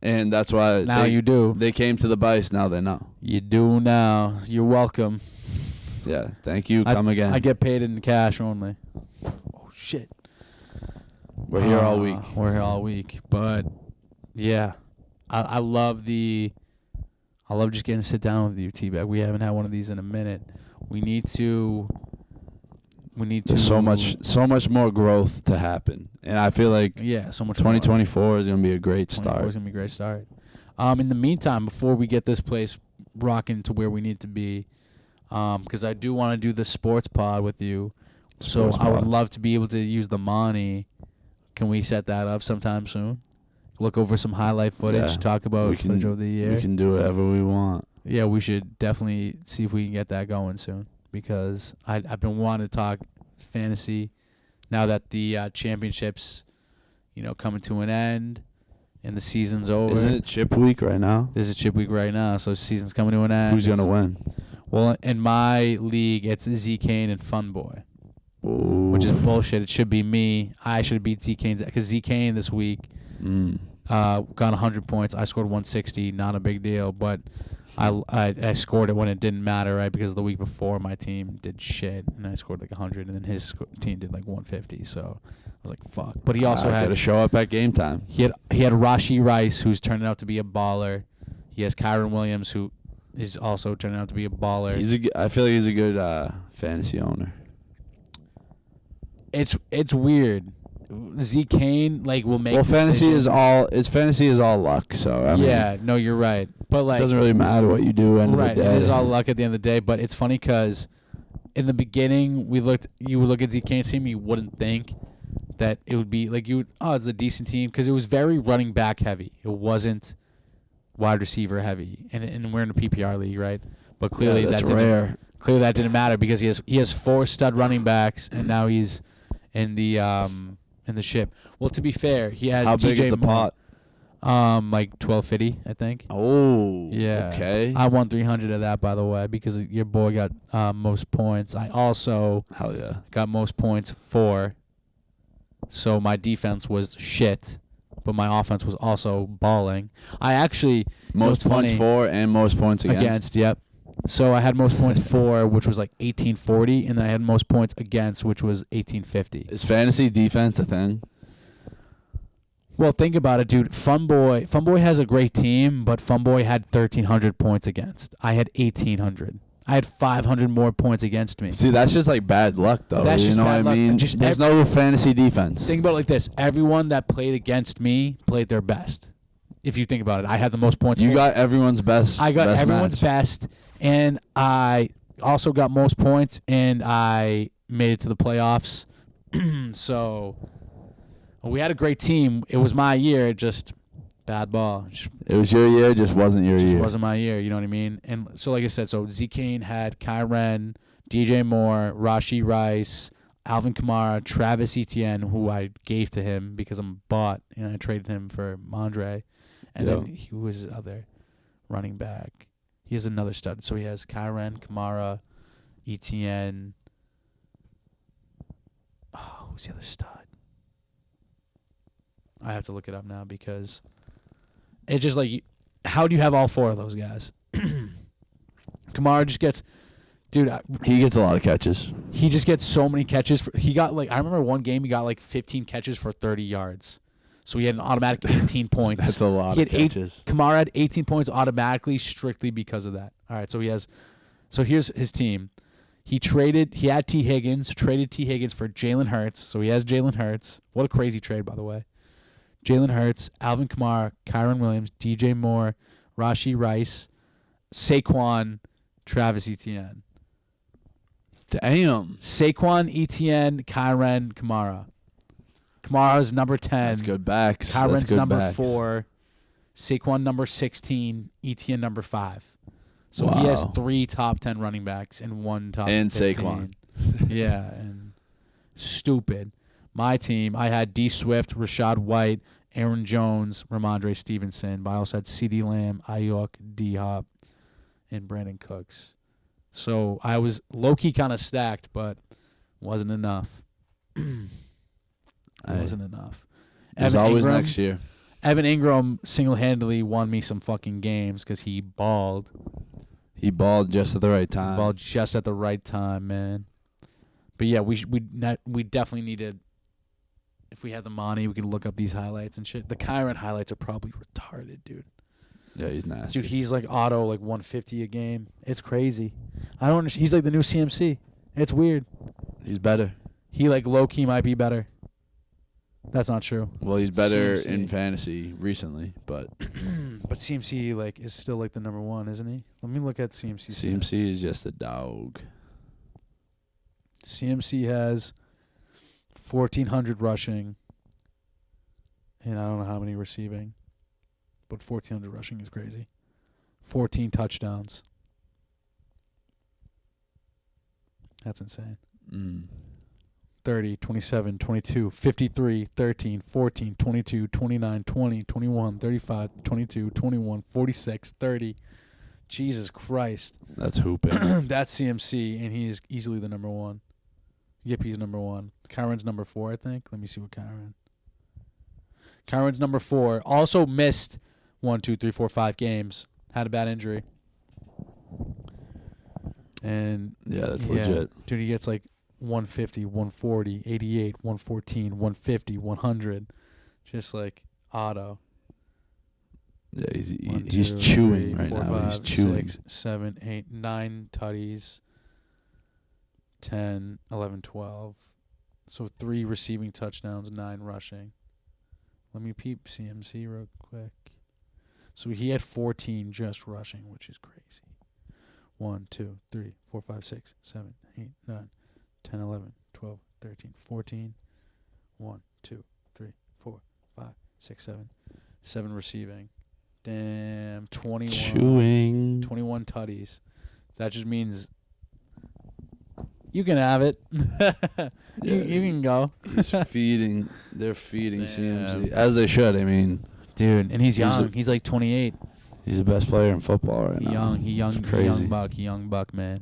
and that's why
Now you do.
They came to the Bice. Now they know.
You do now. You're welcome.
Yeah, thank you. Come again.
I get paid in cash only. Oh shit.
We're here all week.
We're here all week, but yeah, I love just getting to sit down with you, T-Bag. We haven't had one of these in a minute. We need to.
There's so much more growth to happen, and I feel like
Yeah, so much. more.
2024 is gonna be a great
24
start.
is gonna be a great start. In the meantime, before we get this place rocking to where we need to be, because I do want to do the sports pod with you.
Sports
I would
pod.
love to be able to use the Monty. Can we set that up sometime soon? Look over some highlight footage,
Yeah.
talk about footage over the year.
We can do whatever we want.
Yeah, we should definitely see if we can get that going soon, because I've been wanting to talk fantasy now that the championships, coming to an end and the season's over.
Isn't it chip week right now?
There's a chip week right now, so season's coming to an end.
Who's gonna win?
Well, in my league, it's Z Kane and Fun Boy,
Ooh.
which is bullshit. It should be me. I should beat Z Kane because Z Kane this week got 100 points. I scored 160. Not a big deal, but I scored it when it didn't matter, right? Because the week before my team did shit, and I scored like 100, and then his team did like 150. So I was like, fuck. But he also
got to show up at game time.
he had Rashi Rice, who's turning out to be a baller. He has Kyron Williams, who is also turning out to be a baller.
I feel like he's a good fantasy owner.
It's weird. Z Kane will make.
Well, fantasy
decisions.
is all luck. So I mean,
No, you're right. But
it doesn't really matter what you do. End
right,
of the day.
it is all luck at the end of the day. But it's funny because in the beginning, you would look at Z Kane's team, you wouldn't think that it would be it's a decent team, because it was very running back heavy. It wasn't wide receiver heavy, and we're in a PPR league, right? But clearly
that's
that
rare.
Clearly that didn't matter, because he has 4 stud running backs, and now he's in the ship. Well, to be fair, he has
How
DJ
big is the
Moore.
pot?
Like 1250, I think.
Oh,
Yeah.
Okay.
I won 300 of that, by the way, because your boy got most points. I also
Hell yeah.
got most points for. So my defense was shit, but my offense was also balling. I actually
Most points
funny?
for and most points against.
Yep. So I had most points for, which was like 1840, and then I had most points against, which was 1850.
Is fantasy defense a thing?
Well, think about it, dude. Funboy has a great team, but Funboy had 1,300 points against. I had 1,800. I had 500 more points against me.
See, that's just like bad luck, though.
That's
you
just
know
bad
what I
luck.
mean?
Just
There's no fantasy defense.
Think about it like this. Everyone that played against me played their best. If you think about it, I had the most points.
You got everyone's best.
I got
best
everyone's
match.
best, and I also got most points, and I made it to the playoffs. So we had a great team. It was my year, just bad ball.
It was your year, just wasn't your
Just
year.
wasn't my year, you know what I mean? And so, like I said, so Z Kane had Kyren, DJ Moore, Rashi Rice, Alvin Kamara, Travis Etienne, who I gave to him because I'm bought, and I traded him for Mondre. And
Yeah.
then he was his other running back. He has another stud. So he has Kyren, Kamara, Etienne. Oh, who's the other stud? I have to look it up now because it's just like, how do you have all four of those guys? Kamara just gets, dude,
He gets a lot of catches.
he just gets so many catches. He got like, I remember one game he got like 15 catches for 30 yards. So he had an automatic 18 points.
That's a lot
He
of
had eight-
catches.
Kamara had 18 points automatically strictly because of that. All right, so here's his team. He had T. Higgins, traded T. Higgins for Jalen Hurts. So he has Jalen Hurts. What a crazy trade, by the way. Jalen Hurts, Alvin Kamara, Kyren Williams, DJ Moore, Rashi Rice, Saquon, Travis Etienne.
Damn.
Saquon, Etienne, Kyren, Kamara. Kamara's number 10.
That's good backs. That's
Kyren's
good
number
backs.
4. Saquon number 16. Etienne number 5. So he has
Wow.
3 top 10 running backs and 1 top
And
15.
Saquon.
Yeah, and stupid. My team, I had D. Swift, Rashad White, Aaron Jones, Ramondre Stevenson. But I also had CeeDee Lamb, Ayuk, D-Hop, and Brandon Cooks. So I was low-key kind of stacked, but wasn't enough. Wasn't enough.
There's always next year.
Evan Ingram single-handedly won me some fucking games because he balled.
He balled just at the right time.
Balled just at the right time, man. But yeah, we definitely needed. If we had the money, we could look up these highlights and shit. The Kyren highlights are probably retarded, dude.
Yeah, he's nasty.
Dude, he's like auto like 150 a game. It's crazy. I don't understand. He's like the new CMC. It's weird.
He's better.
He like low key might be better. That's not true.
Well, he's better
CMC.
in fantasy recently, but
But CMC like is still like the number 1, isn't he? Let me look at CMC.
CMC
stats.
is just a dog.
CMC has 1,400 rushing, and I don't know how many receiving, but 1,400 rushing is crazy. 14 touchdowns. That's insane. 30, 27, 22, 53, 13, 14, 22, 29, 20, 21, 35, 22, 21, 46, 30. Jesus Christ.
That's hooping.
That's CMC, and he is easily the number 1. Yippie's number 1. Kyren's number 4, I think. Let me see what Kyren's number 4. Also missed 1, 2, 3, 4, 5 games. Had a bad injury. And
Yeah, that's legit.
Dude, he gets like 150, 140, 88, 114, 150, 100. Just like auto.
Yeah, he's
1,
he's
2,
chewing
3,
right
4,
now.
5,
He's chewing.
6, 7, 8, 9 tutties. 10, 11, 12. So 3 receiving touchdowns, 9 rushing. Let me peep CMC real quick. So he had 14 just rushing, which is crazy. 1, 2, 3, 4, 5, 6, 7, 8, 9, 10, 11, 12, 13, 14. 1, 2, 3, 4, 5, 6, 7. 7 receiving. Damn, 21.
Chewing.
21 tutties. That just means you can have it. You can go.
He's feeding. They're feeding
Damn.
CMC as they should. I mean,
Dude, and he's
He's
young. He's like 28.
he's the best player in football right now.
He young
It's crazy.
young buck, man.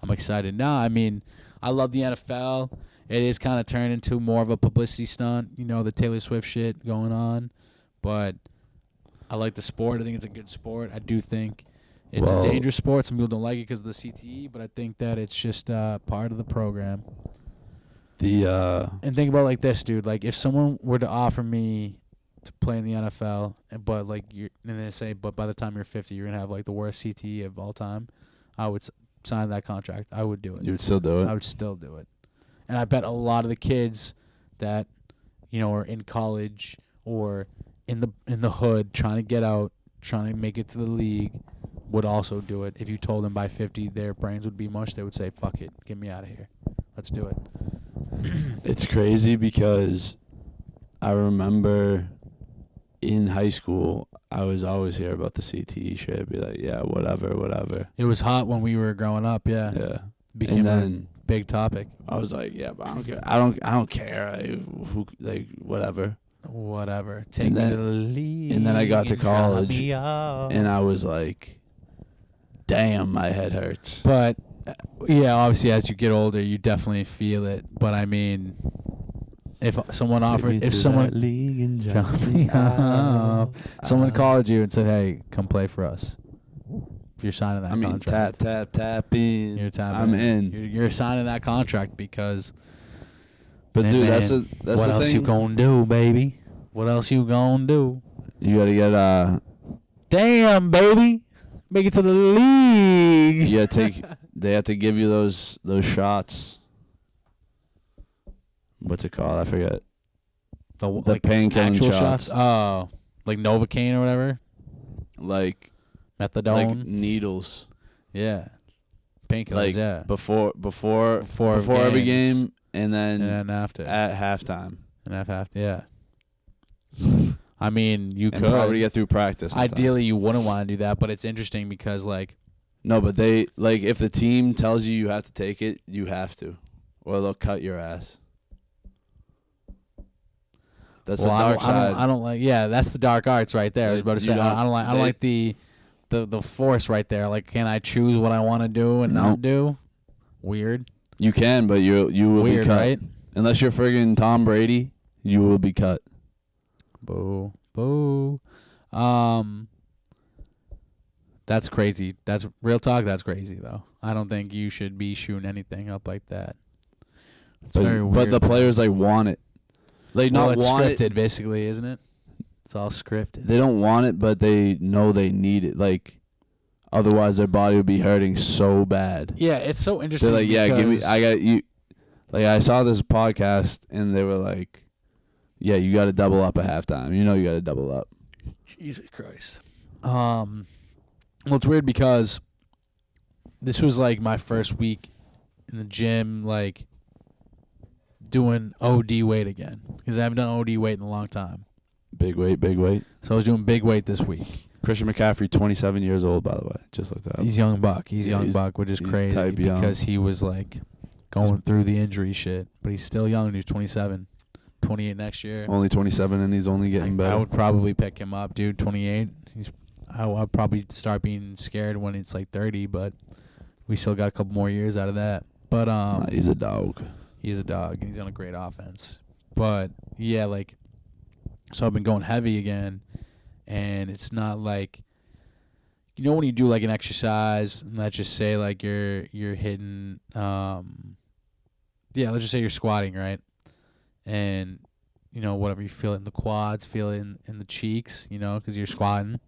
I'm excited. Nah, I mean, I love the NFL. It is kind of turned into more of a publicity stunt, you know, the Taylor Swift shit going on. But I like the sport. I think it's a good sport. I do think it's
Well-
a dangerous sport. Some people don't like it because of the CTE, but I think that it's just part of the program.
The
And think about it like this, dude. Like, if someone were to offer me to play in the NFL, but like and they say, but by the time you're 50, you're gonna have like the worst CTE of all time, I would sign that contract. I would do it.
You would still do it?
I would still do it. And I bet a lot of the kids that, are in college or in the hood trying to get out, trying to make it to the league, would also do it. If you told them by 50 their brains would be mush, they would say, fuck it, get me out of here. Let's do it.
It's crazy because I remember in high school, I was always hear about the CTE shit. I'd be like, yeah, whatever.
It was hot when we were growing up, yeah.
Yeah.
Became a big topic.
I was like, yeah, but I don't care. I don't care. Whatever.
Whatever. Take me to the league.
And then I got to college,
and
and I was like, damn, my head hurts.
But yeah, obviously as you get older, you definitely feel it. But I mean, if someone someone called you and said, "Hey, come play for us," you're signing that contract.
Tap in.
You're tapping.
I'm in.
You're signing that contract because.
But dude, that's
what
the
else
thing.
you gonna do, baby? What else you gonna do?
You gotta get
Damn, baby, make it to the league.
You gotta they have to give you those shots. What's it called? I forget.
The
like painkilling
actual
shots.
Oh, like Novocaine or whatever.
Like
Methadone.
Like needles.
Yeah. Painkillers.
Like
yeah.
Before every game, and then
after
at halftime.
And after, yeah. I mean, you could
probably get through practice.
Ideally, you wouldn't want to do that, but it's interesting because, like,
no, but they if the team tells you have to take it, you have to, or they'll cut your ass. That's the dark side.
I don't like. Yeah, that's the dark arts right there. I was about to say. I don't like the force right there. Like, can I choose what I want to do and not do? Weird.
You can, but you will
Weird,
be cut.
Right?
Unless you're friggin' Tom Brady, you will be cut.
Boo. That's crazy. That's real talk. That's crazy though. I don't think you should be shooting anything up like that. It's very weird.
But the players want it.
It's scripted, basically, isn't it? It's all scripted.
They don't want it, but they know they need it. Like, otherwise their body would be hurting so bad.
Yeah, it's so interesting.
They're like, yeah, give me. I got you. Like, I saw this podcast and they were like, yeah, you got to double up at halftime. You got to double up.
Jesus Christ. Well, it's weird because this was like my first week in the gym, like doing OD weight again because I haven't done OD weight in a long time.
Big weight.
So I was doing big weight this week.
Christian McCaffrey, 27 years old, by the way. Just like that.
He's young buck. He's young buck, which is crazy because he was like going through the injury shit. But he's still young. He's 27, 28 next year.
Only 27, and he's only getting better.
I would probably pick him up, dude. 28. I'll probably start being scared when it's like 30, but we still got a couple more years out of that. But
he's a dog.
He's a dog, and he's on a great offense. But yeah, like, so I've been going heavy again, and it's not like, when you do like an exercise, and let's just say like you're hitting, let's just say you're squatting, right? And whatever, you feel it in the quads, feel it in the cheeks, because you're squatting.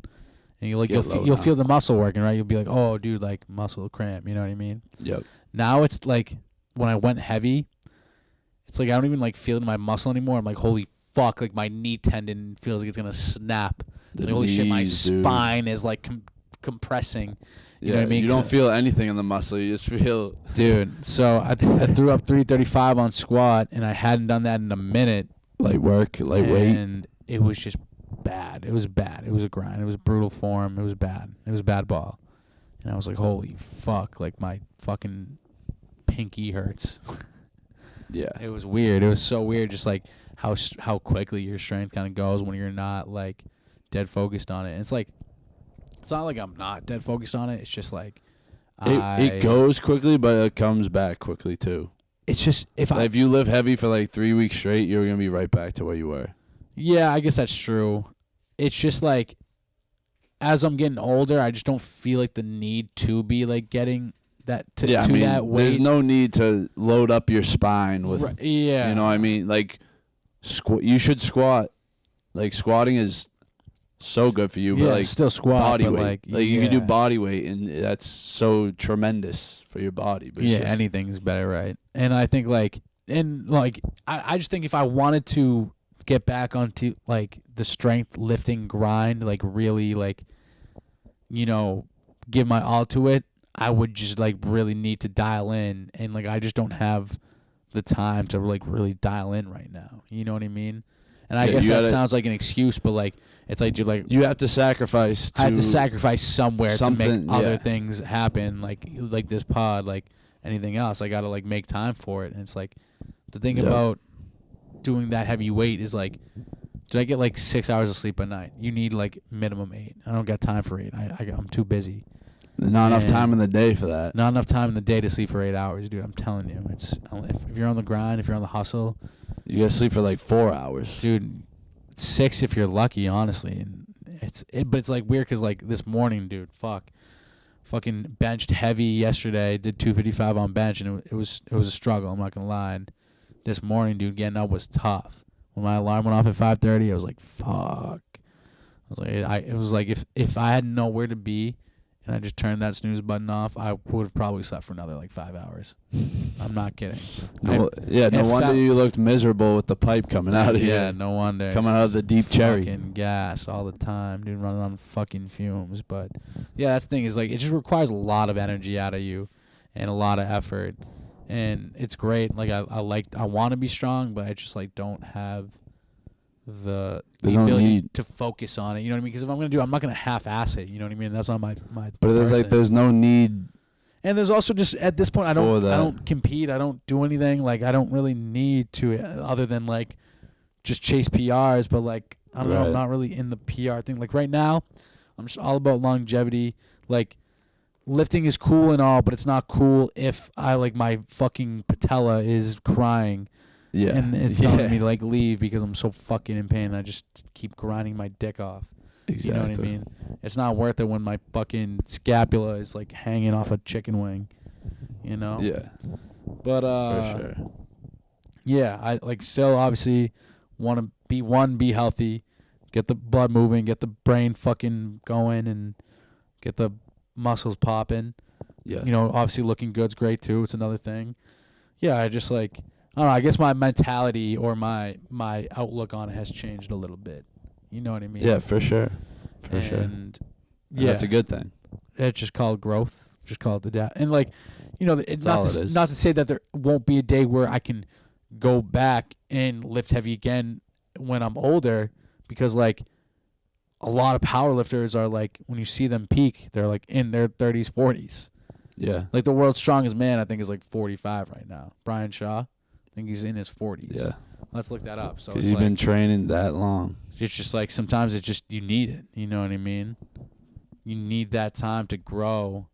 And you'll feel the muscle working, right? You'll be like, oh, dude, like muscle cramp. You know what I mean?
Yep.
Now it's like when I went heavy, it's like I don't even like feel it in my muscle anymore. I'm like, holy fuck, like my knee tendon feels like it's gonna snap. Like, holy shit, my spine is like compressing. You know what I mean?
You don't feel anything in the muscle. You just feel.
Dude, so I threw up 335 on squat, and I hadn't done that in a minute.
Light weight.
And it was just bad. It was bad. It was a grind. It was brutal form. It was bad. It was bad ball. And I was like, holy fuck, like my fucking pinky hurts.
Yeah.
It was weird. It was so weird, just like how quickly your strength kind of goes when you're not like dead focused on it. And it's like, it's not like I'm not dead focused on it. It's just like
it goes quickly, but it comes back quickly too.
It's just if
you live heavy for like 3 weeks straight, you're gonna be right back to where you were.
Yeah, I guess that's true. It's just like as I'm getting older, I just don't feel like the need to be like getting that that weight.
There's no need to load up your spine with.
Yeah.
You know what I mean? Like, you should squat Like squatting is so good for you,
Yeah,
but like
still squat,
body
but,
weight.
like,
You can do
yeah.
body weight, and that's so tremendous for your body. But it's
Yeah,
just,
anything's better, right? And I think I just think if I wanted to get back onto like the strength lifting grind, like really like, give my all to it, I would just like really need to dial in, and like I just don't have the time to like really dial in right now. You know what I mean? And I
Yeah,
guess
you
that
gotta-
sounds like an excuse, but like it's like
you have to sacrifice.
I had to sacrifice somewhere to make
something,
other
yeah.
things happen, like this pod, like anything else. I gotta like make time for it. And it's like the thing
Yep.
about doing that heavy weight is like, did I get like 6 hours of sleep a night? You need like minimum 8. I don't got time for 8. I'm too busy.
Not enough
And
time in the day for that.
Not enough time in the day to sleep for 8 hours, dude. I'm telling you, it's if you're on the grind, if you're on the hustle,
You gotta sleep for like 4 hours.
dude. 6 if you're lucky, honestly. And but it's like weird because like this morning, dude, fucking benched heavy yesterday. Did 255 on bench, and it was a struggle. I'm not gonna lie. And this morning, dude, getting up was tough. When my alarm went off at 5:30, I was like, fuck. It was like if I had nowhere to be, and I just turned that snooze button off, I would have probably slept for another like 5 hours. I'm not kidding.
No
it
wonder
felt-
you looked miserable with the pipe coming out of here.
Yeah, no wonder.
Coming out of the deep cherry.
Fucking gas all the time, dude, running on fucking fumes. But yeah, that's the thing is like it just requires a lot of energy out of you, and a lot of effort, and it's great. Like I want to be strong, but I just like don't have the
There's no
ability
need.
to focus on it. You know what I mean? Because if I'm gonna do, I'm not gonna half-ass it. You know what I mean? That's not my.
But there's
person.
like there's no need.
And there's also just at this point I
For that.
don't compete. I don't do anything. Like I don't really need to other than like just chase PRs. But like I don't know. I'm
Right.
not really in the PR thing. Like right now, I'm just all about longevity. Like lifting is cool and all, but it's not cool if I like my fucking patella is crying
Yeah.
and it's telling me to like leave because I'm so fucking in pain. I just keep grinding my dick off.
Exactly.
You know what I mean? It's not worth it when my fucking scapula is like hanging off a chicken wing. You know?
Yeah.
But
For sure.
yeah, I like still obviously want to be healthy, get the blood moving, get the brain fucking going, and get the muscles popping.
Yeah.
You know, obviously looking good's great too. It's another thing. Yeah, I just like I don't know. I guess my mentality or my outlook on it has changed a little bit. You know what I mean?
Yeah, for sure. For sure.
And
Yeah.
yeah,
That's a good thing.
it's just called growth. Just called adapt. And like, you know, it's
That's all it is.
not to say that there won't be a day where I can go back and lift heavy again when I'm older, because like a lot of power lifters are like when you see them peak, they're like in their 30s, 40s.
Yeah.
Like the world's strongest man, I think, is like 45 right now. Brian Shaw, I think he's in his 40s.
Yeah.
Let's look that up. So
Because
it's
you've
like,
been training that long.
it's just like sometimes it's just you need it. You know what I mean? You need that time to grow.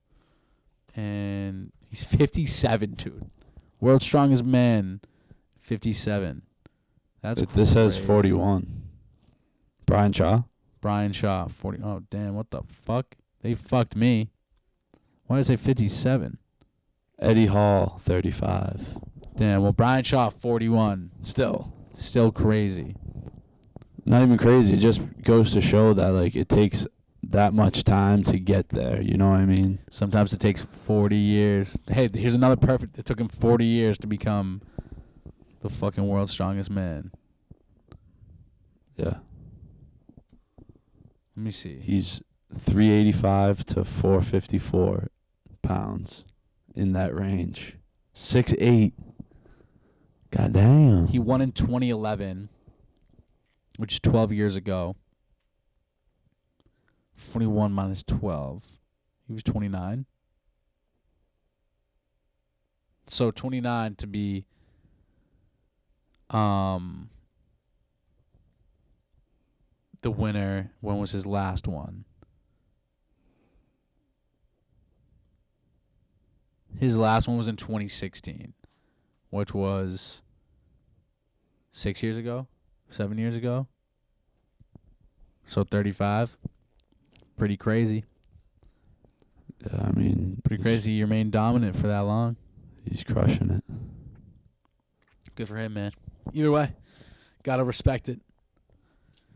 And he's 57, dude. World's strongest man, 57. That's
This says
crazy.
41. Brian Shaw.
Brian Shaw, 40. Oh, damn, what the fuck? They fucked me. Why did I say 57?
Eddie Hall, 35.
Damn, well, Brian Shaw, 41.
Still.
Still crazy.
Not even crazy. It just goes to show that like it takes that much time to get there. You know what I mean?
Sometimes it takes 40 years. Hey, here's another perfect. It took him 40 years to become the fucking world's strongest man.
Yeah.
Let me see.
He's 385 to 454 pounds in that range. 6'8". God damn.
He won in 2011, which is 12 years ago. 41 minus 12. He was 29. So 29 to be the winner. When was his last one? His last one was in 2016, which was 6 years ago, 7 years ago. So 35. Pretty crazy.
Yeah, I mean,
Pretty crazy. You remain dominant for that long.
He's crushing it.
Good for him, man. Either way, gotta respect it.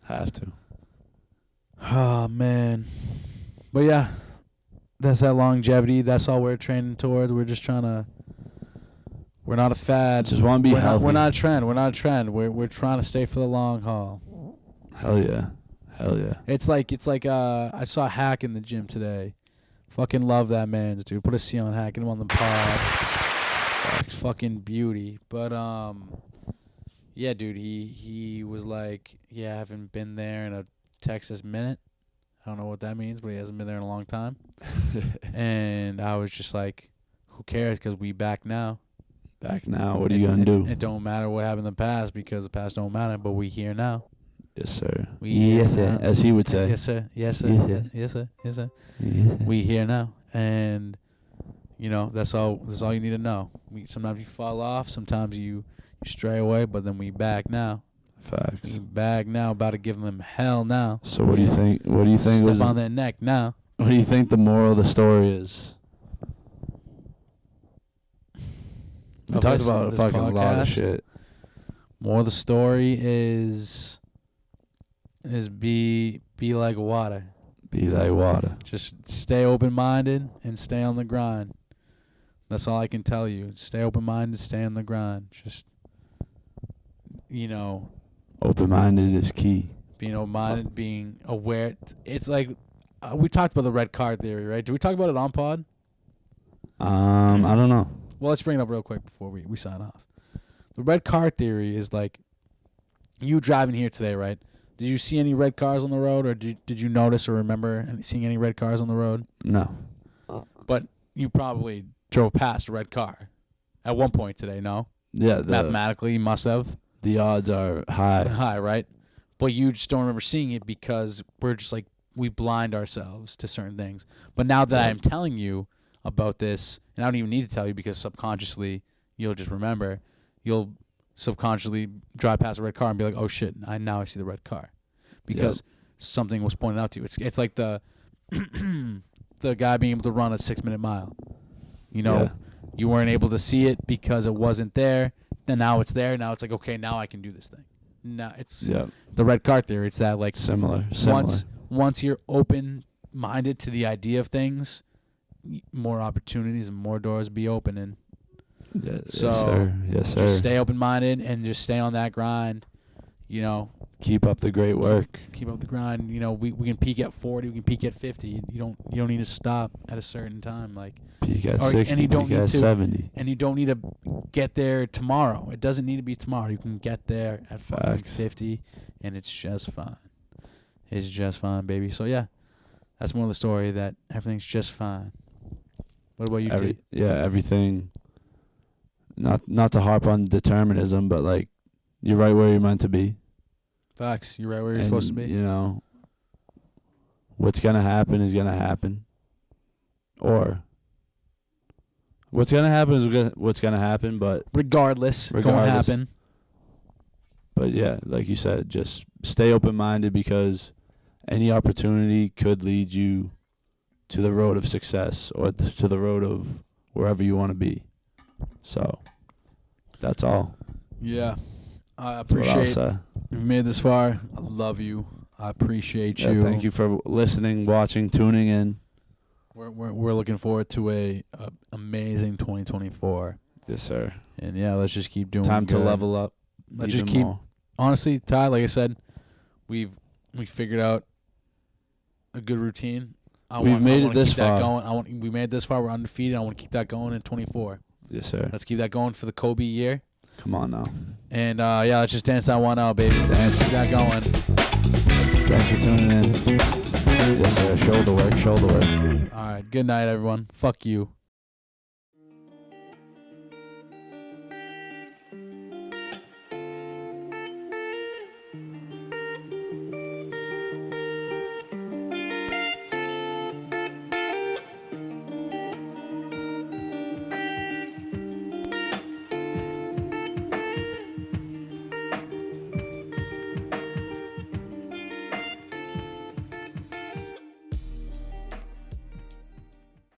Have to.
Oh man, but yeah, that's that longevity. That's all we're training towards. We're just trying to. We're not a fad.
Just want to be healthy.
We're not a trend. We're not a trend. We're trying to stay for the long haul.
Hell yeah. Hell yeah.
It's like I saw Hack in the gym today. Fucking love that man's dude. Put a C on Hack. Get him on the pod. Fucking beauty. But yeah, dude. He was like, yeah, I haven't been there in a Texas minute. I don't know what that means, but he hasn't been there in a long time. And I was just like, who cares? Because we back now.
Back now. What are you gonna do?
It don't matter what happened in the past because the past don't matter. But we here now.
Yes, sir.
Yes,
sir. As he would say.
Yes, sir. Yes, sir.
Yes, sir.
Yes, sir. Yes, sir.
Yes, sir.
We here now, and you know that's all. That's all you need to know. Sometimes you fall off. Sometimes you stray away. But then we back now.
Facts.
We back now. About to give them hell now.
So what do you think? What do you think
Step on their neck now.
What do you think the moral of the story is? We talked about a fucking lot of shit.
More of the story is be like water.
Be like water.
Just stay open-minded and stay on the grind. That's all I can tell you. Stay open-minded, stay on the grind. Just, you know.
Open-minded is key.
Being open-minded, being aware. It's like, we talked about the red card theory, right? Did we talk about it on pod?
I don't know.
Well, let's bring it up real quick before we sign off. The red car theory is like, you driving here today, right? Did you see any red cars on the road, or did you notice or remember seeing any red cars on the road?
No.
But you probably drove past a red car at one point today, no?
Yeah.
Mathematically, you must have.
The odds are high.
High, right? But you just don't remember seeing it because we're just like, we blind ourselves to certain things. But now that I'm telling you about this, and I don't even need to tell you because subconsciously you'll just remember, you'll subconsciously drive past a red car and be like, oh shit, now I see the red car. Because something was pointed out to you. It's like the the guy being able to run a 6-minute mile. You know, you weren't able to see it because it wasn't there. Then now it's there. Now it's like, okay, now I can do this thing. Now it's the red car theory. It's that like
similar.
Once you're open-minded to the idea of things, more opportunities and more doors be opening.
Yeah,
so
yes, sir. Yes, sir.
Just stay open-minded and just stay on that grind. You know,
keep up the great work.
Keep up the grind. You know, we can peak at 40. We can peak at 50. You don't need to stop at a certain time. Like
peak at 60. Peak at 70.
And you don't need to get there tomorrow. It doesn't need to be tomorrow. You can get there at fucking 50, and it's just fine. It's just fine, baby. So yeah, that's more of the story. That everything's just fine. What about you, T?
Yeah, everything. Not to harp on determinism, but like you're right where you're meant to be.
Facts. You're right where you're supposed to be.
You know, what's gonna happen is gonna happen, or what's gonna happen is what's gonna happen. But
regardless, going to happen.
But yeah, like you said, just stay open-minded because any opportunity could lead you to the road of success or to the road of wherever you want to be. So that's all.
Yeah. I appreciate you've made this far. I love you. I appreciate you.
Thank you for listening, watching, tuning in.
We're looking forward to a amazing 2024.
Yes, sir.
And yeah, let's just keep doing
Time
good.
to level up.
Let's just keep more. Honestly, Ty, like I said, we figured out a good routine.
We've made it this far.
We made it this far. We're undefeated. I want to keep that going in 24.
Yes, sir.
Let's keep that going for the Kobe year.
Come on now.
And yeah, let's just dance that one out, baby.
Dance.
Keep that going.
Thanks for tuning in. Yes, sir. Shoulder work.
All right. Good night, everyone. Fuck you.